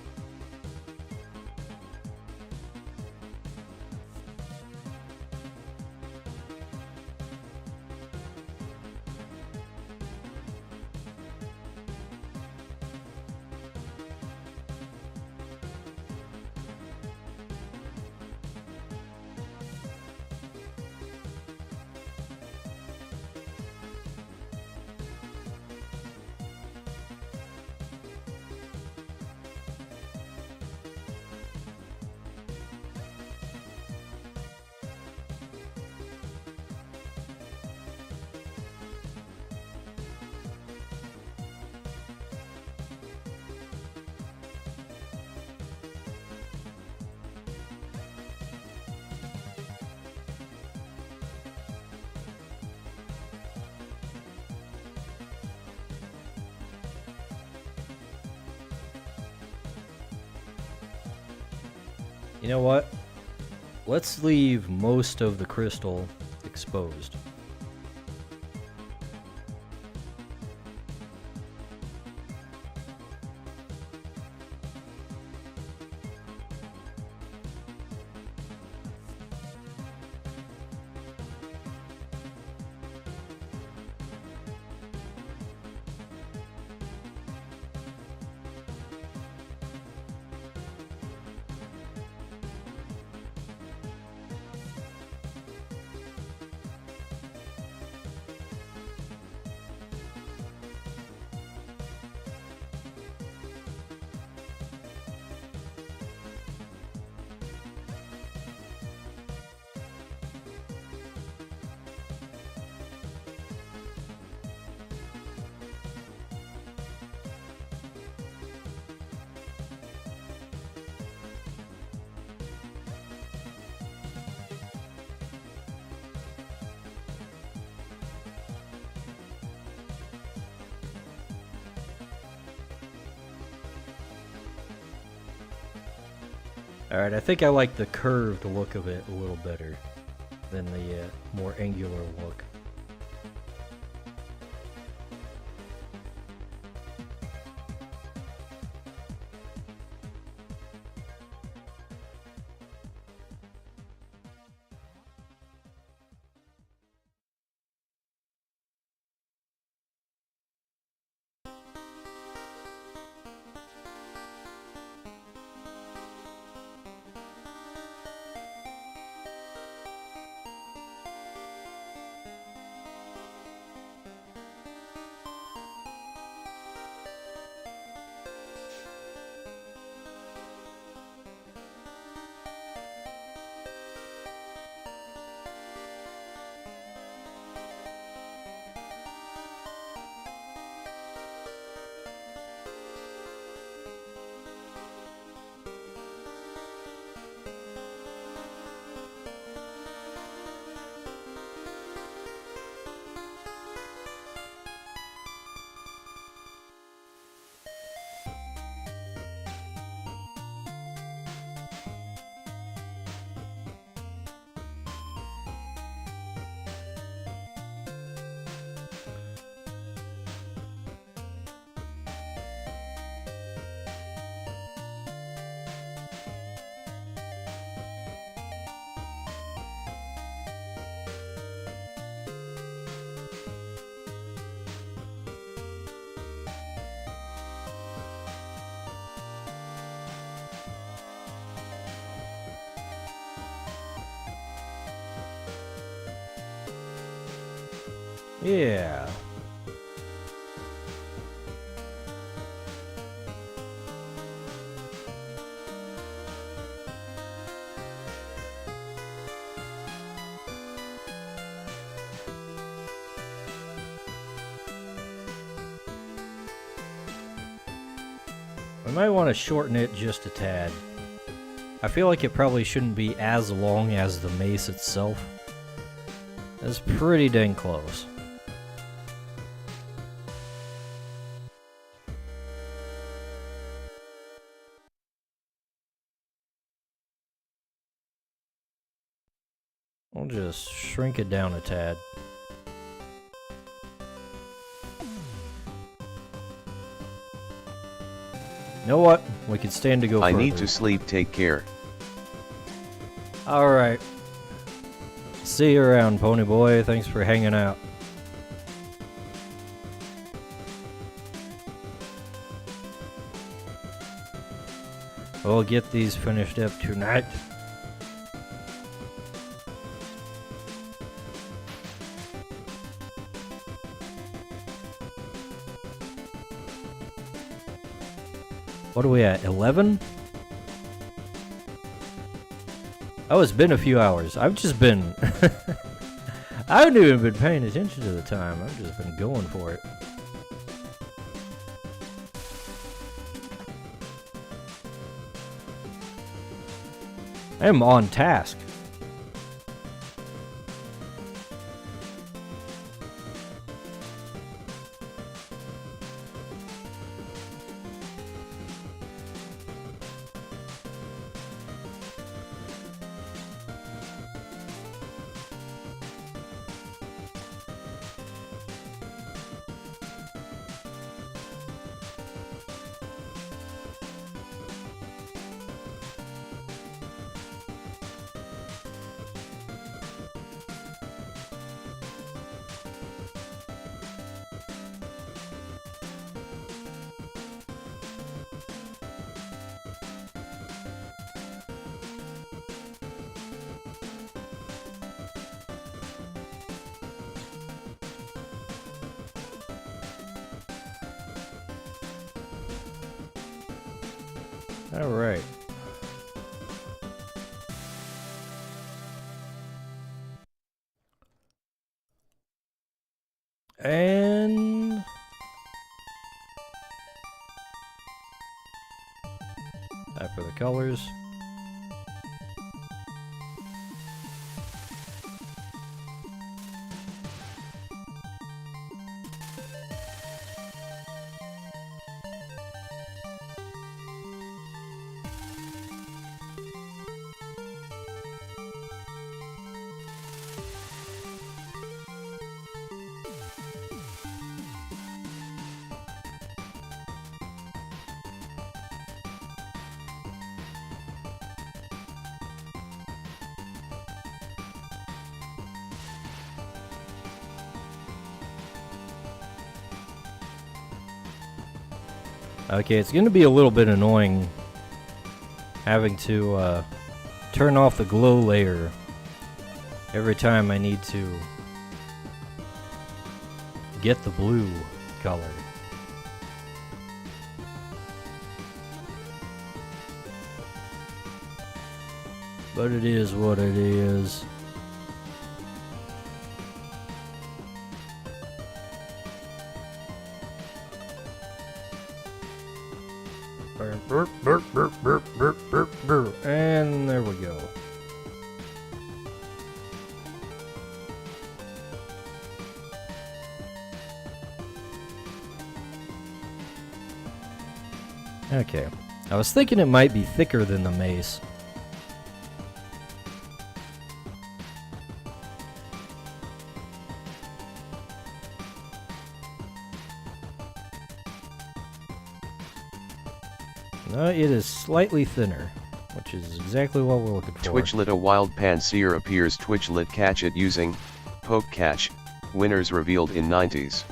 You know what? Let's leave most of the crystal exposed. Alright, I think I like the curved look of it a little better than the more angular look. Yeah. I might want to shorten it just a tad. I feel like it probably shouldn't be as long as the mace itself. It's pretty dang close. I'll just shrink it down a tad. You know what? We could stand to go I further. need to sleep, take care. Alright. See you around, Pony Boy. Thanks for hanging out. We'll get these finished up tonight. What are we at? 11? Oh, it's been a few hours. I've just been... I haven't even been paying attention to the time. I've just been going for it. I am on task. All right. And time for the colors. Okay, it's going to be a little bit annoying having to turn off the glow layer every time I need to get the blue color. But it is what it is. And there we go. Okay. I was thinking it might be thicker than the mace. No, it is slightly thinner, which is exactly what we're looking for. Twitchlet, a wild panseer appears. Twitchlet, catch it using poke catch. Winners revealed in 90s.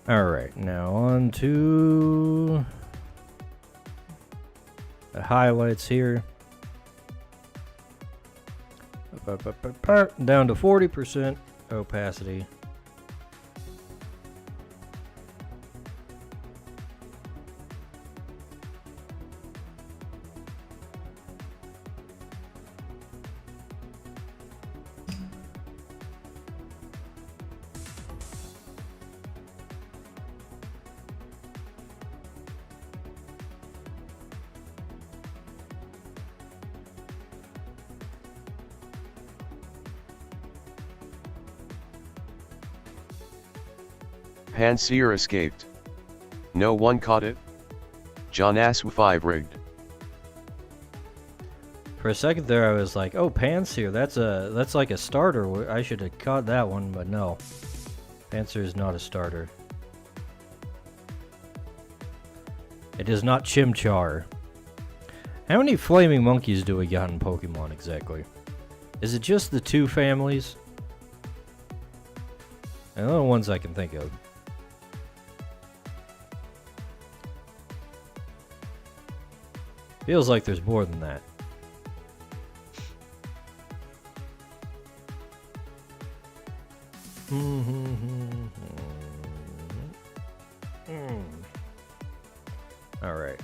Alright, now on to the highlights here. Down to 40% opacity. Panseer escaped. No one caught it? John Asw 5 rigged. For a second there, I was like, "Oh, Panseer, that's like a starter. I should have caught that one," but no, Panseer is not a starter. It is not Chimchar. How many flaming monkeys do we got in Pokemon exactly? Is it just the 2 families? And the only ones I can think of. Feels like there's more than that. All right.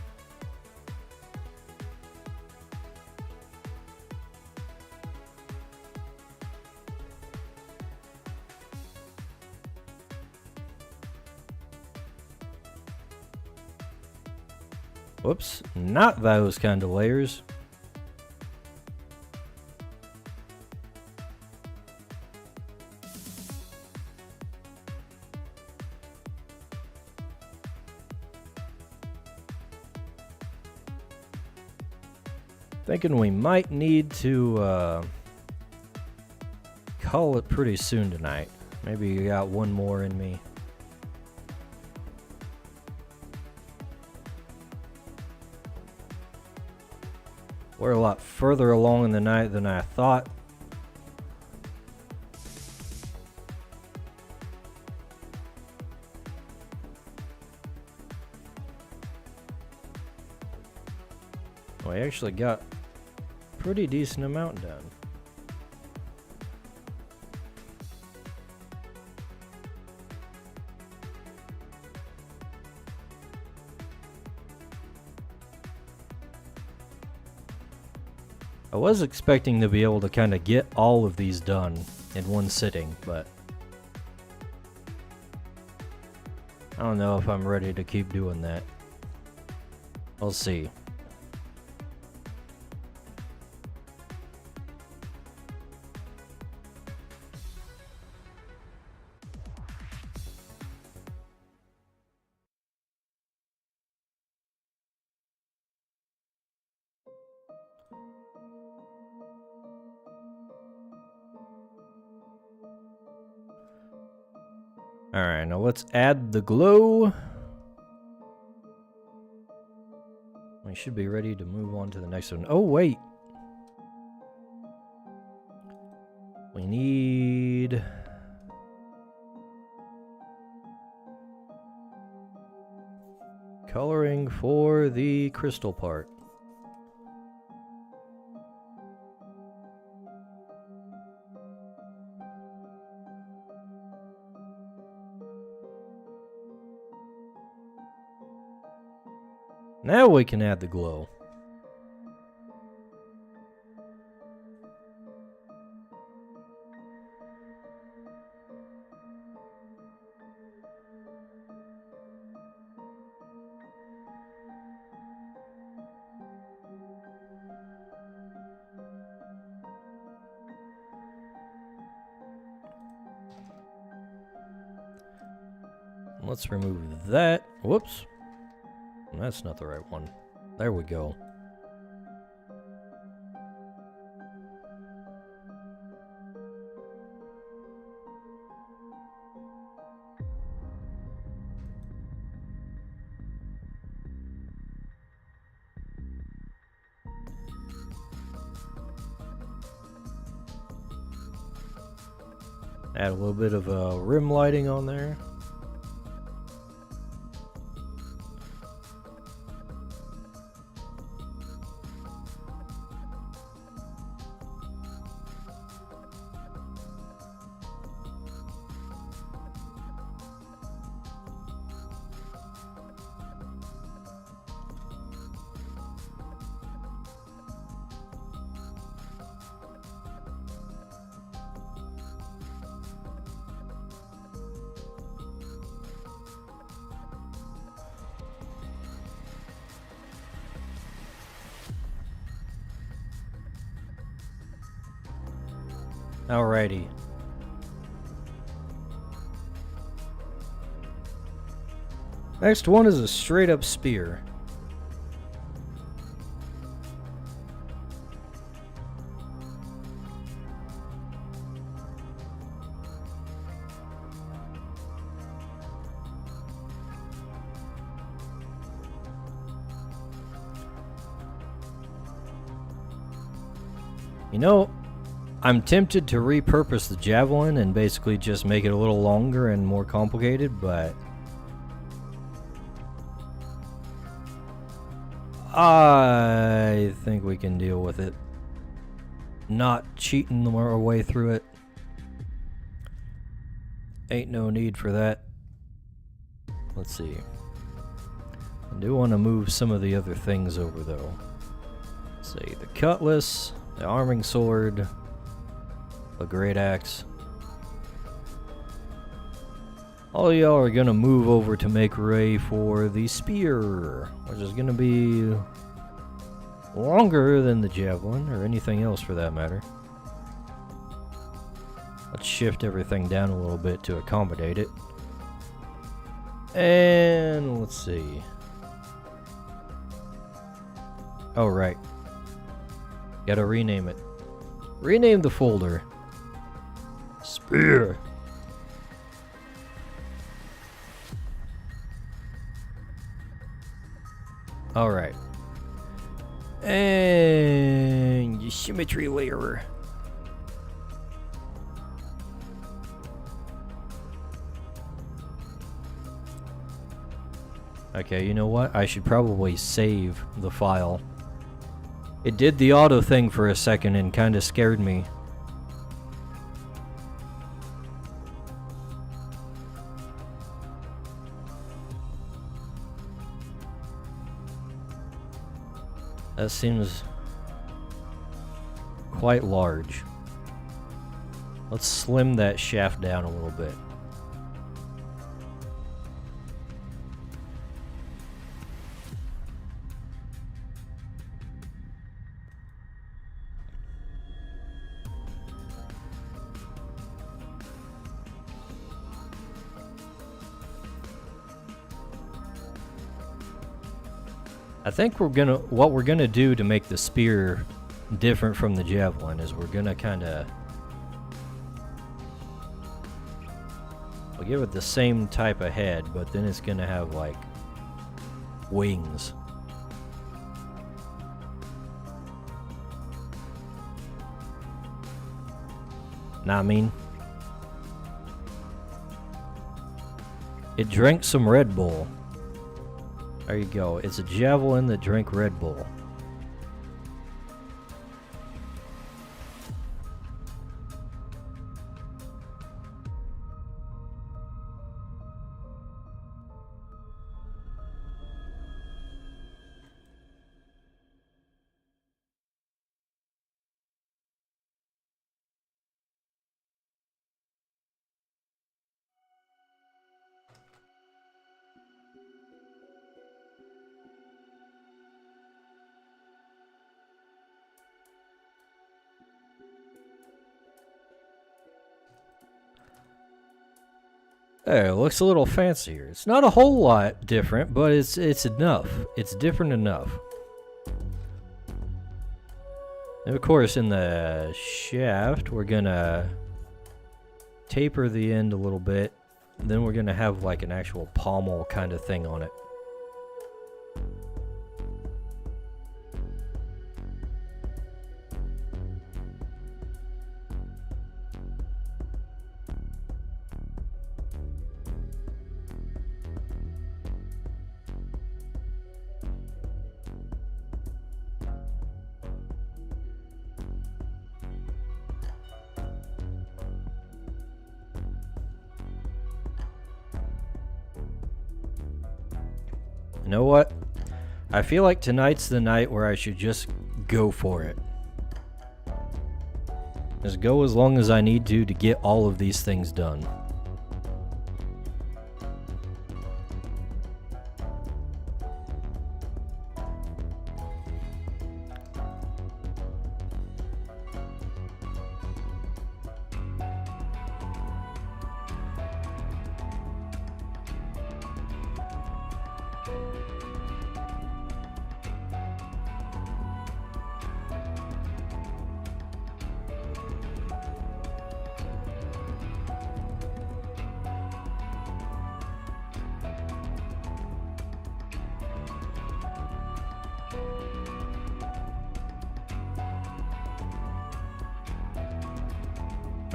Whoops, not those kind of layers. Thinking we might need to call it pretty soon tonight. Maybe you got one more in me. We're a lot further along in the night than I thought. We actually got a pretty decent amount done. I was expecting to be able to kind of get all of these done in one sitting, but I don't know if I'm ready to keep doing that. We'll see. Alright, now let's add the glow. We should be ready to move on to the next one. Oh, wait. We need... coloring for the crystal part. Now we can add the glow. Let's remove that. Whoops. That's not the right one. There we go. Add a little bit of rim lighting on there. Alrighty. Next one is a straight up spear. You know, I'm tempted to repurpose the javelin and basically just make it a little longer and more complicated, but I think we can deal with it. Not cheating our way through it. Ain't no need for that. Let's see. I do want to move some of the other things over though. Let's see, the cutlass, the arming sword, a great axe. All y'all are gonna move over to make way for the spear, which is gonna be longer than the javelin, or anything else for that matter. Let's shift everything down a little bit to accommodate it. And let's see. Oh, right. Gotta rename it. Rename the folder. Spear. Alright. And your symmetry layer. Okay, you know what? I should probably save the file. It did the auto thing for a second and kind of scared me. That seems quite large. Let's slim that shaft down a little bit. I think what we're gonna do to make the spear different from the javelin is we're gonna we'll give it the same type of head, but then it's gonna have like wings. Know what I mean? It drank some Red Bull. There you go. It's a javelin that drank Red Bull. There, it looks a little fancier. It's not a whole lot different, but it's enough. It's different enough. And of course, in the shaft, we're gonna taper the end a little bit. Then we're gonna have like an actual pommel kind of thing on it. You know what? I feel like tonight's the night where I should just go for it. Just go as long as I need to get all of these things done.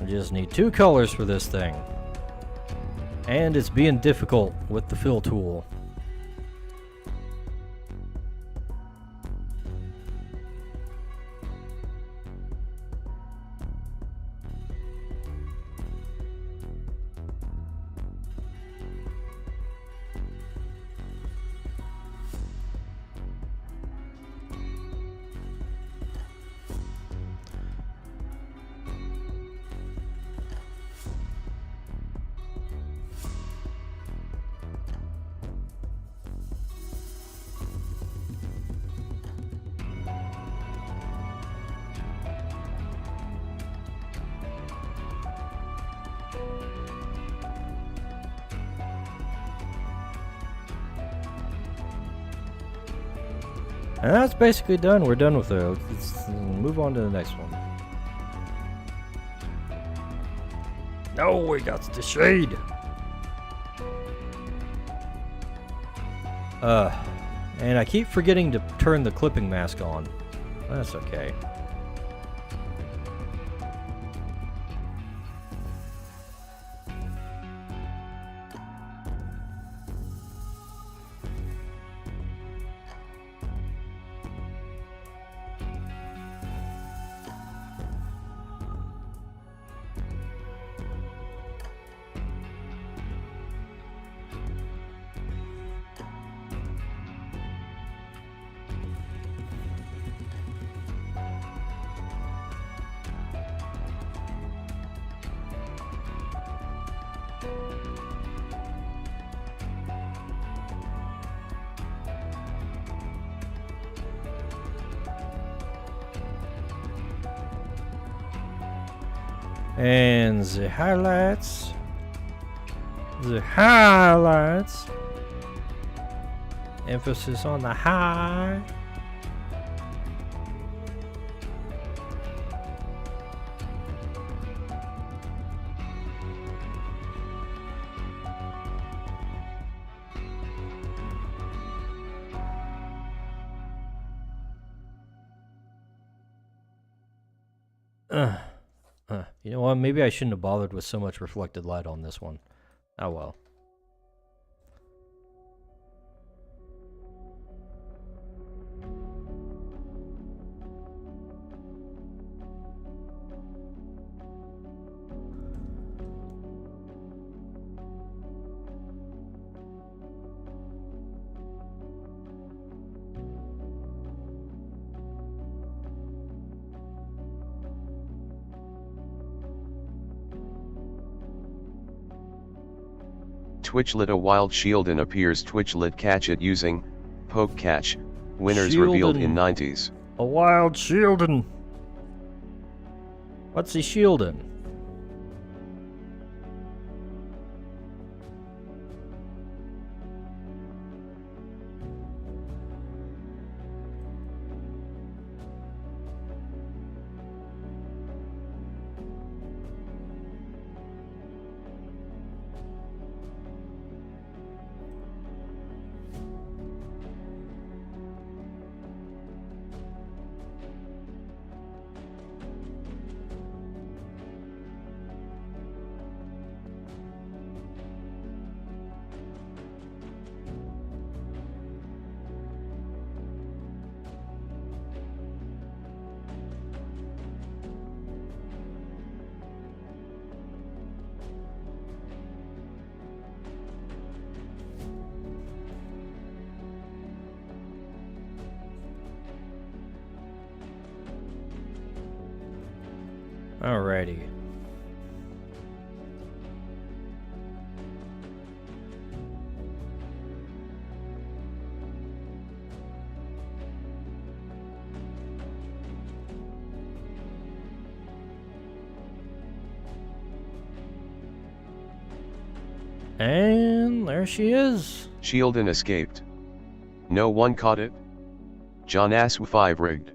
I just need 2 colors for this thing. And it's being difficult with the fill tool. And that's basically done. We're done with it. Let's move on to the next one. No, we got the shade. And I keep forgetting to turn the clipping mask on. That's okay. And the highlights. Emphasis on the high. You know what? Maybe I shouldn't have bothered with so much reflected light on this one. Oh well. Twitchlet a wild Shieldon appears. Twitchlet catch it using poke catch. Winners revealed in 90s. A wild Shieldon. What's he shielding? Alrighty. And there she is. Shieldon escaped. No one caught it. John Asw 5 rigged.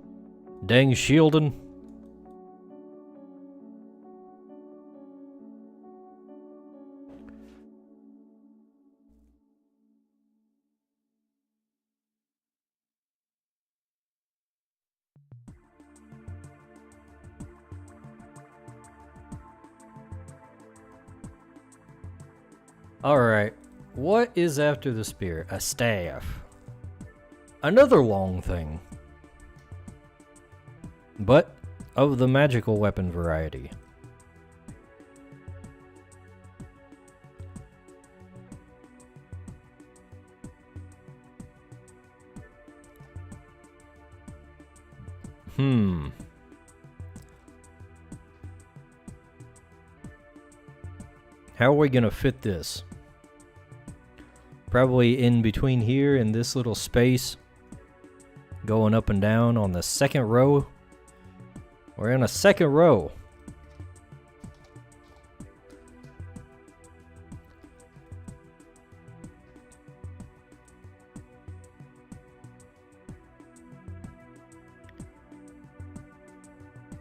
Dang Shieldon. Alright, what is after the spear? A staff. Another long thing. But of the magical weapon variety. How are we gonna fit this? Probably in between here and this little space. Going up and down on the second row. We're in a second row.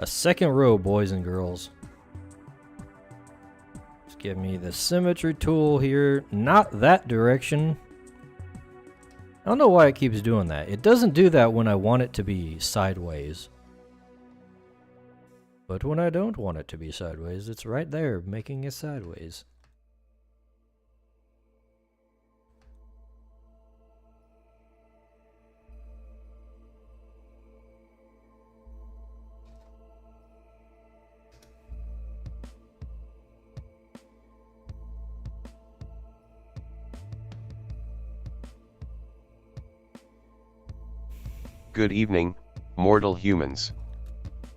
A second row, boys and girls. Let's give me the symmetry tool here. Not that direction. I don't know why it keeps doing that. It doesn't do that when I want it to be sideways. But when I don't want it to be sideways, it's right there, making it sideways. Good evening, mortal humans.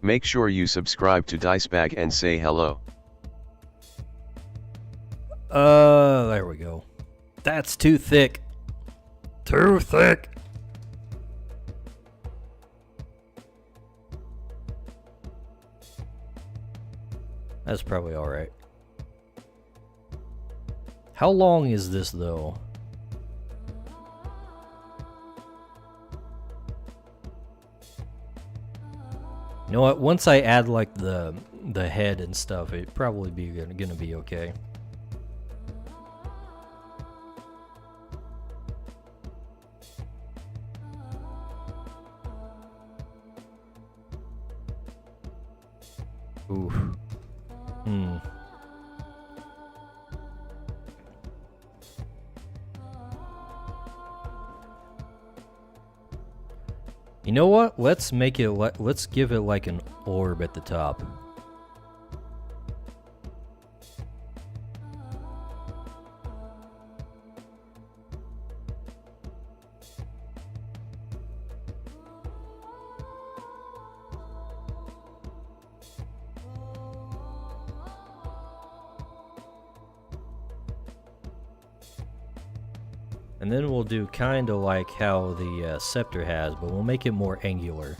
Make sure you subscribe to Dicebag and say hello. There we go. That's too thick. Too thick. That's probably alright. How long is this though? You know what? Once I add like the head and stuff, it'd probably be gonna be okay. Oof. You know what? Let's make it. Let's give it like an orb at the top. And then we'll do kind of like how the scepter has, but we'll make it more angular.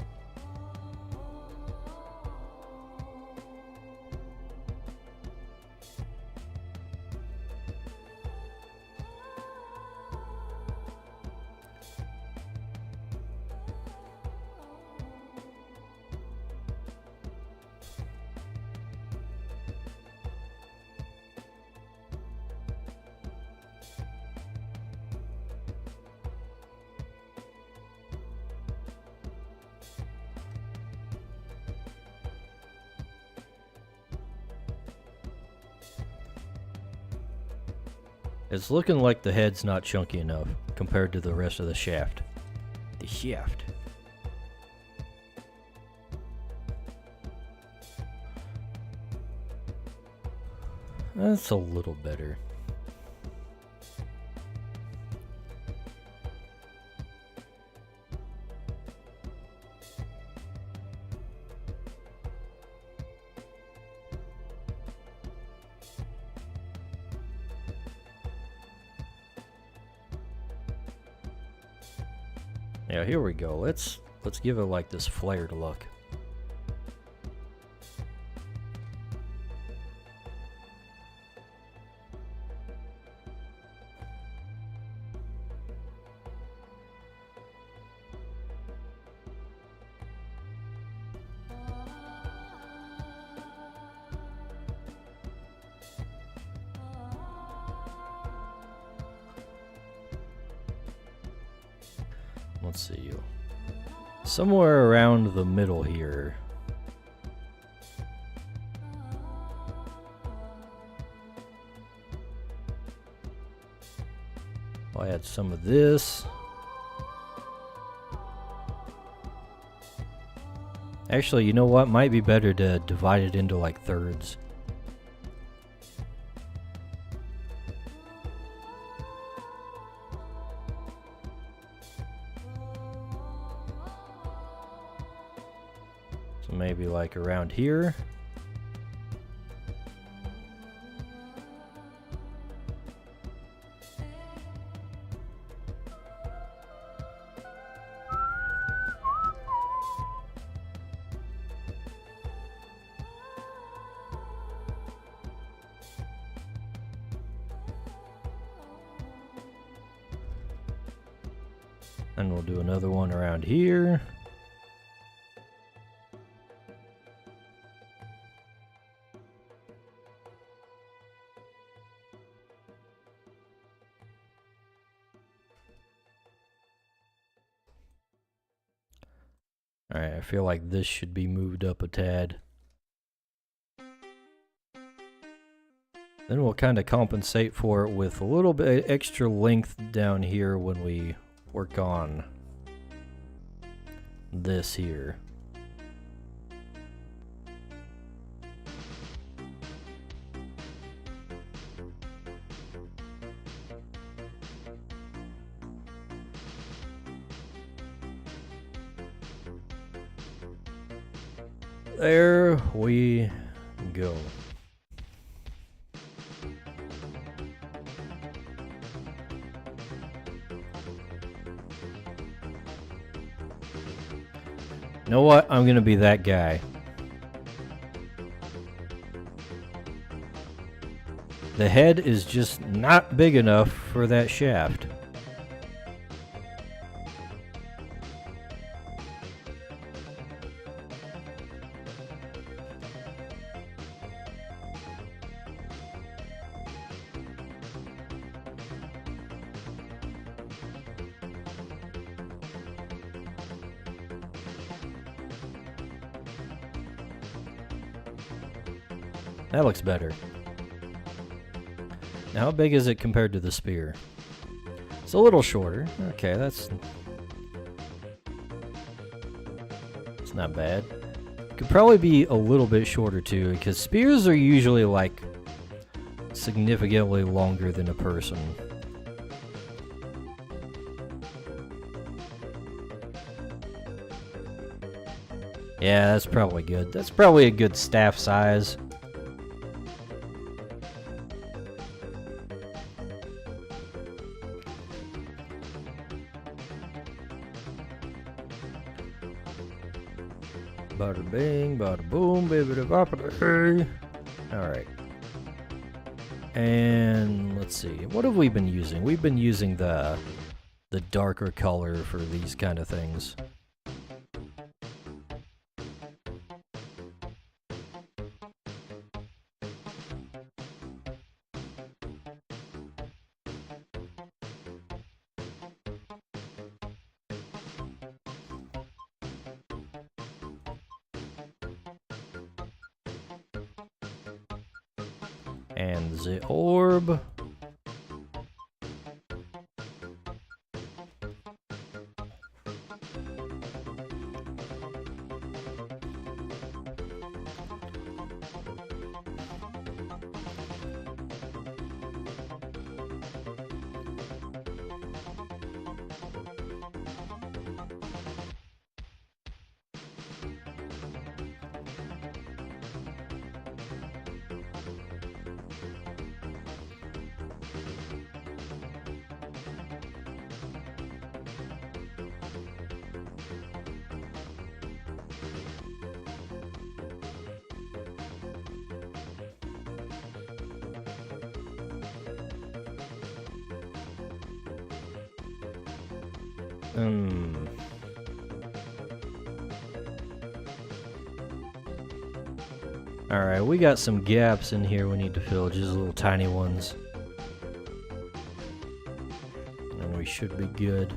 It's looking like the head's not chunky enough compared to the rest of the shaft. The shaft. That's a little better. Yeah, here we go. Let's give it like this flared look. Let's see. Somewhere around the middle here. I'll add some of this. Actually, you know what? Might be better to divide it into like thirds. So maybe like around here. And we'll do another one around here. Alright, I feel like this should be moved up a tad. Then we'll kind of compensate for it with a little bit extra length down here when we work on this here. There we go. You know what? I'm gonna be that guy. The head is just not big enough for that shaft. That looks better. Now, how big is it compared to the spear? It's a little shorter. Okay, it's not bad. Could probably be a little bit shorter too, because spears are usually like significantly longer than a person. Yeah, that's probably good. That's probably a good staff size. Bada bing, bada boom, baby da bada hey. Alright. And let's see. What have we been using? We've been using the darker color for these kind of things. And the orb. Alright, we got some gaps in here we need to fill, just little tiny ones. And we should be good.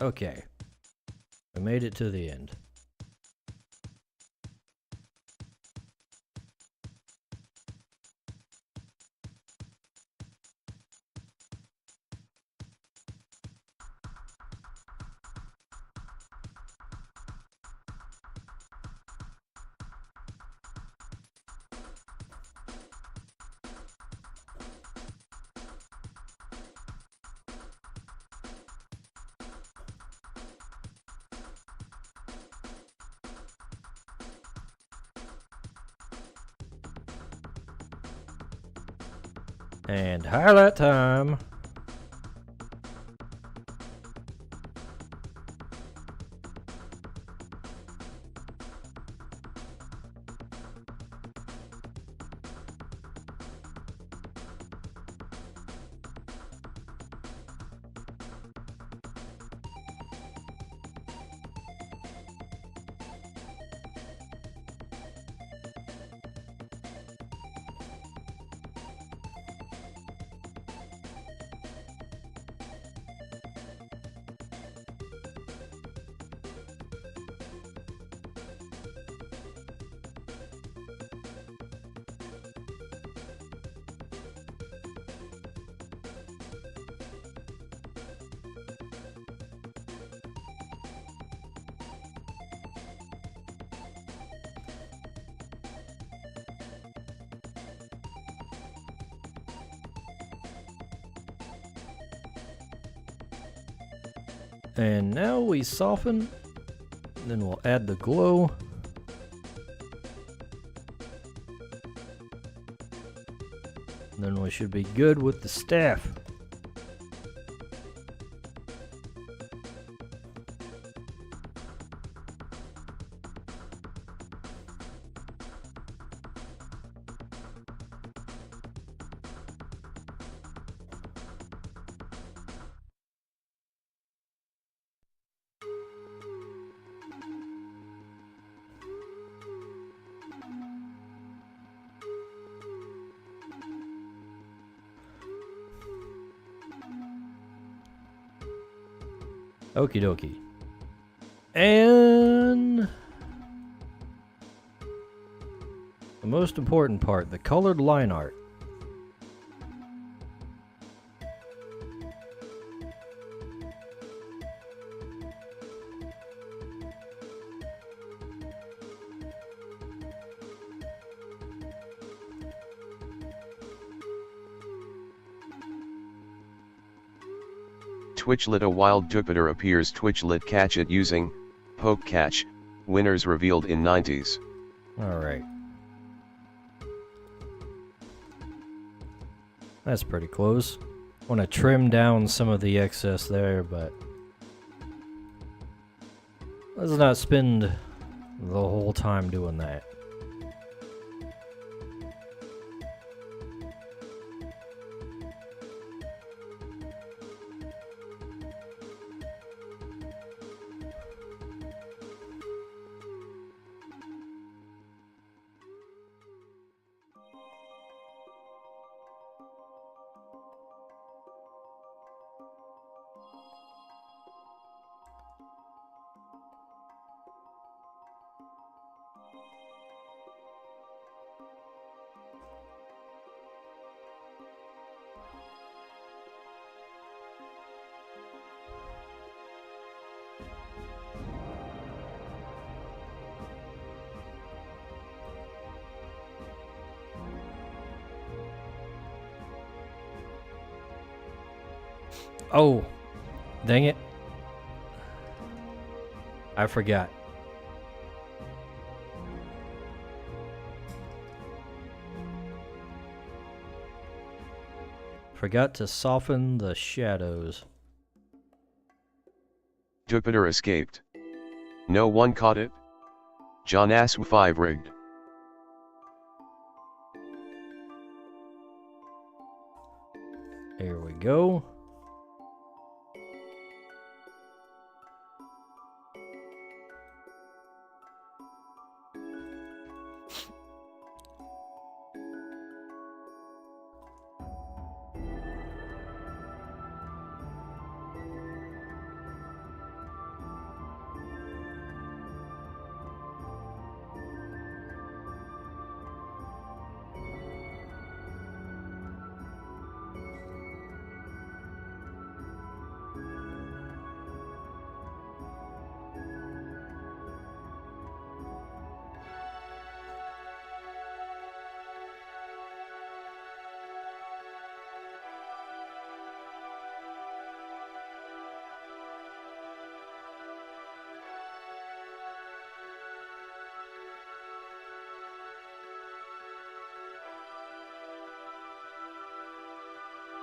Okay. We made it to the end. And highlight time. And now we soften, then we'll add the glow. Then we should be good with the staff. Okie dokie. And the most important part, the colored line art. Twitchlet a wild Jupiter appears Twitchlet catch it using poke catch, winners revealed in 90s. Alright. That's pretty close. Want to trim down some of the excess there, but let's not spend the whole time doing that. Oh, dang it. I forgot. Forgot to soften the shadows. Jupiter escaped. No one caught it? John Asw 5 rigged. Here we go.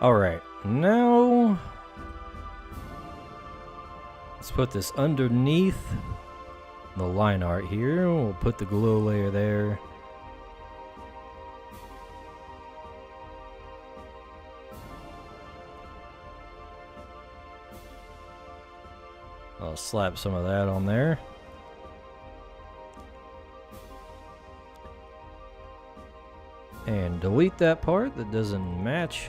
Alright, now let's put this underneath the line art here. We'll put the glow layer there. I'll slap some of that on there. And delete that part that doesn't match.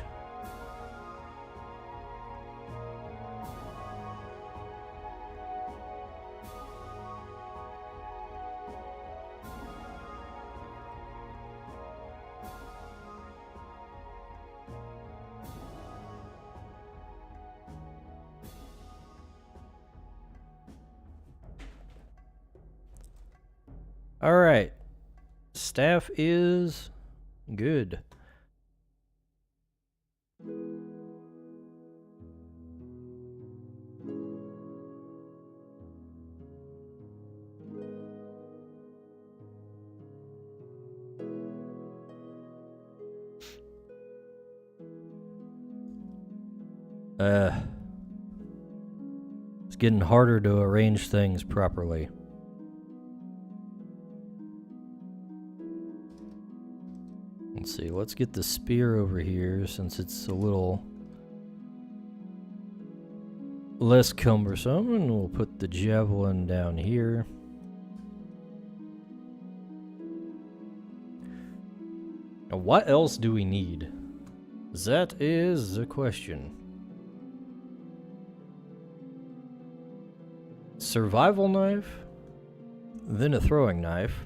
All right. Staff is good. It's getting harder to arrange things properly. Let's see, let's get the spear over here since it's a little less cumbersome, and we'll put the javelin down here. Now, what else do we need? That is the question. Survival knife, then a throwing knife.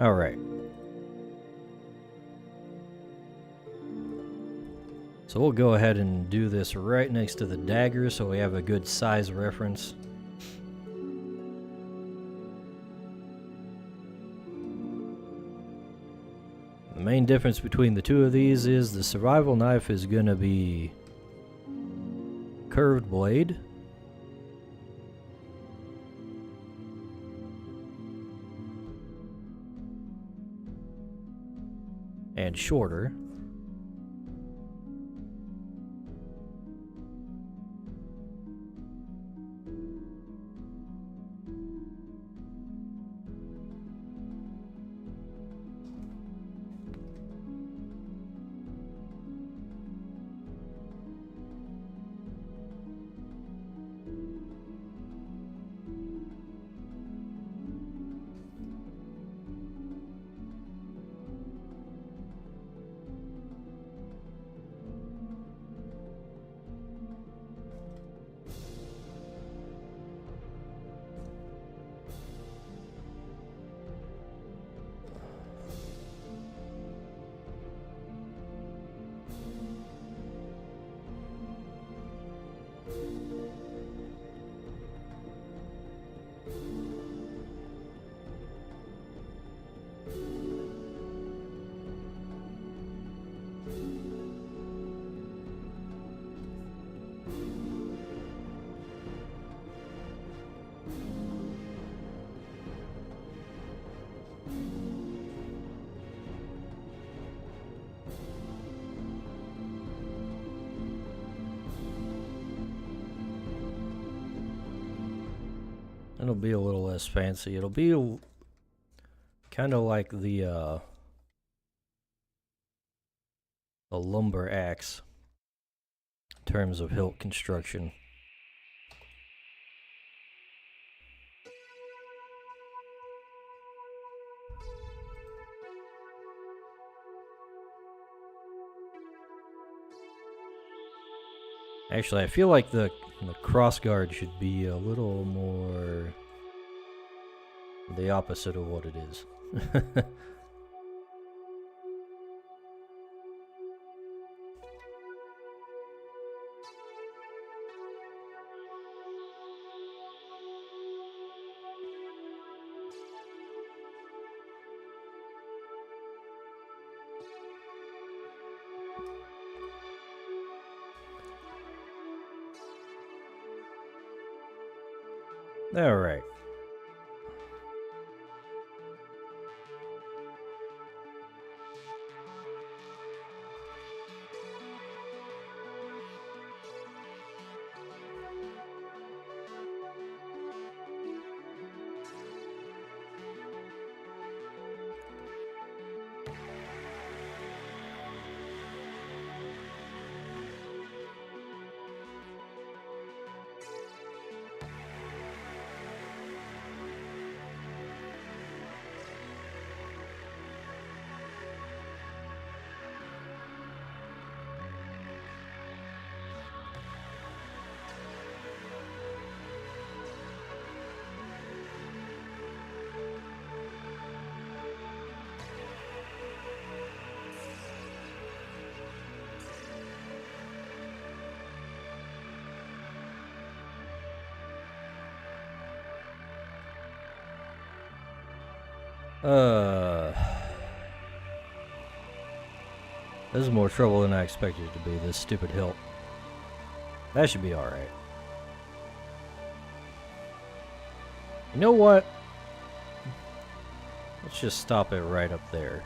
All right. So we'll go ahead and do this right next to the dagger so we have a good size reference. The main difference between the two of these is the survival knife is going to be curved blade. And shorter. It'll be a little less fancy. It'll be kind of like the lumber axe in terms of hilt construction. Actually, I feel like the crossguard should be a little more the opposite of what it is. All right. This is more trouble than I expected it to be, this stupid hilt. That should be alright. You know what? Let's just stop it right up there.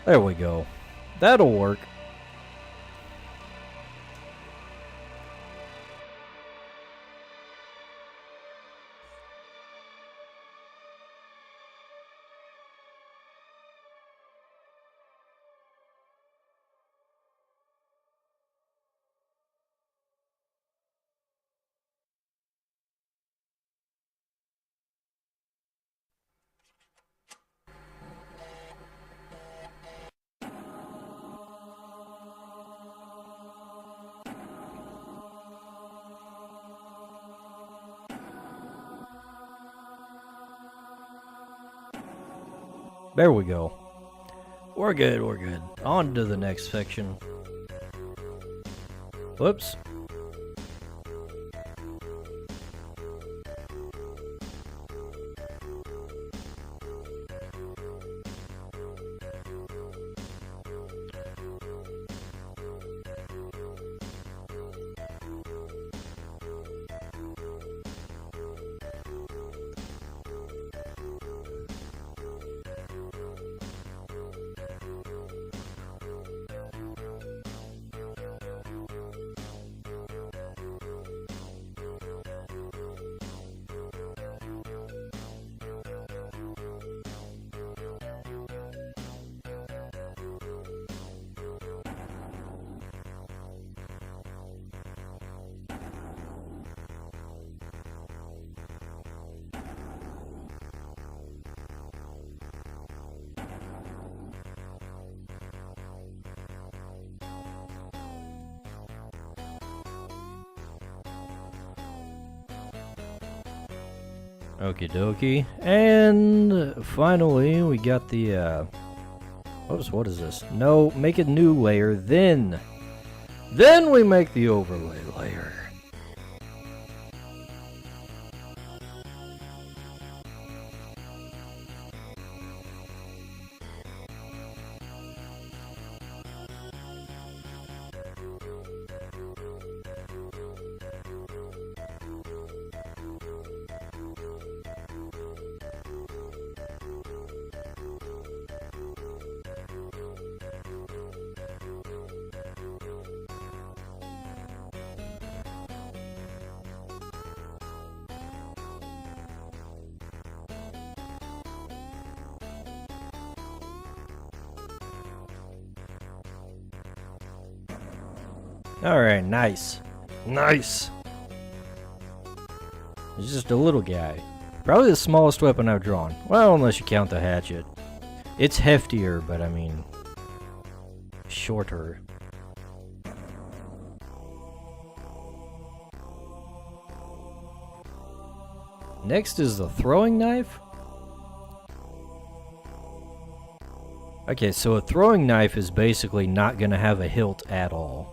There we go. That'll work. There we go. We're good, we're good. On to the next section. Whoops. Okie dokie. And finally, we got the, oops, what is this? No, make a new layer, then we make the overlay layer. Alright, nice. Nice! It's just a little guy. Probably the smallest weapon I've drawn. Well, unless you count the hatchet. It's heftier, but I mean... shorter. Next is the throwing knife? Okay, so a throwing knife is basically not gonna have a hilt at all.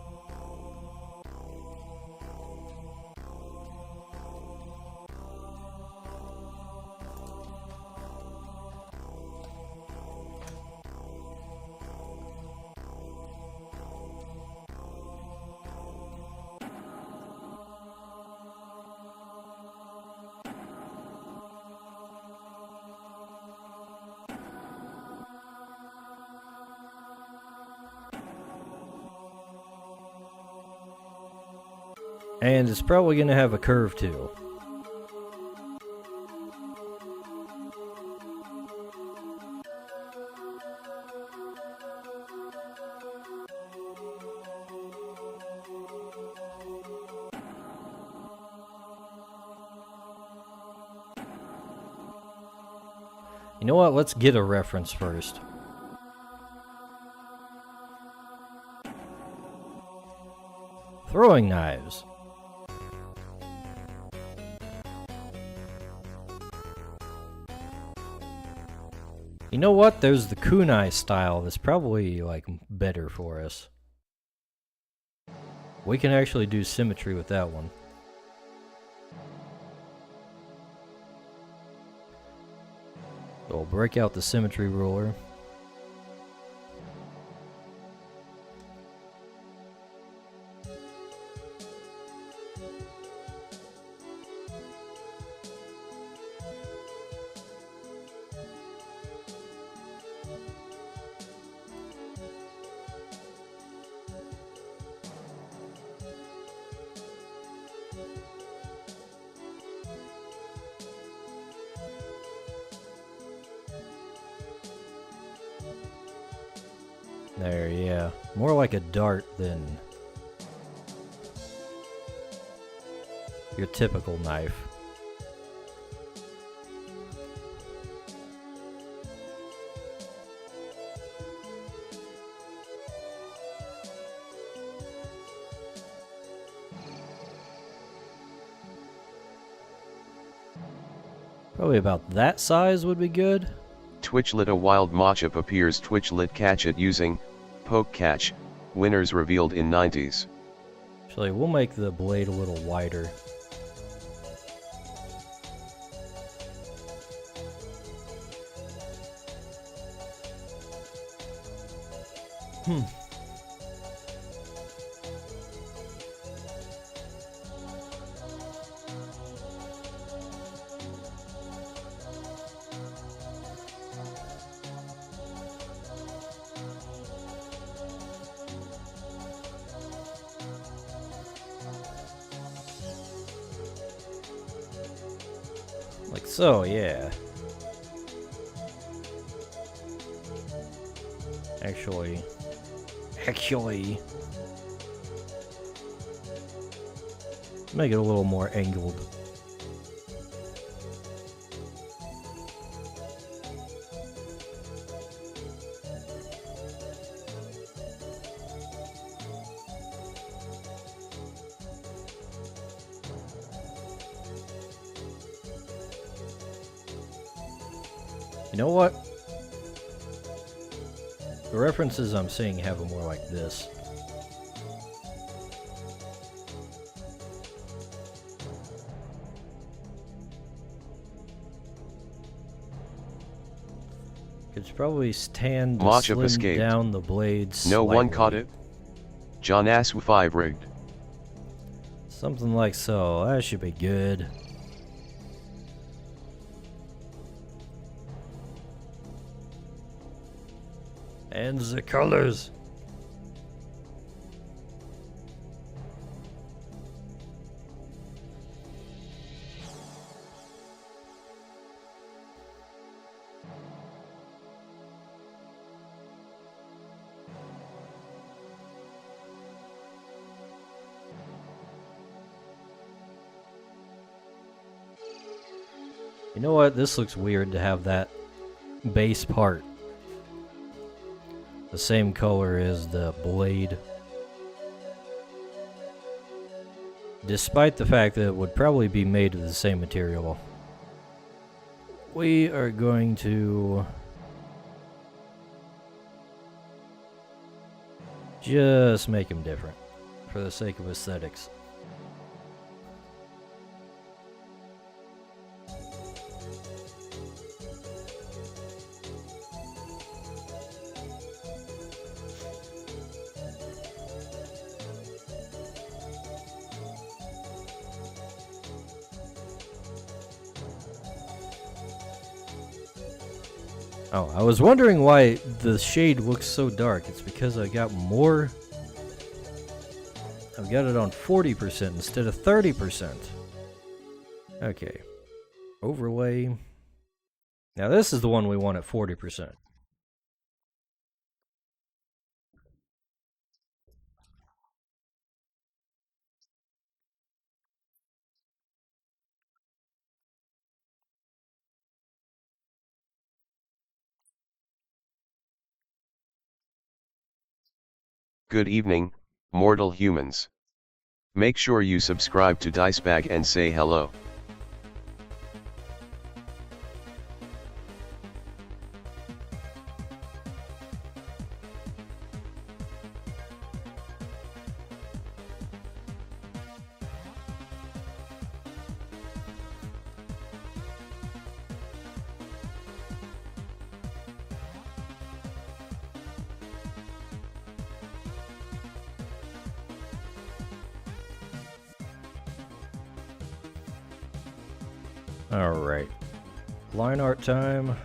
And it's probably going to have a curve too. You know what? Let's get a reference first. Throwing knives. You know what? There's the kunai style that's probably like better for us. We can actually do symmetry with that one. So we'll break out the symmetry ruler. There, yeah. More like a dart than your typical knife. Probably about that size would be good. Twitchlet a wild matchup appears. Twitchlet catch it using poke catch. Winners revealed in 90s. Actually, we'll make the blade a little wider. Like so, yeah. Actually, make it a little more angled. You know what? The references I'm seeing have them more like this. Could probably stand to Matchup slim escaped. down the blades. No one slightly. caught it. John Aswu 5 rigged. Something like so. That should be good. And the colors. You know what? This looks weird to have that base part the same color as the blade. Despite the fact that it would probably be made of the same material. We are going to just make them different for the sake of aesthetics. Oh, I was wondering why the shade looks so dark. It's because I got more I've got it on 40% instead of 30%. Okay. Overlay. Now this is the one we want at 40%. Good evening, mortal humans. Make sure you subscribe to Dicebag and say hello. Alright. Line art time.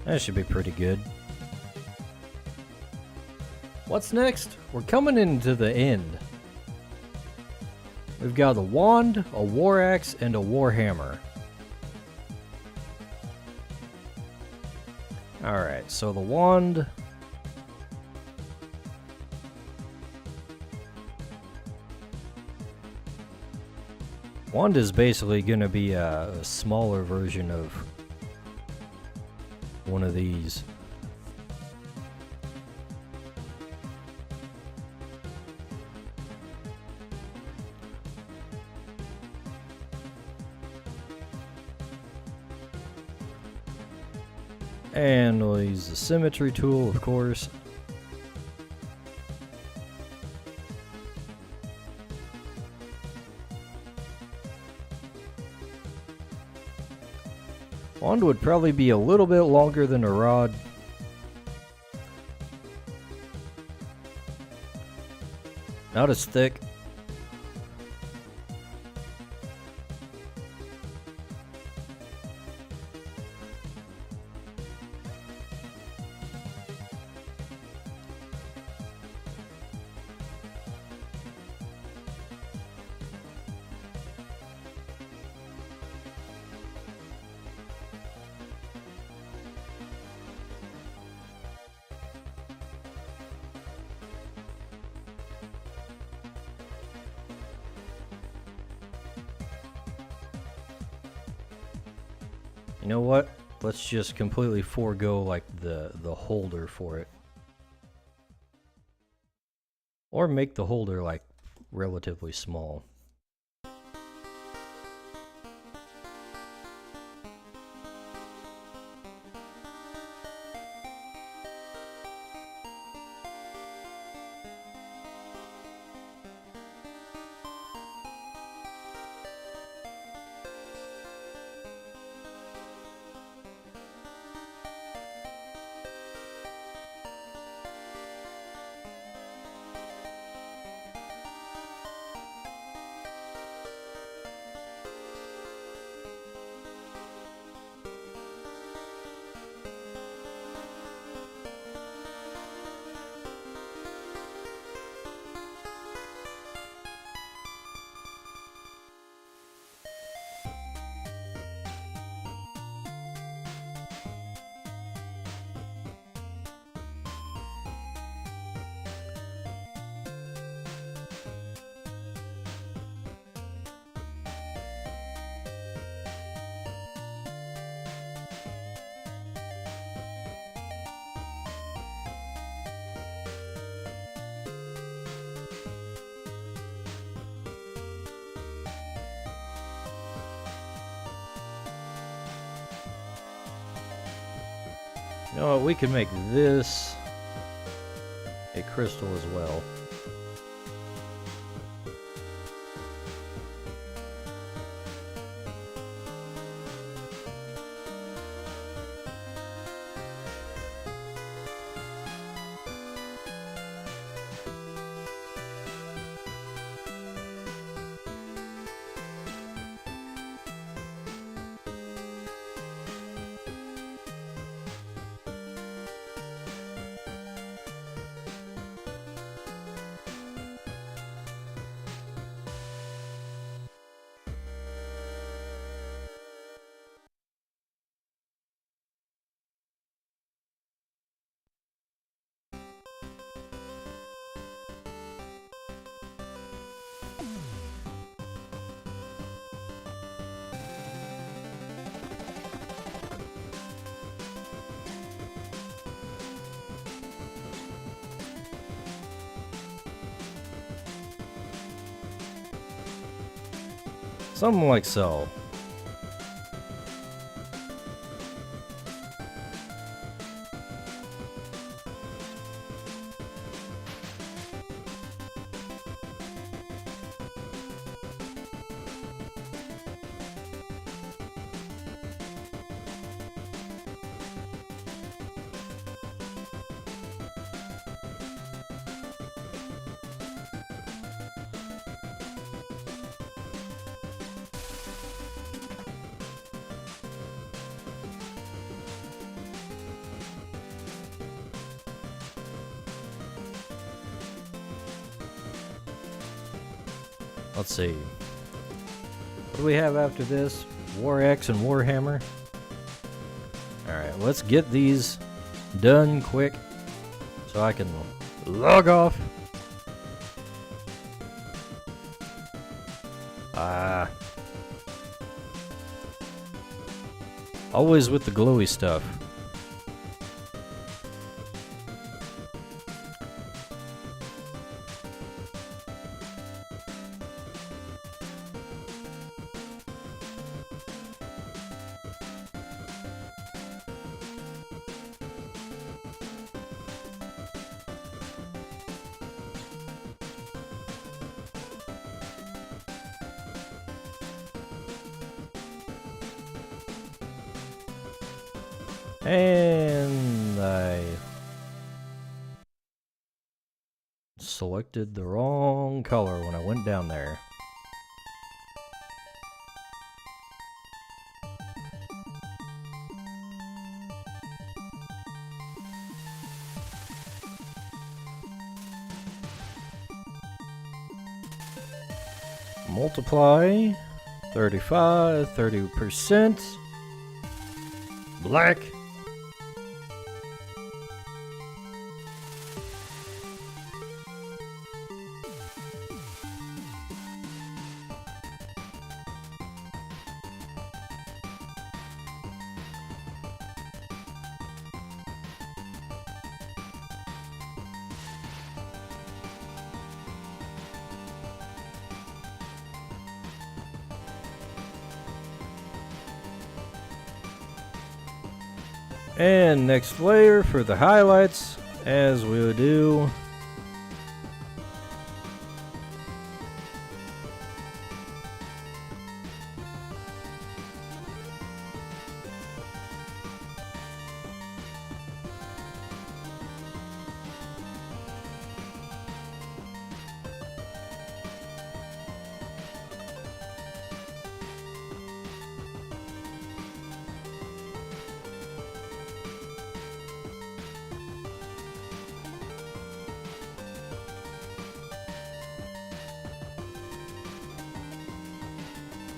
That should be pretty good. What's next? We're coming into the end. We've got a wand, a war axe, and a war hammer. Alright, so the wand. Wand is basically going to be a smaller version of one of these. And we'll use the symmetry tool, of course. Wand would probably be a little bit longer than a rod. Not as thick. You know what? Let's just completely forego like the holder for it. Or make the holder like relatively small. You know what? We can make this a crystal as well. Something like so. Let's see. What do we have after this? War Axe and Warhammer. Alright, let's get these done quick so I can log off. Always with the glowy stuff. And I selected the wrong color when I went down there. Multiply 35, 30%. Black. And next layer for the highlights, as we would do.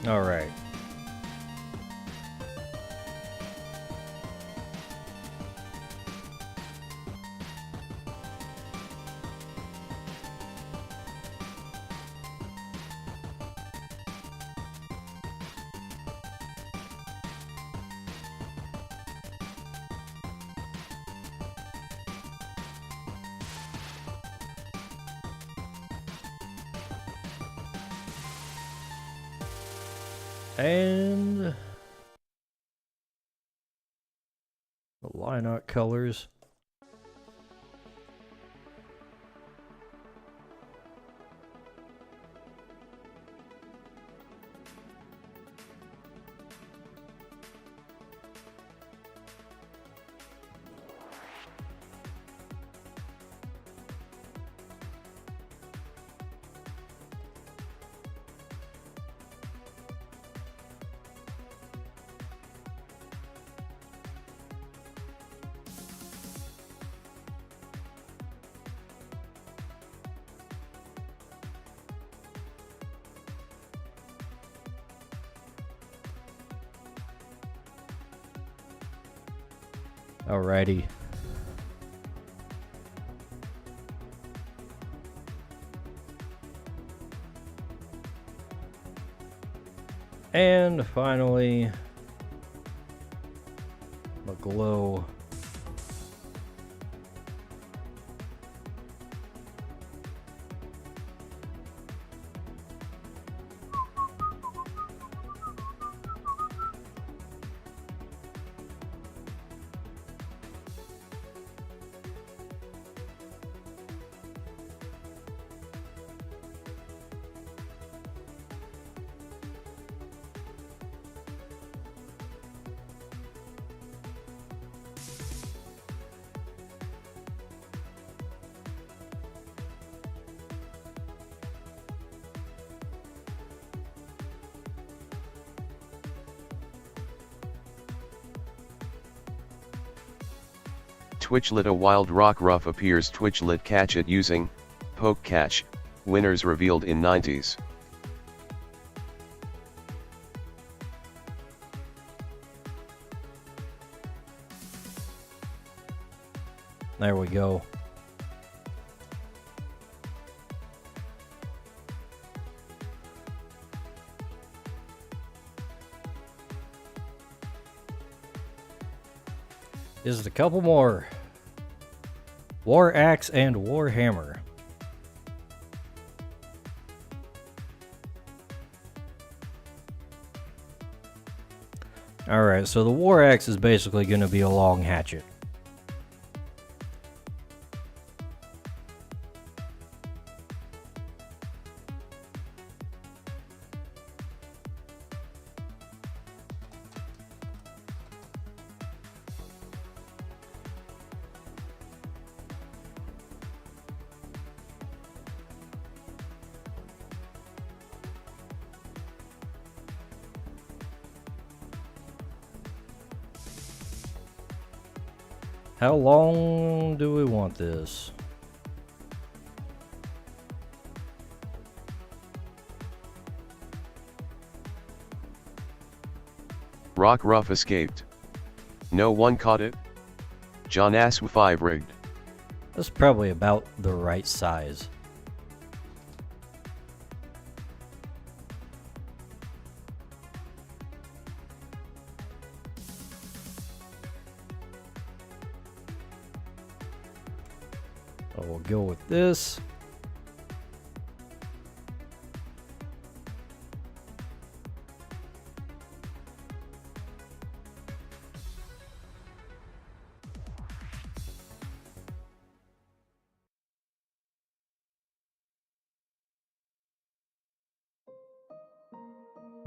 All right. And the Why not colors? Alrighty. And finally, the glow. Twitchlet. A wild rock ruff appears. Twitchlet catch it using poke catch. Winners revealed in 90s. There we go. Just a couple more. War Axe and War Hammer. Alright, so the War Axe is basically going to be a long hatchet. How long do we want this? Rock ruff escaped. No one caught it. John Asw 5 rigged. That's probably about the right size. So we'll go with this.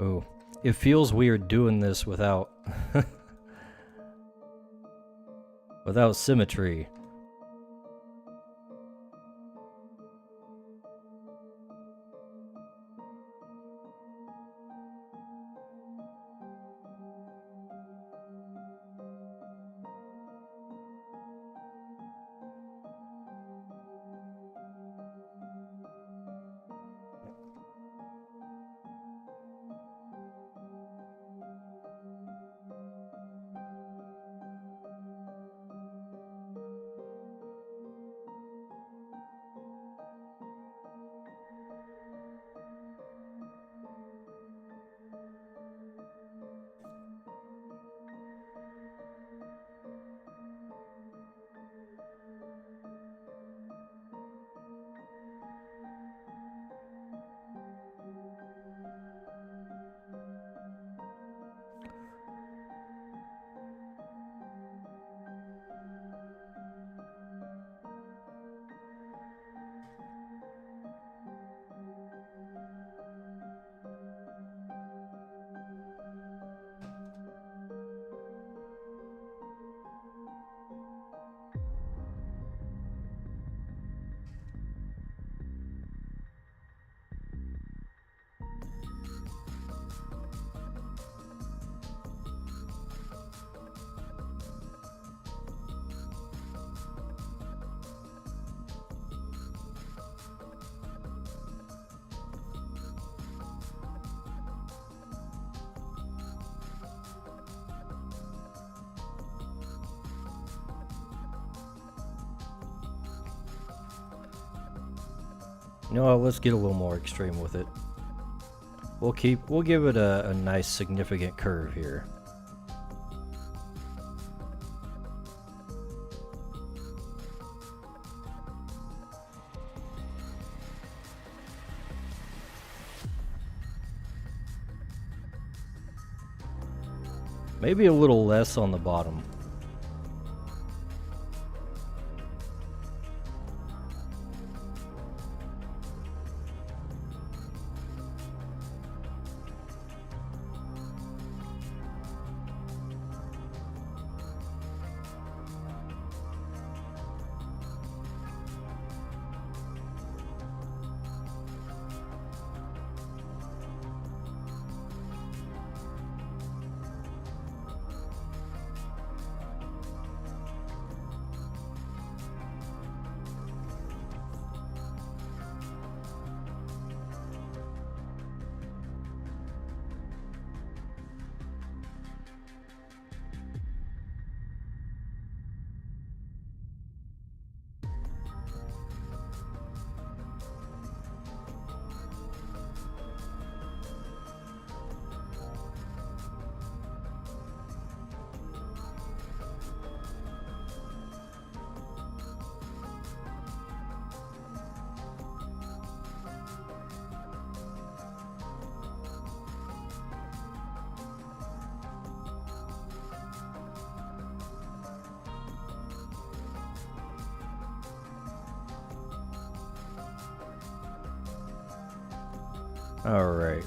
Oh, it feels weird doing this without without symmetry. You know what? Let's get a little more extreme with it. We'll give it a nice significant curve here. Maybe a little less on the bottom. All right.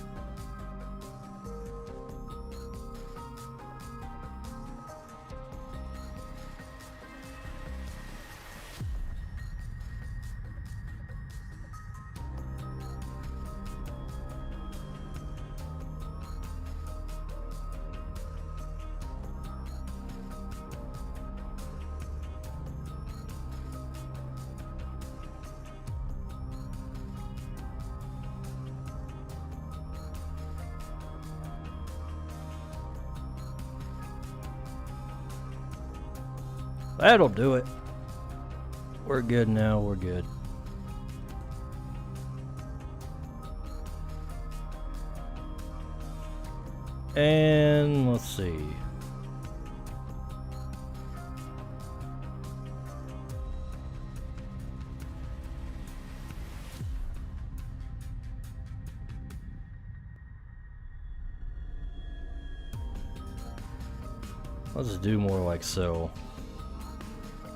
That'll do it. We're good now, we're good. And let's see. Let's do more like so.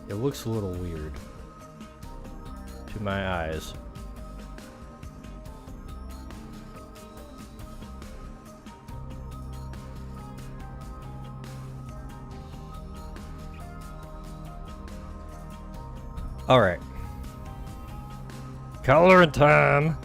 It looks a little weird to my eyes. All right. Coloring time.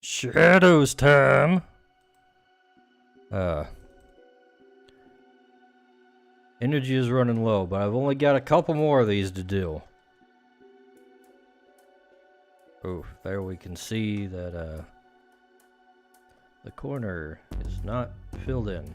Shadows time. Energy is running low, but I've only got a couple more of these to do. Oh, there we can see that the corner is not filled in.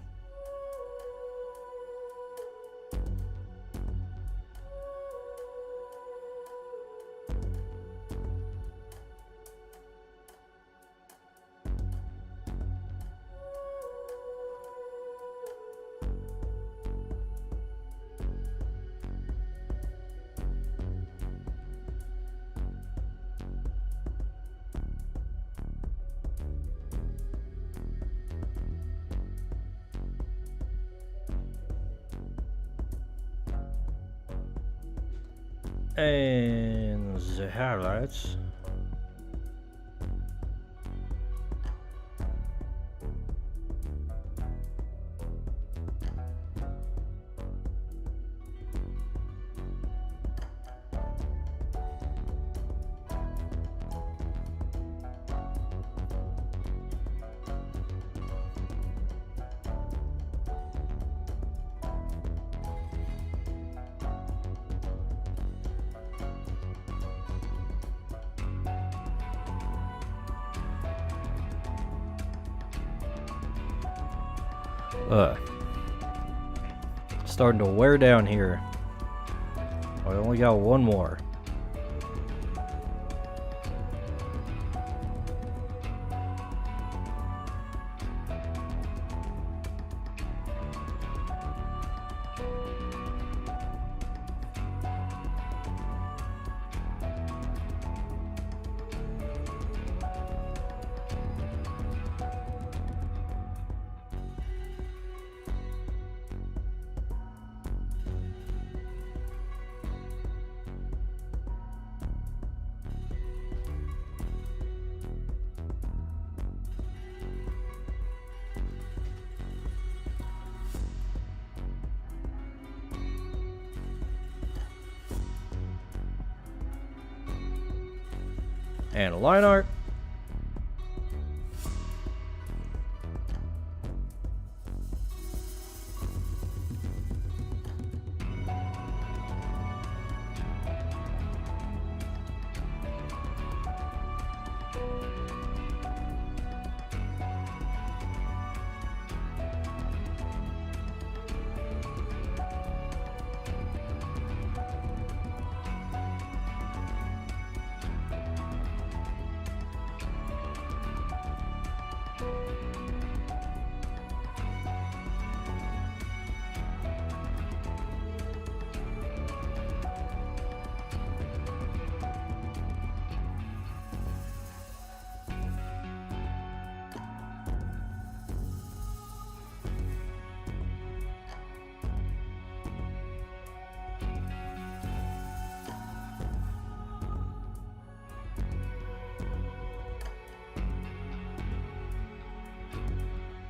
And the highlights. Ugh. Starting to wear down here. I only got one more. And a line art.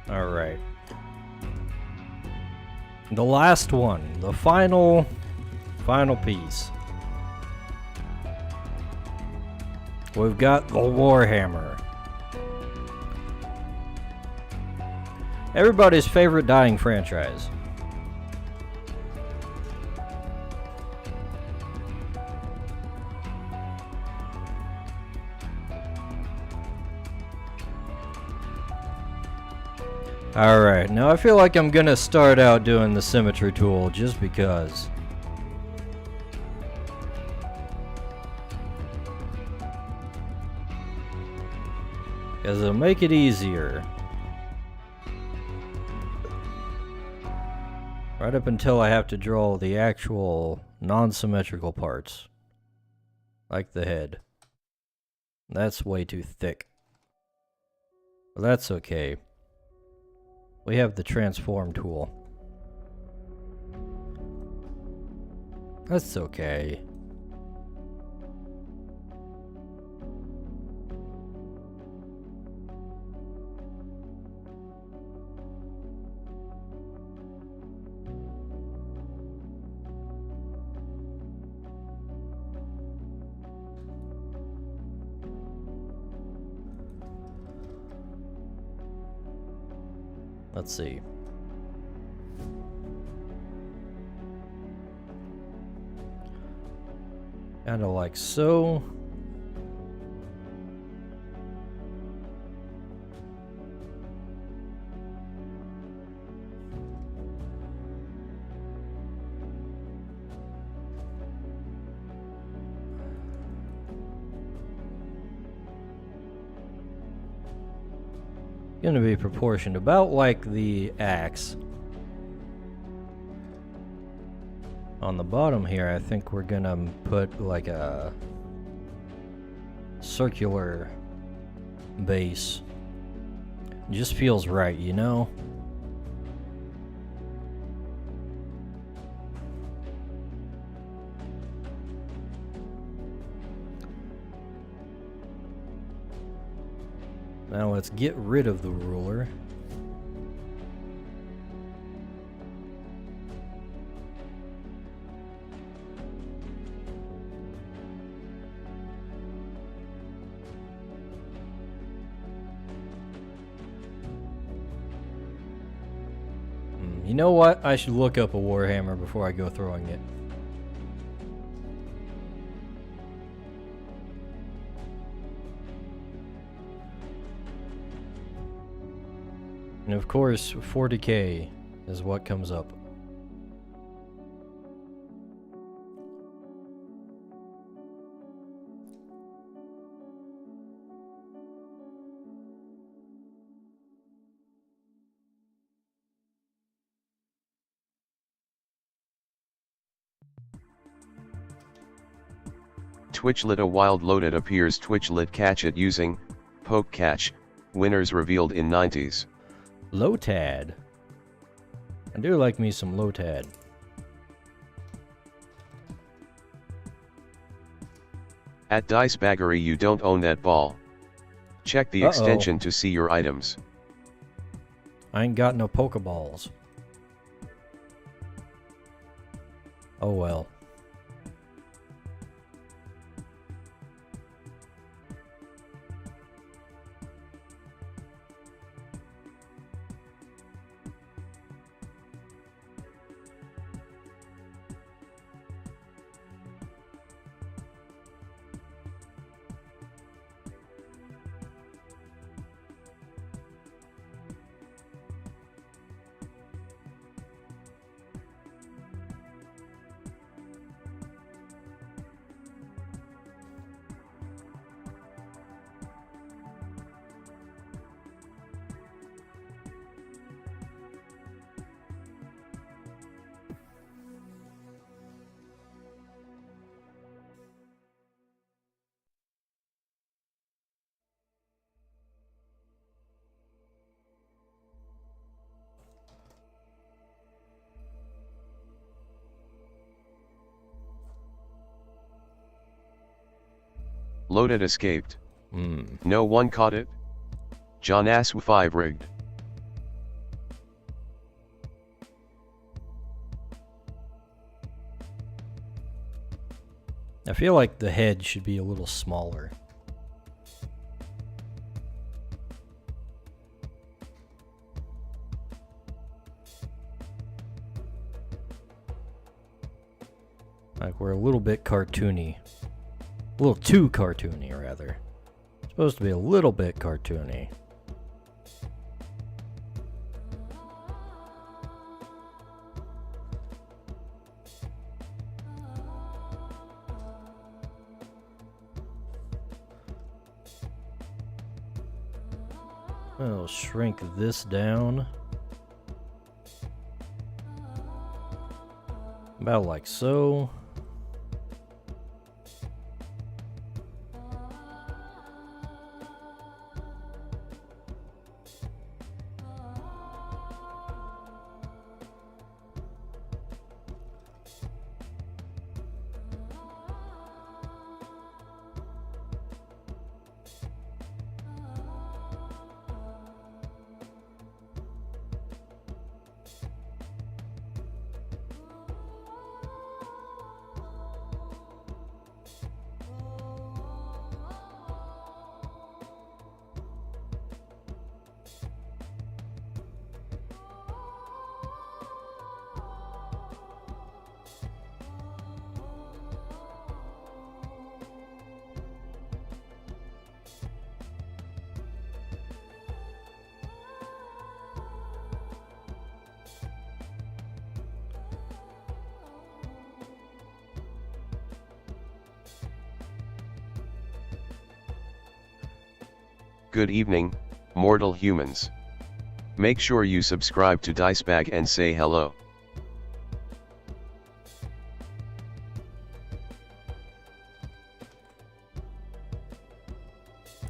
All right. The last one, the final piece. We've got the Warhammer. Everybody's favorite dying franchise. Alright, now I feel like I'm gonna start out doing the symmetry tool just because. Because it'll make it easier. Right up until I have to draw the actual non-symmetrical parts. Like the head. That's way too thick. But that's okay. We have the transform tool. That's okay. Let's see. Kinda like so. Gonna be proportioned about like the axe. On the bottom here, I think we're gonna put like a circular base. It just feels right, you know? Now let's get rid of the ruler. You know what? I should look up a Warhammer before I go throwing it. And of course, 40k is what comes up. Twitchlet a wild loaded appears Twitchlet catch it using poke catch, winners revealed in 90s. Lotad. I do like me some Lotad. At Dice Baggery you don't own that ball. Check the extension to see your items. I ain't got no Pokeballs. Oh well. Loaded escaped. No one caught it? John Asw 5 rigged. I feel like the head should be a little smaller. Like we're a little bit cartoony. A little too cartoony, rather. It's supposed to be a little bit cartoony. I'll shrink this down. About like so. Good evening, mortal humans. Make sure you subscribe to Dicebag and say hello.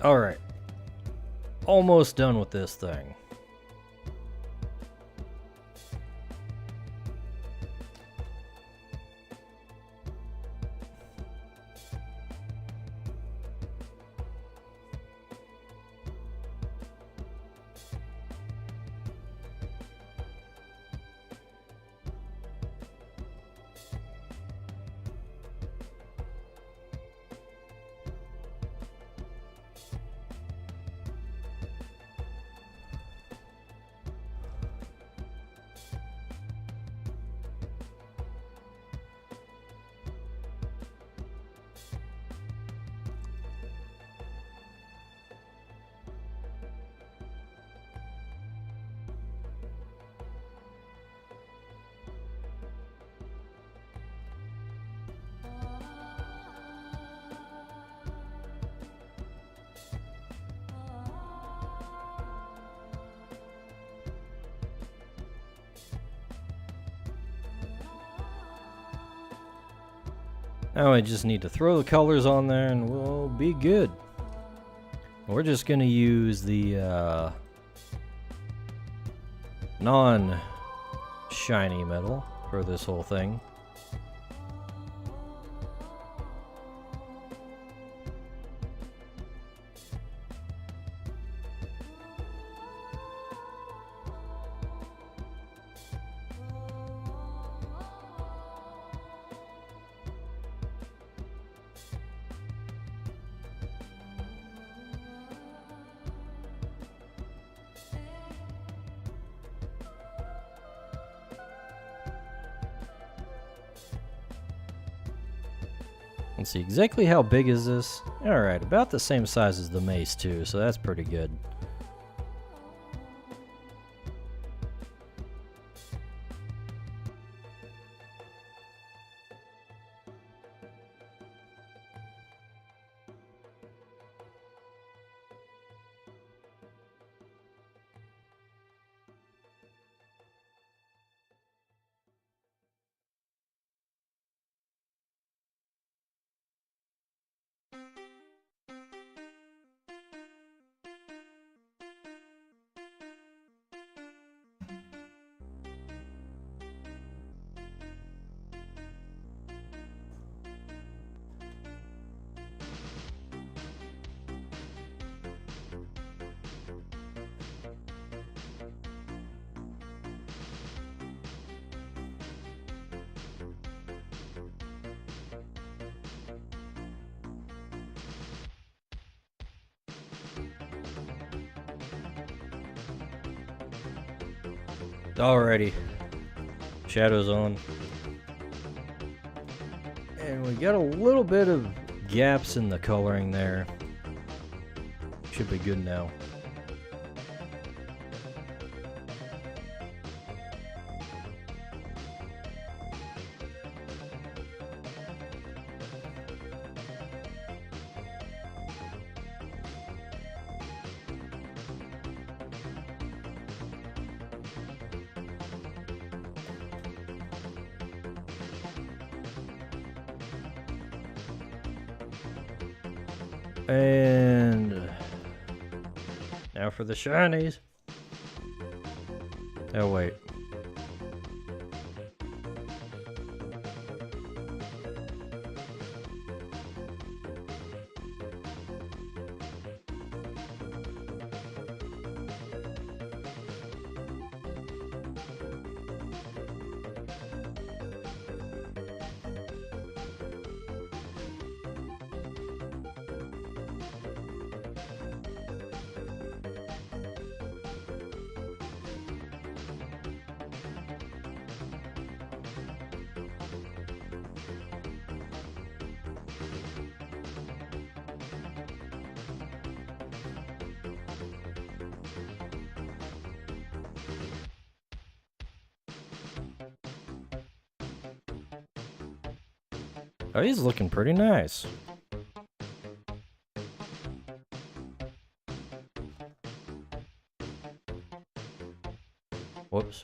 Alright. Almost done with this thing. Now I just need to throw the colors on there and we'll be good. We're just gonna use the non-shiny metal for this whole thing. Let's see, exactly how big is this? Alright, about the same size as the mace too, so that's pretty good. Alrighty. Shadows on. And we got a little bit of gaps in the coloring there. Should be good now. And now for the shinies. Oh wait. Oh, he's looking pretty nice. Whoops.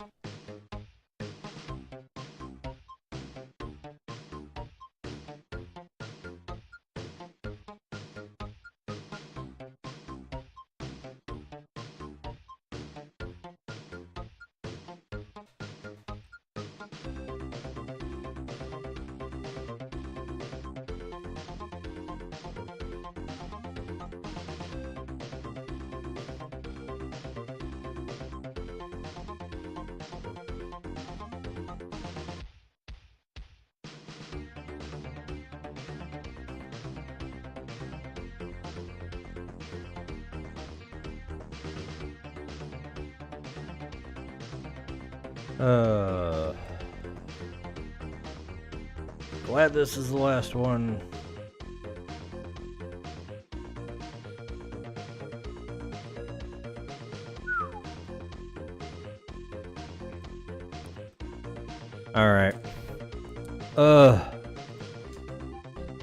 Glad this is the last one. All right.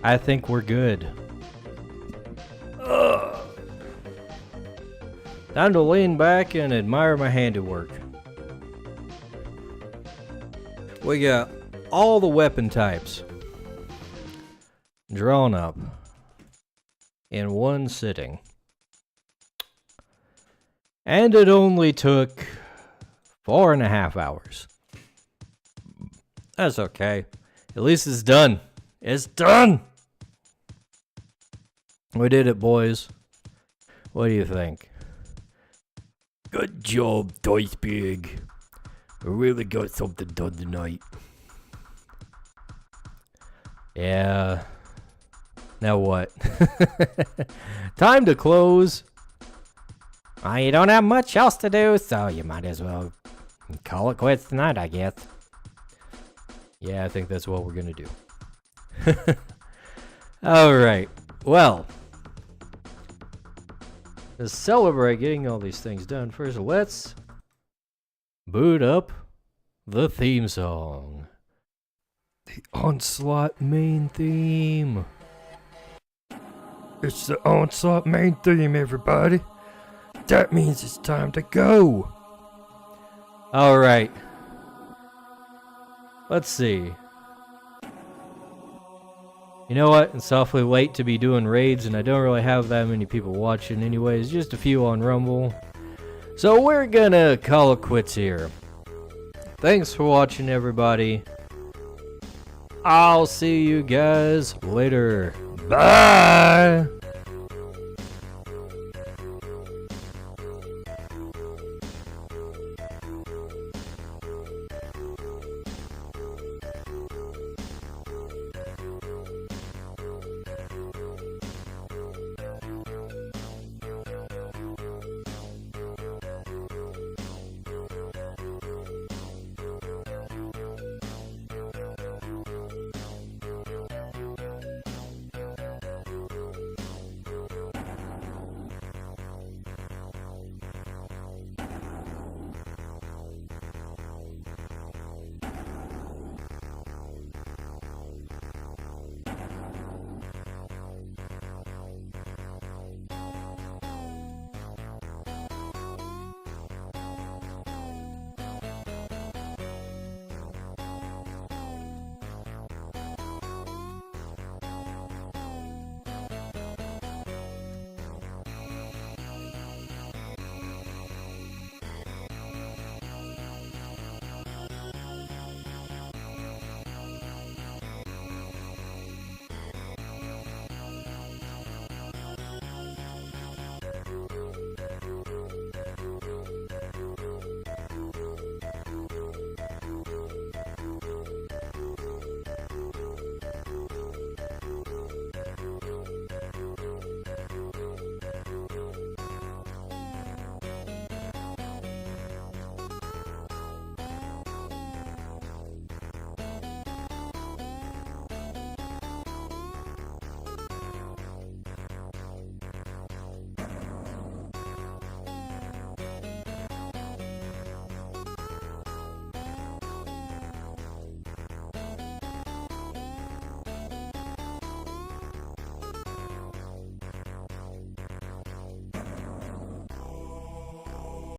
I think we're good. Time to lean back and admire my handiwork. We got all the weapon types. drawn up in one sitting. And it only took 4.5 hours. That's okay. At least it's done. It's done! We did it, boys. What do you think? Good job, Dice Pig. We really got something done tonight. Yeah. Now what? Time to close. You don't have much else to do, so you might as well call it quits tonight, I guess. Yeah, I think that's what we're gonna do. Alright. Well, to celebrate getting all these things done, first let's boot up the theme song. The Onslaught main theme. It's the Onslaught main theme, everybody. That means it's time to go. Alright. Let's see. You know what? It's awfully late to be doing raids, and I don't really have that many people watching anyways. Just a few on Rumble. So we're gonna call it quits here. Thanks for watching, everybody. I'll see you guys later. Bye!